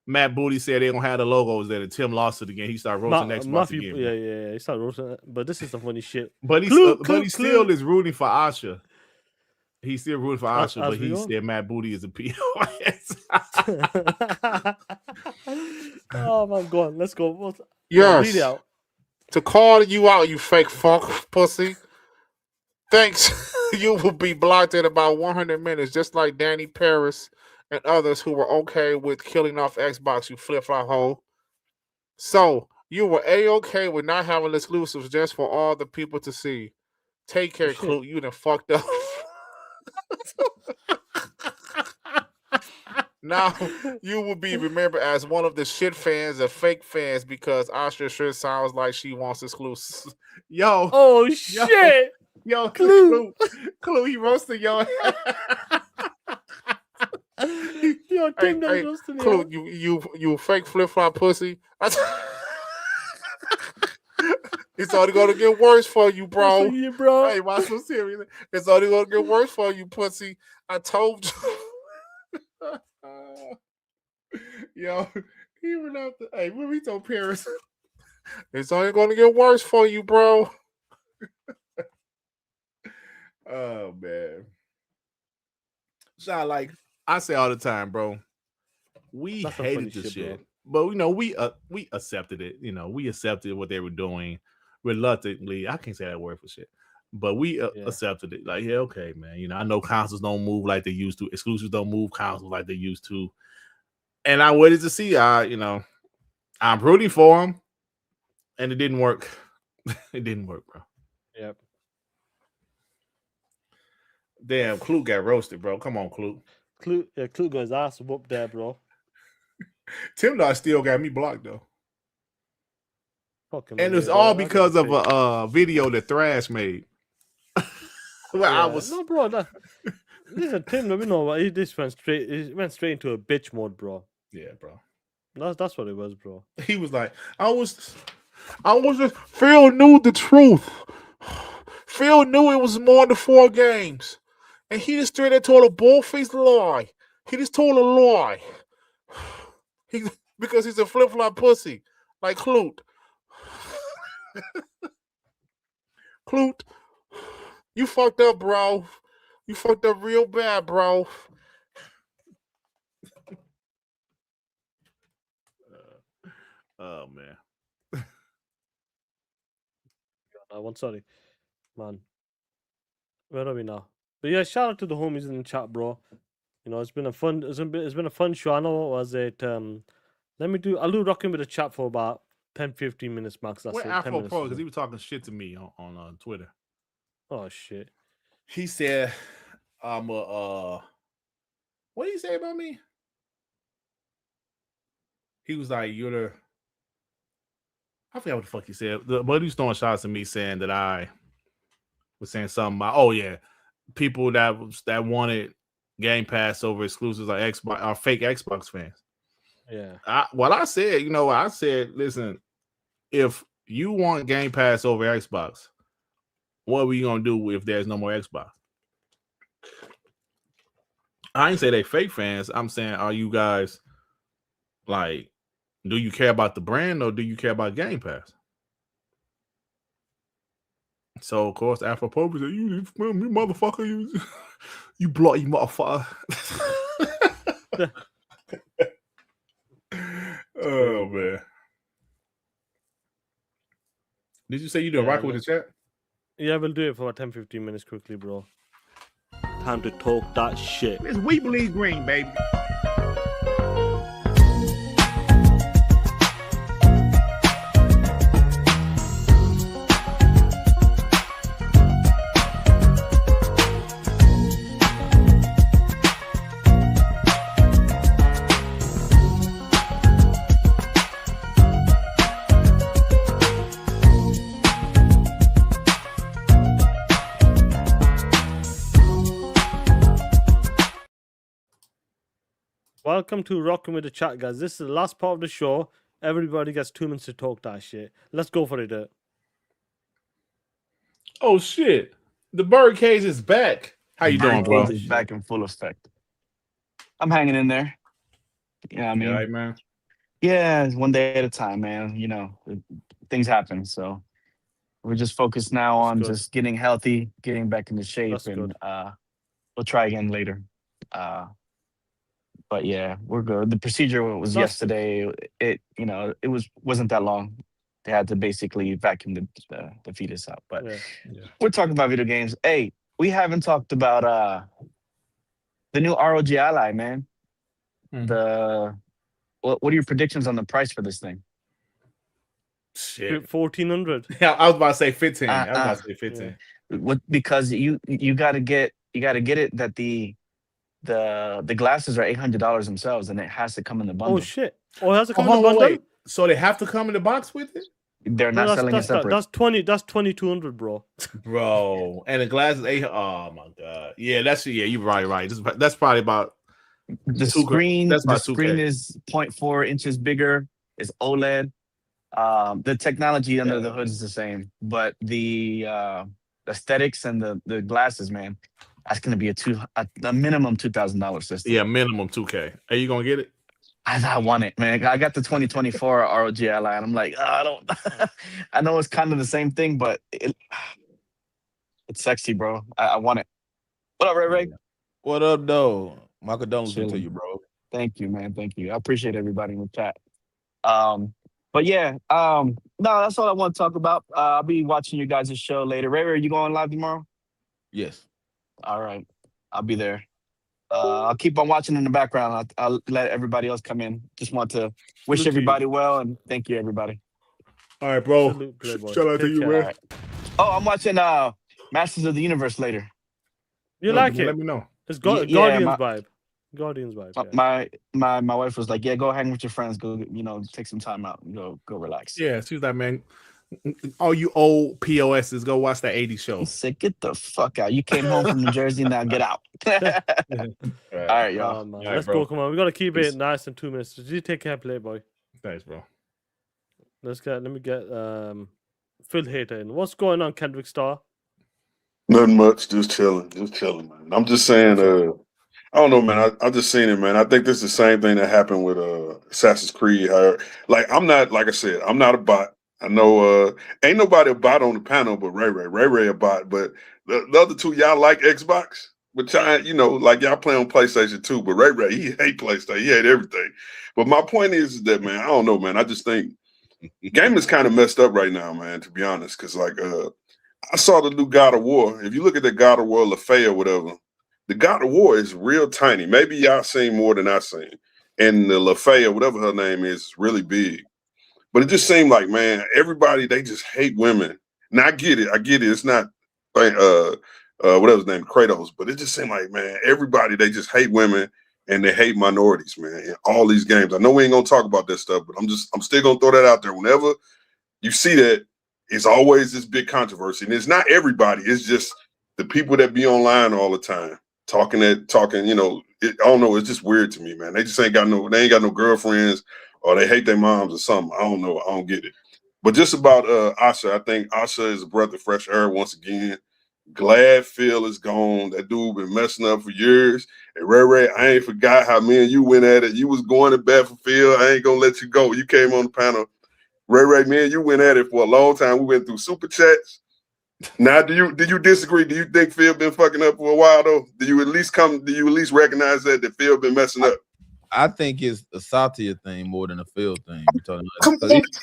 Matt Booty said they don't have the logos there. And Tim lost it again. He started roasting Xbox again.
Yeah. He started roasting it. But this is the funny shit.
But he still is rooting for ASHA. He's still rooting for ASHA, but he said Matt Booty is a POS.
Oh my god, let's go.
Yes.
Read it out.
To call you out, you fake fuck pussy. Thanks. You will be blocked in about 100 minutes, just like Danny Paris and others who were okay with killing off Xbox, you flip-flop hole. So, you were A-okay with not having exclusives just for all the people to see. Take care, Kloot. You done fucked up. Now, you will be remembered as one of the shit fans and fake fans because Asha sure sounds like she wants exclusives. Yo.
Oh, shit.
Yo, Kloot, he roasted yo.
Yo, Tim
hey,
roasted me.
Kloot, you fake flip-flop pussy. It's only gonna get worse for you, bro. Hey, why so serious? It's only gonna get worse for you, pussy. I told you. Yo, he went out the. Hey, what we told Paris? It's only gonna get worse for you, bro.
Oh man. So like I say all the time, bro. We
That's some
hated
funny
this
shit,
shit. But we accepted it. We accepted what they were doing reluctantly. I can't say that word for shit. But we accepted it. Like, yeah, okay, man. I know consoles don't move like they used to. Exclusives don't move consoles like they used to. And I waited to see. I'm rooting for them. And it didn't work. It didn't work, bro.
Yep.
Damn, Kloot got roasted, bro. Come on, Kloot.
Kloot got his ass whooped there, bro.
Timdog still got me blocked though.
Fucking
and it's all because of a video that Thrash made. I was
no, bro. Listen, Tim, we know what he just went straight. He went straight into a bitch mode, bro.
Yeah, bro.
That's what it was, bro.
He was like, I was
just Phil knew the truth. Phil knew it was more than 4 games. And he just straight up told a bull-faced lie. He just told a lie. Because he's a flip-flop pussy. Like Kloot. Kloot, you fucked up, bro. You fucked up real bad, bro.
Oh, man.
I'm sorry, man. Where are we now? But yeah, shout out to the homies in the chat, bro. It's been a fun. It's been a fun show. I know. Was it I'll do rocking with the chat for about 10-15 minutes max. That's
Where
it. 10
Afro
minutes.
Pro? Because he was talking shit to me on Twitter.
Oh shit.
He said, "I'm a what did he say about me?" He was like, "You're the." I forgot what the fuck he said. But he was throwing shots at me saying that I was saying something about, oh yeah, people that wanted Game Pass over exclusives like Xbox are fake Xbox fans.
Yeah.
I said, I said, listen, if you want Game Pass over Xbox, what are we gonna do if there's no more Xbox? I ain't say they fake fans. I'm saying, are you guys like, do you care about the brand or do you care about Game Pass? So of course, Afro Pope said, "You motherfucker, you bloody motherfucker." Oh man! Did you say you doing rock with the chat?
Yeah, we'll do it for 10-15 minutes quickly, bro. Time to talk that shit.
It's We Believe Green, baby.
Welcome to Rocking with the Chat, guys. This is the last part of the show. Everybody gets 2 minutes to talk that shit. Let's go for it.
Oh shit! The birdcage is back. How you doing, bro?
Birdcage is back in full effect. I'm hanging in there. Yeah, I mean,
right, man.
Yeah, it's one day at a time, man. Things happen, so we're just focused now on just getting healthy, getting back into shape, and we'll try again later. But yeah, we're good. The procedure was yesterday. It wasn't that long. They had to basically vacuum the fetus out. But we're talking about video games. Hey, we haven't talked about the new ROG Ally, man. What are your predictions on the price for this thing?
Shit,
1,400.
Yeah, I was about to say 15. I was about to say 15.
What? Because you gotta get it that the glasses are $800 themselves, and it has to come in the bundle.
Oh shit! Oh, it has to come in the bundle.
Wait. So they have to come in the box with it?
They're not selling it separate.
That's 2,200, bro.
Bro, and the glasses 800. Oh my god. Yeah, you're right. That's probably about
the screen. The screen is 0.4 inches bigger. It's OLED. The technology under the hood is the same, but the aesthetics and the glasses, man, that's gonna be a minimum $2,000 system.
Yeah, minimum $2K. Are you gonna get it?
I want it, man. I got the 2024 ROG Ally, and I'm like, I don't. I know it's kind of the same thing, but it's sexy, bro. I want it. What up, Ray?
What up, though? My condolences to you, bro.
Thank you, man. Thank you. I appreciate everybody in the chat. But yeah, no, that's all I want to talk about. I'll be watching you guys' show later. Ray, are you going live tomorrow?
Yes.
All right, I'll be there. I'll keep on watching in the background. I'll let everybody else come in. Just want to wish everybody well and thank you, everybody.
All right, bro. Shout out to you, man.
Right. Oh, I'm watching Masters of the Universe later.
You like it?
Let me know.
It's Guardians vibe. Guardians vibe.
My wife was like, "Yeah, go hang with your friends. Go, take some time out and go relax."
Yeah, she was like, "Man, all you old POSs, go watch that 80s show."
He said, "Get the fuck out! You came home from New Jersey, now get out." All right, y'all.
Let's go. Come on, we gotta keep it nice in 2 minutes. Did you take care, Playboy?
Thanks, bro.
Let me get Phil Hater in. What's going on, Kendrick Star?
Nothing much, just chilling, man. I'm just saying, I don't know, man. I just seen it, man. I think this is the same thing that happened with Assassin's Creed. I'm not, like I said, I'm not a bot. I know ain't nobody a bot on the panel but Ray a bot. But the other two, y'all like Xbox, but y'all, like y'all play on PlayStation too. But Ray, he hate PlayStation. He hate everything. But my point is that, man, I don't know, man. I just think game is kind of messed up right now, man. To be honest, because I saw the new God of War. If you look at the God of War Lefuy or whatever, the God of War is real tiny. Maybe y'all seen more than I seen. and the Lefuy or whatever her name is really big. But it just seemed like, man, everybody, they just hate women. Now I get it. It's not whatever his name, Kratos, but it just seemed like, man, everybody, they just hate women and they hate minorities, man, in all these games. I know we ain't gonna talk about that stuff, but I'm still gonna throw that out there. Whenever you see that, it's always this big controversy. And it's not everybody, it's just the people that be online all the time talking, I don't know, it's just weird to me, man. They just ain't got no girlfriends, or they hate their moms or something. I don't know. I don't get it. But just about ASHA, I think ASHA is a breath of fresh air once again. Glad Phil is gone. That dude been messing up for years. And Ray, I ain't forgot how me and you went at it. You was going to bat for Phil. I ain't gonna let you go. You came on the panel. Ray, me and you went at it for a long time. We went through super chats. Now, do you disagree? Do you think Phil been fucking up for a while though? Do you at least recognize that Phil been messing up?
I think it's a Satya thing more than a Phil thing.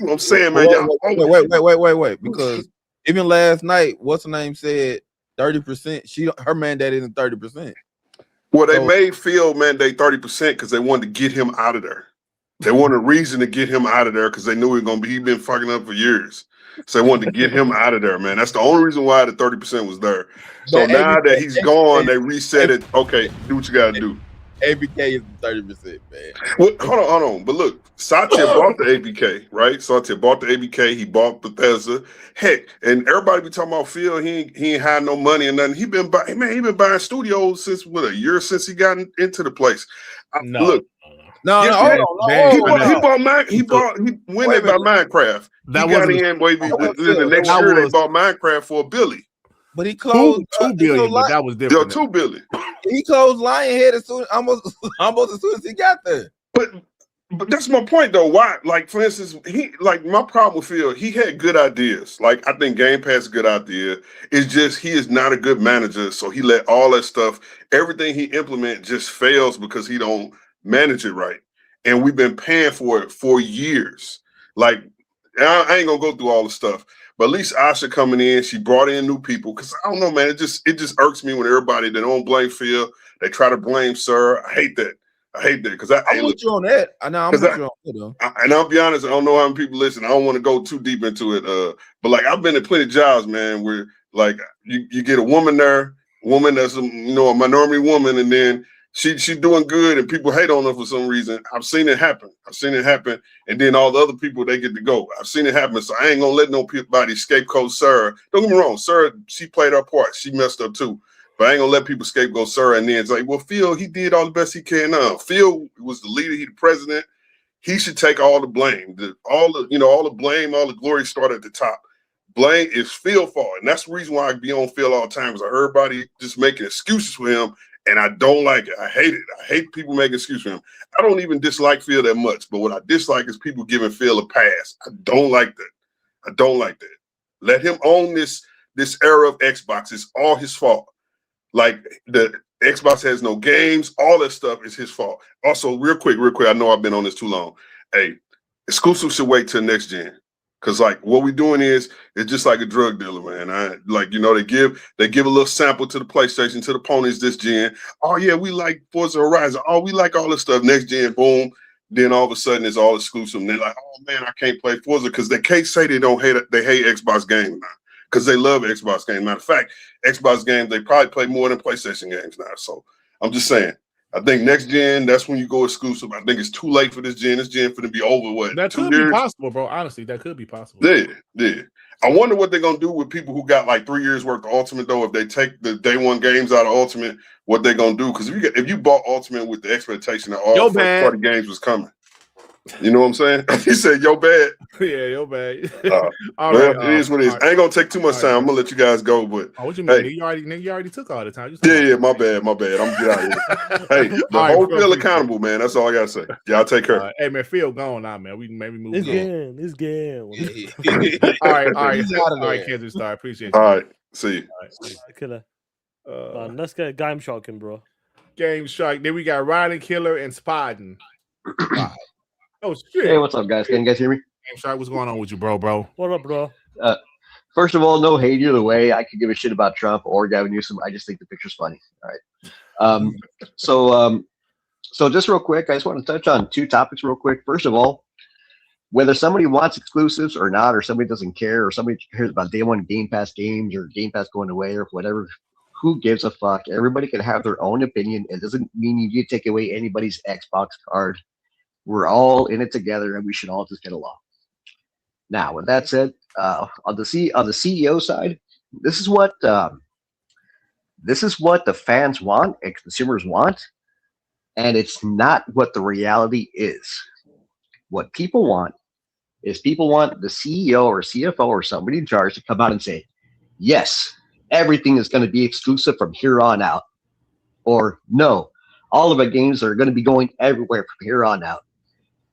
I'm saying, man.
Wait. Because even last night, what's her name said 30%. Her mandate isn't 30%.
Well, they made Phil mandate 30% because they wanted to get him out of there. They wanted a reason to get him out of there because they knew he'd been fucking up for years. So they wanted to get him out of there, man. That's the only reason why the 30% was there. So now that he's gone, they reset it. Okay, do what you got to do.
ABK is 30%, man.
Well, hold on. But look, Satya bought the ABK, right? Satya bought the ABK. He bought Bethesda. Heck, and everybody be talking about Phil. He ain't had no money and nothing. He been buying studios since a year since he got into the place.
No.
He bought Minecraft.
That
he got in the next year. They bought Minecraft for $1 billion.
But he closed
$2 billion. But that was different.
$2 billion.
He closed Lionhead almost as soon as he got there.
But that's my point though. Why? Like for instance, my problem with Phil. He had good ideas. Like I think Game Pass is a good idea. It's just he is not a good manager. So he let all that stuff, everything he implement, just fails because he don't manage it right. And we've been paying for it for years. Like I ain't gonna go through all the stuff. But at least Asha coming in, she brought in new people. Because I don't know, man, it just irks me when everybody, they don't blame Phil. They try to blame Sir. I hate that. Because
I'm with you on that. I'm with you on that, though.
And I'll be honest, I don't know how many people listen. I don't want to go too deep into it. But like I've been in plenty of jobs, man, where like you get a woman there, that's a minority woman, and then she's doing good and people hate on her for some reason. I've seen it happen. And then all the other people, they get to go. I've seen it happen. So I ain't gonna let nobody scapegoat Sarah. Don't get me wrong, Sarah, she played her part. She messed up too. But I ain't gonna let people scapegoat Sarah. And then it's like, well, Phil, he did all the best he can. Phil was the leader, he the president. He should take all the blame. All the blame, all the glory start at the top. Blame is Phil's fault. And that's the reason why I be on Phil all the time, is I heard everybody just making excuses for him. And I don't like it. I hate it. I hate people making excuses for him. I don't even dislike Phil that much, but what I dislike is people giving Phil a pass. I don't like that. Let him own this era of Xbox. It's all his fault. Like the Xbox has no games. All that stuff is his fault. Also, real quick. I know I've been on this too long. Hey, exclusive should wait till next gen. Cause like what we're doing it's just like a drug dealer, man. They give a little sample to the PlayStation, to the ponies this gen. Oh yeah, we like Forza Horizon. Oh, we like all this stuff. Next gen, boom. Then all of a sudden it's all exclusive. And they're like, oh man, I can't play Forza because they can't say they don't hate it. They hate Xbox games now because they love Xbox games. Matter of fact, Xbox games they probably play more than PlayStation games now. So I'm just saying. I think next gen, that's when you go exclusive. I think it's too late for this gen. This gen for to be over. What?
That could be possible, bro. Honestly, that could be possible.
Yeah. I wonder what they're gonna do with people who got like 3 years worth of Ultimate though. If they take the day one games out of Ultimate, what they gonna do? Because if you bought Ultimate with the expectation that all first party games was coming, you know what I'm saying? He said, "Yo, bad."
Yeah, yo, bad.
It is what it is. I ain't gonna take too much time. I'm gonna let you guys go. But
what you mean? Hey, you already took all the time.
Yeah. My bad. I'm gonna get out of here. Hey, but hold Phil accountable, man. That's all I gotta say. Y'all take care.
Hey, man, Phil gone now, man. We can maybe move.
It's game.
All right, Kendrick Star. Appreciate you.
All right, see you.
Killer. Let's get Game Shocking, bro.
Game Shark. Then we got Riding Killer and Spadden. Oh shit!
Hey, what's up, guys? Can you guys hear me?
Game Shark, what's going on with you, bro?
What up, bro?
First of all, no hate either way. I could give a shit about Trump or Gavin Newsom. I just think the picture's funny. All right. So just real quick, I just want to touch on two topics real quick. First of all, whether somebody wants exclusives or not, or somebody doesn't care, or somebody cares about day one Game Pass games or Game Pass going away or whatever, who gives a fuck? Everybody can have their own opinion. It doesn't mean you need to take away anybody's Xbox card. We're all in it together, and we should all just get along. Now, with that said, on the CEO side, this is what the fans want and consumers want, and it's not what the reality is. What people want is people want the CEO or CFO or somebody in charge to come out and say, yes, everything is going to be exclusive from here on out. Or no, all of our games are going to be going everywhere from here on out.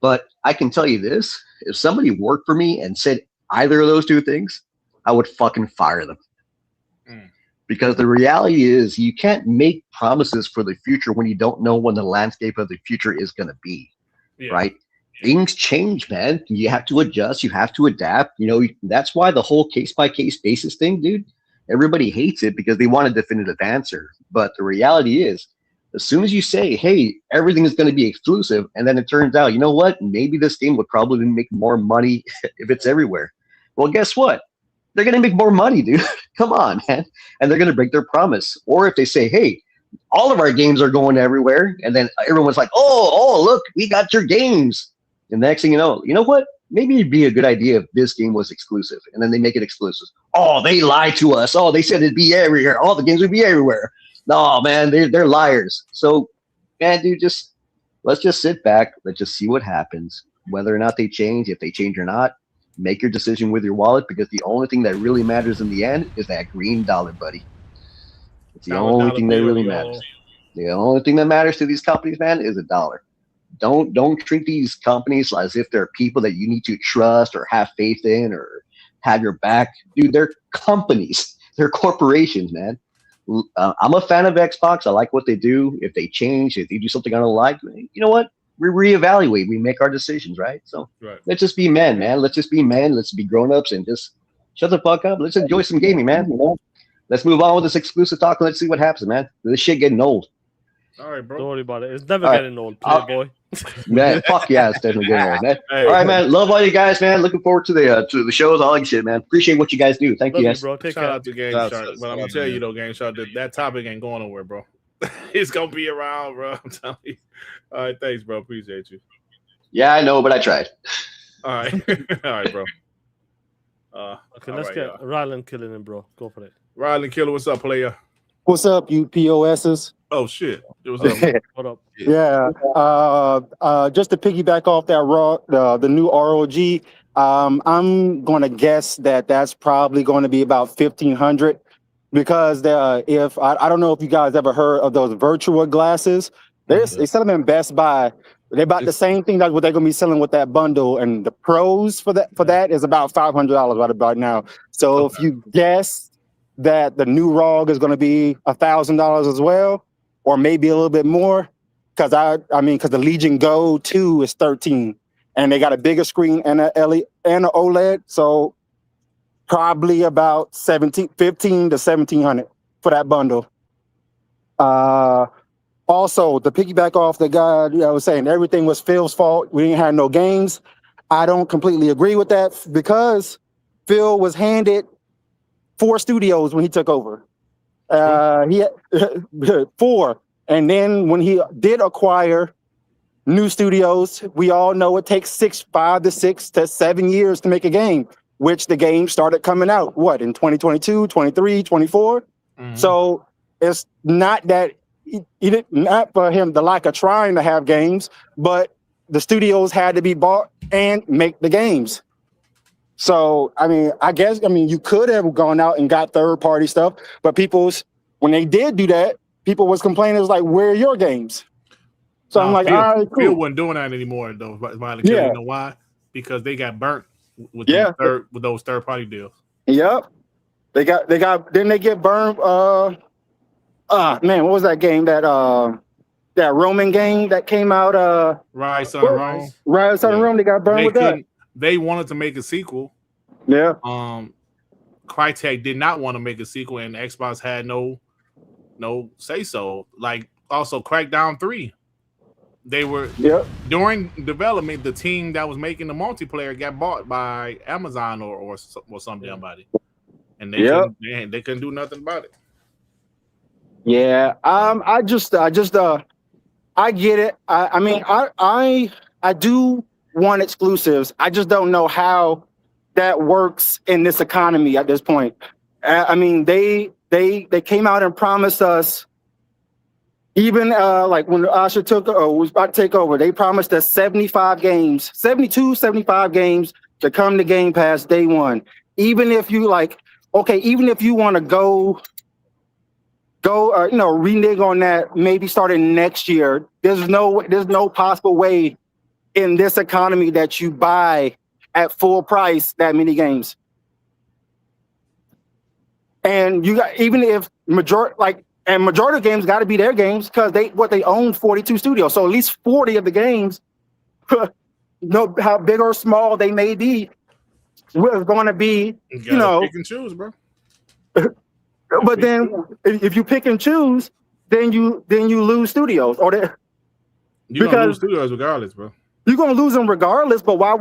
But I can tell you this, if somebody worked for me and said either of those two things, I would fucking fire them. Because the reality is you can't make promises for the future when you don't know when the landscape of the future is going to be, right? Things change, man. You have to adjust. You have to adapt. You know, that's why the whole case-by-case basis thing, dude, everybody hates it because they want a definitive answer. But the reality is, as soon as you say, hey, everything is going to be exclusive, and then it turns out, you know what, maybe this game would probably make more money if it's everywhere. Well, guess what? They're going to make more money, dude. Come on, man. And they're going to break their promise. Or if they say, hey, all of our games are going everywhere, and then everyone's like, oh, look, we got your games. And the next thing you know what? Maybe it'd be a good idea if this game was exclusive, and then they make it exclusive. Oh, they lied to us. Oh, they said it'd be everywhere. All the games would be everywhere. No, man, they're liars. So, man, dude, let's just sit back. Let's just see what happens. Whether or not they change, if they change or not, make your decision with your wallet, because the only thing that really matters in the end is that green dollar, buddy. It's the only thing that really matters. The only thing that matters to these companies, man, is a dollar. Don't treat these companies as if they're people that you need to trust or have faith in or have your back. Dude, they're companies. They're corporations, man. I'm a fan of Xbox. I like what they do. If they change, if they do something I don't like, you know what? We reevaluate. We make our decisions, right? So let's just be men, man. Let's just be men. Let's be grown-ups and just shut the fuck up. Let's enjoy some gaming, man. You know? Let's move on with this exclusive talk and let's see what happens, man. This shit getting old.
All right, bro. Don't worry about it. It's never getting old, playboy.
Man, fuck yeah, it's definitely getting old, man. All right, man. Love all you guys, man. Looking forward to the shows, all that shit, man. Appreciate what you guys do. Thank you, guys.
Bro. Shout out to Game Shark. But I'm gonna tell you though, Game Shark, that topic ain't going nowhere, bro. It's gonna be around, bro. I'm telling you. All right, thanks, bro. Appreciate you.
Yeah, I know, but I tried.
All right, all right, bro.
Okay, let's get Rylan killing him, bro. Go for it.
Rylan Killer, what's up, player?
What's up, you POSs?
Oh shit! What's up?
What up?
Yeah. Just to piggyback off that the new ROG, I'm going to guess that's probably going to be about 1,500, because if I don't know if you guys ever heard of those virtual glasses. They sell them in Best Buy. They're about the same thing that what they're going to be selling with that bundle, and the pros for that is about $500 right about now. So if you guess that the new ROG is going to be $1,000 as well, or maybe a little bit more, because the Legion Go 2 is 13, and they got a bigger screen and an OLED, so probably about 15 to 1,700 for that bundle. Also, to piggyback off the guy I was saying everything was Phil's fault. We didn't have no games. I don't completely agree with that, because Phil was handed 4 studios when he took over. He had 4. And then when he did acquire new studios, we all know it takes 5 to 6 to 7 years to make a game, which the game started coming out, in 2022, 23, 24? Mm-hmm. So it's not that not for him the lack of trying to have games, but the studios had to be bought and make the games. So, I guess you could have gone out and got third-party stuff, but when they did do that, people was complaining, it was like, where are your games? So I'm like,
Phil,
all right, cool.
Phil wasn't doing that anymore, though. You know why? Because they got burnt with those third-party deals.
Yep. Then they get burned. Man, what was that game? That Roman game that came out?
Rise on Rome.
Rise on Rome. They got burned with that.
They wanted to make a sequel.
Yeah.
Crytek did not want to make a sequel, and Xbox had no say so. Like also Crackdown 3. They were during development. The team that was making the multiplayer got bought by Amazon or some damn body, and they couldn't do nothing about it.
Yeah. I get it. I mean, I do want exclusives. I just don't know how that works in this economy at this point. I mean, they came out and promised us, even like when ASHA was about to take over, they promised us 75 games to come to Game Pass day one. Even if you even if you want to go renege on that, maybe starting next year, there's no possible way in this economy that you buy at full price that many games. And you got, even if majority of games got to be their games, because they own 42 studios, so at least 40 of the games, no, how big or small they may be, was going to be,
you know, pick and choose, bro.
But then if you pick and choose, then you lose studios, or
you're gonna lose studios regardless, bro.
You're gonna lose them regardless. But why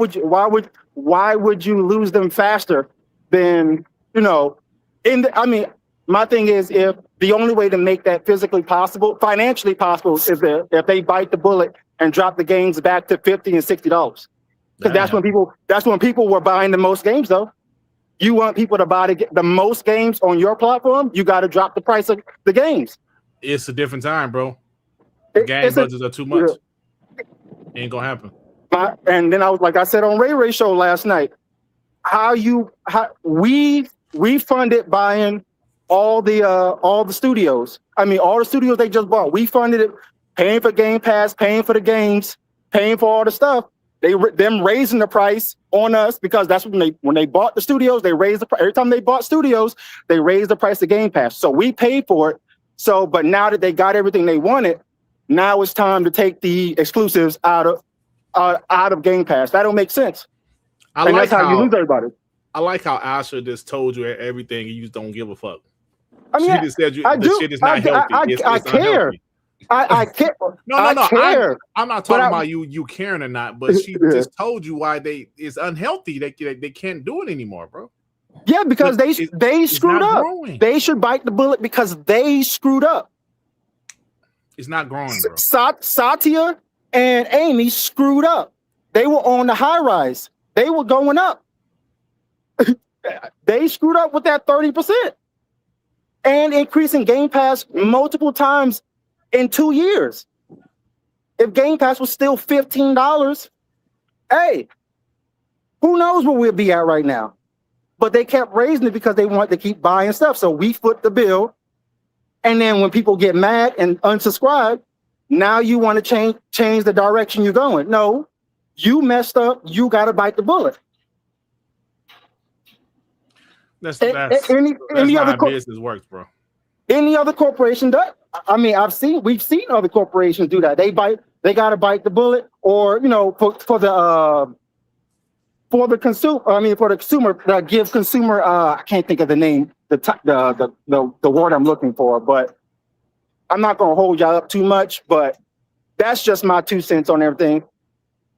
would you lose them faster than, you know? I mean, my thing is, if the only way to make that physically possible, financially possible, is if they bite the bullet and drop the games back to $50 and $60, because that's when people were buying the most games, though. You want people to buy the most games on your platform, you got to drop the price of the games.
It's a different time, bro. The game budgets are too much. Ain't gonna happen.
And then I said on Ray show last night, we funded buying all the studios. I mean, all the studios they just bought. We funded it, paying for Game Pass, paying for the games, paying for all the stuff. Them raising the price on us, because that's when they bought the studios, they raised the price. Every time they bought studios, they raised the price of Game Pass. So we paid for it. So, but now that they got everything they wanted, now it's time to take the exclusives out of Game Pass. That don't make sense. That's how you lose everybody.
I like how Asha just told you everything and you just don't give a fuck.
I mean,
she just said the shit is not healthy.
I care.
Unhealthy.
I care.
No.
I care.
I'm not talking about you caring or not, but she just told you why it's unhealthy. They can't do it anymore, bro.
Yeah, because they screwed up.
Growing.
They should bite the bullet because they screwed up.
It's not growing, bro.
Satya and Amy screwed up. They were on the high rise. They were going up. They screwed up with that 30% and increasing Game Pass multiple times in 2 years. If Game Pass was still $15, hey, who knows where we'll be at right now? But they kept raising it because they wanted to keep buying stuff. So we foot the bill. And then when people get mad and unsubscribe, now you want to change the direction you're going. No, you messed up. You got to bite the bullet.
That's how business works, bro.
Any other corporation does. I mean, we've seen other corporations do that. They got to bite the bullet, or, you know, for the consumer, give consumer. I can't think of the name, the word I'm looking for, but I'm not gonna hold y'all up too much. But that's just my 2 cents on everything.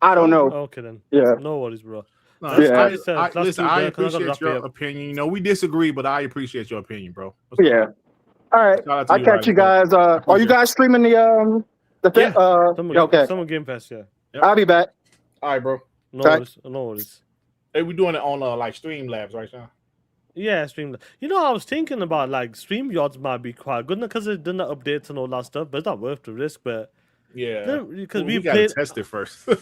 I don't know.
Okay then.
Yeah.
No worries, bro.
No, listen, I appreciate your opinion. You know, we disagree, but I appreciate your opinion, bro.
Yeah. All right. I'll catch you guys. Are you guys streaming the okay.
Someone Game Pass, yeah.
I'll be back.
All right, bro.
No worries.
Hey, we're doing it on like Streamlabs right now.
Yeah, Streamlabs. You know, I was thinking about like StreamYards might be quite good because it didn't updates and all that stuff, but it's not worth the risk. But
yeah,
because
we gotta test it first.
Do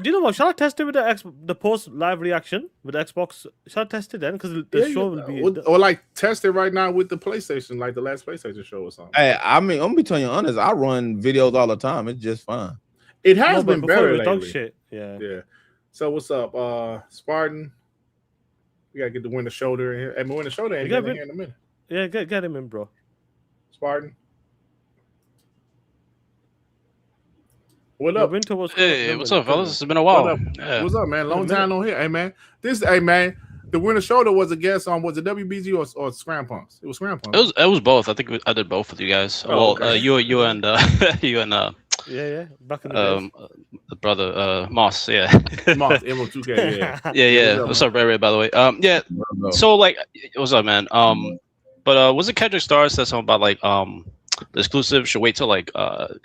you know what? Shall I test it with the post live reaction with the Xbox? Shall I test it then? Because the show will be
or like test it right now with the PlayStation, like the last PlayStation show or something.
Hey, I mean, I'm gonna be telling you honest. I run videos all the time. It's just fine.
It has been better lately.
Shit. Yeah.
So what's up, Spartan? We gotta get the Winter Shoulder in here. Hey, Winter Shoulder ain't in here in a minute.
Yeah, get him in, bro.
Spartan. What up?
Hey, what's up, fellas? It's been a while.
What's up, man? Long time no here. Hey, man. The Winter Shoulder was a guest on, was it WBG or Scram Punks? It was Scram Punks.
It was both. I think I did both with you guys.
Oh, okay.
You and
Yeah. Back in the days.
The brother, Moss, yeah.
Moss, MO2K, yeah.
Yeah. What's up, Ray, by the way? Yeah. So, like, what's up, man? But was it Kendrick Star said something about, like, the exclusive should wait till, like,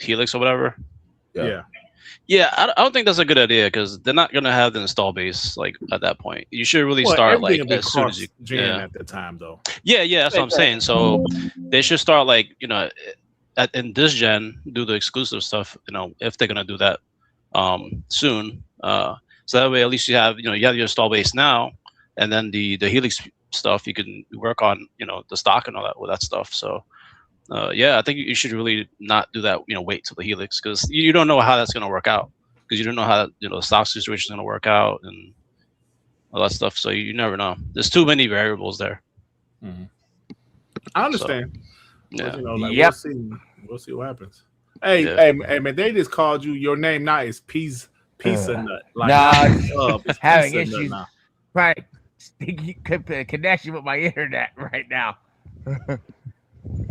Helix or whatever?
Yeah.
Yeah, I don't think that's a good idea because they're not gonna have the install base like at that point. You should really start like as soon as you
can at the time, though.
Yeah, that's what I'm saying. So they should start like in this gen do the exclusive stuff. If they're gonna do that soon. So that way at least you have you have your install base now, and then the Helix stuff you can work on the stock and all that with that stuff. So. I think you should really not do that. Wait till the Helix because you don't know how that's going to work out because you don't know how the stock situation is going to work out and all that stuff. So you never know. There's too many variables there.
Mm-hmm. I understand.
So,
we'll see what happens. Hey, man, they just called you. Your name now is Pizza Nut.
It's having issues. Right, connection with my internet right now.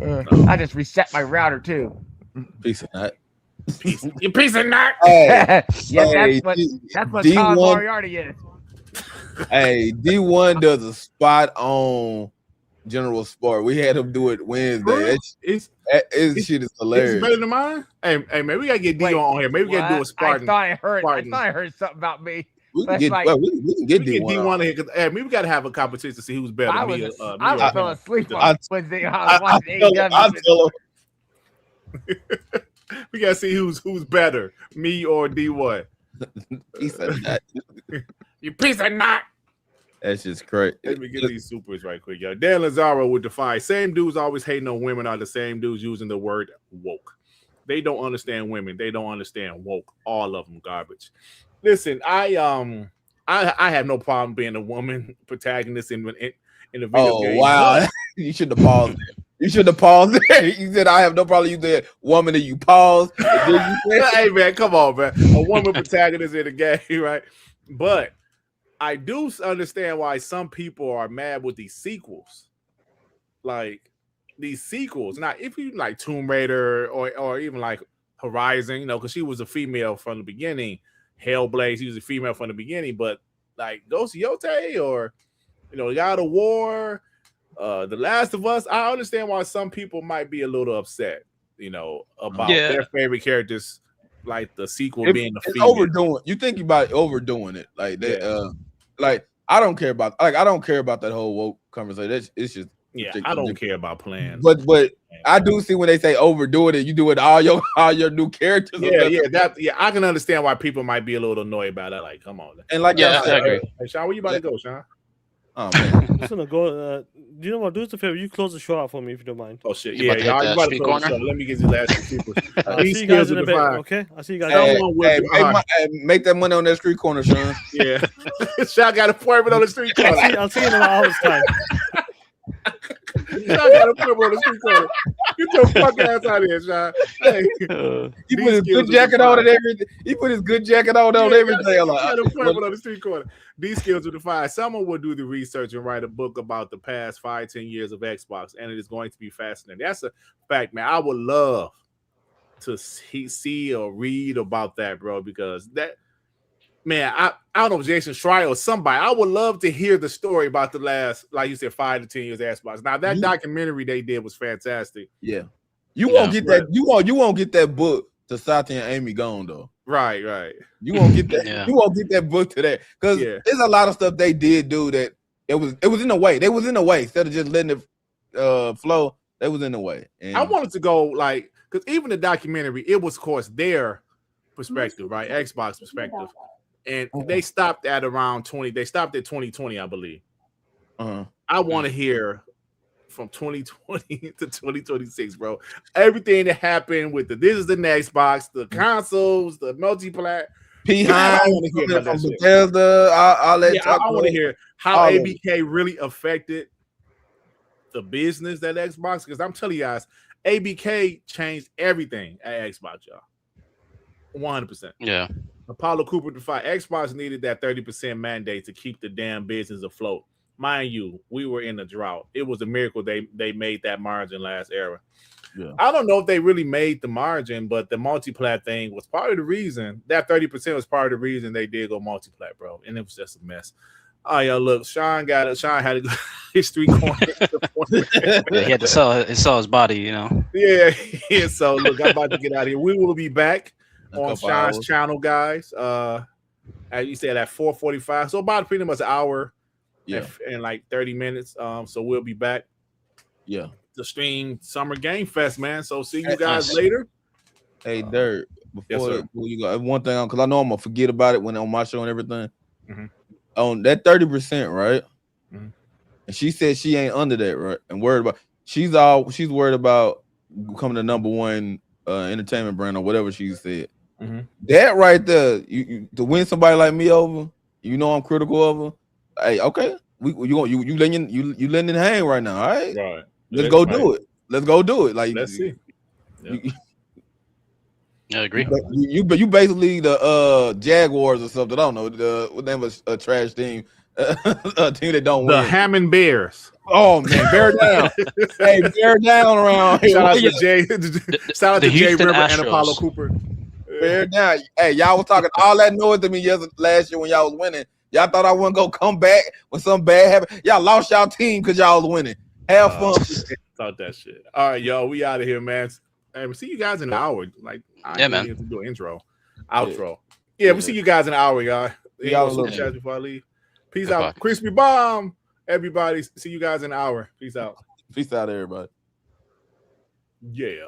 I just reset my router too.
Piece of nut.
You piece of nut.
Hey, that's what Tom Moriarty is.
Hey, D1 does a spot on General Sport. We had him do it Wednesday. This shit is hilarious.
It's better than mine. Hey, man, we gotta get D on here. Maybe we gotta do a Spartan.
I thought I heard something about me.
We can get D1
here because we got to have a competition to see who's better.
I fell asleep on Wednesday. I
tell him.
We got to see who's better, me or D1.
Piece of nut.
You piece of nut.
That's just crazy.
Let me get these supers right quick, y'all. Dan Lazaro would defy. Same dudes always hating on women are the same dudes using the word woke. They don't understand women. They don't understand woke. All of them garbage. Listen, I have no problem being a woman protagonist in a video game.
Oh wow, you should have paused there. You should have paused there. You said I have no problem. You said woman, and you paused.
Hey man, come on, man. A woman protagonist in a game, right? But I do understand why some people are mad with these sequels. Like these sequels. Now, if you like Tomb Raider or even like Horizon, because she was a female from the beginning. Hellblade, she was a female from the beginning, but like Ghost of Yote or God of War, The Last of Us, I understand why some people might be a little upset, about their favorite characters, like the sequel being the female.
Overdoing. You think about overdoing it, like that. Like I don't care about that whole woke conversation. It's just
I don't care about plans.
But I do see when they say overdo it, and you do it all your new characters.
I can understand why people might be a little annoyed about that. Like, come on.
And like I
agree. Hey, Sean, where you about to go, Sean?
Oh man,
I'm just gonna go. Do you know what? Do us a favor. You close the show out for me if you don't mind.
Oh shit! Yeah, y'all about to close the show. Let me get these last two people.
I'll see you guys in a bit. Okay, I'll see you guys.
Make that money on that street corner, Sean.
Yeah, Sean got an appointment on the street corner.
I'll see you in an hour's time.
Sean got a appointment on the street corner. Get your fuck ass out of here, Sean. Hey,
he put his good jacket on and everything. He put his good jacket on everything.
Got an appointment on the street corner. These skills will define. Someone will do the research and write a book about the past 5-10 years of Xbox, and it is going to be fascinating. That's a fact, man. I would love to see or read about that, bro, because that, man, I don't know if Jason Schreier or somebody, I would love to hear the story about the last, like you said, 5 to 10 years of Xbox. Now, that documentary they did was fantastic.
Yeah. You won't get that. You won't get that book to Satya and Amy gone, though.
Right.
You won't get that. You won't get that book to that because there's a lot of stuff they did do that it was in the way. They was in the way instead of just letting it flow. They was in the way. And
I wanted to go like because even the documentary, it was of course their perspective, right? Xbox perspective, and they stopped at around 20. They stopped at 2020, I believe. I want to hear from 2020 to 2026, bro. Everything that happened with this is the next box, the consoles, the multiplayer.
I want to hear about that Bethesda. I
want to hear how ABK really affected the business at Xbox. Because I'm telling you guys, ABK changed everything at Xbox, y'all. 100%.
Yeah.
Apollo Cooper defied. Xbox needed that 30% mandate to keep the damn business afloat. Mind you, we were in a drought. It was a miracle they made that margin last era.
Yeah.
I don't know if they really made the margin, but the multi-plat thing was part of the reason. That 30% was part of the reason they did go multi-plat, bro. And it was just a mess. Oh, yeah, look, Sean had to go his 3 corners.
Yeah, he had to sell his body, you know.
Yeah. So, look, I'm about to get out of here. We will be back on
couple
Sean's
hours.
channel, guys. As you said, at 4:45. So, about pretty much an hour and like 30 minutes. So, we'll be back.
Yeah.
To stream Summer Game Fest, man. So see you guys later.
Hey, Dirt,
yes, sir.
before you go, one thing, because I know I'm gonna forget about it when on my show and everything.
Mm-hmm.
On that 30%, right?
Mm-hmm.
And she said she ain't under that, right? And worried about she's worried about becoming the #1 entertainment brand or whatever she said.
Mm-hmm.
That right there, you to win somebody like me over, you know I'm critical of her. Hey, okay, you letting it hang right now, all right?
Right.
Let's go do it. Let's go do it. Like,
let's see.
I agree.
You basically the Jaguars or something. I don't know what name of a trash team, a team that don't win.
The Hammond Bears.
Oh man, bear down. Hey, bear down around here.
Shout out to Jay. Shout out to Jay
Houston
River
Astros.
and Apollo Cooper.
Bear down. Hey, y'all was talking all that noise to me last year when y'all was winning. Y'all thought I wasn't gonna come back when something bad happened. Y'all lost y'all team because y'all was winning. Have fun.
Talk that shit. All right, y'all. We out of here, man. And we'll see you guys in an hour. Like, I
man.
need to do an outro. Yeah, we'll see you guys in an hour, y'all.
Y'all
Chat before I leave. Peace out. Crispy Bomb. Everybody, see you guys in an hour. Peace out.
Peace out, everybody.
Yeah.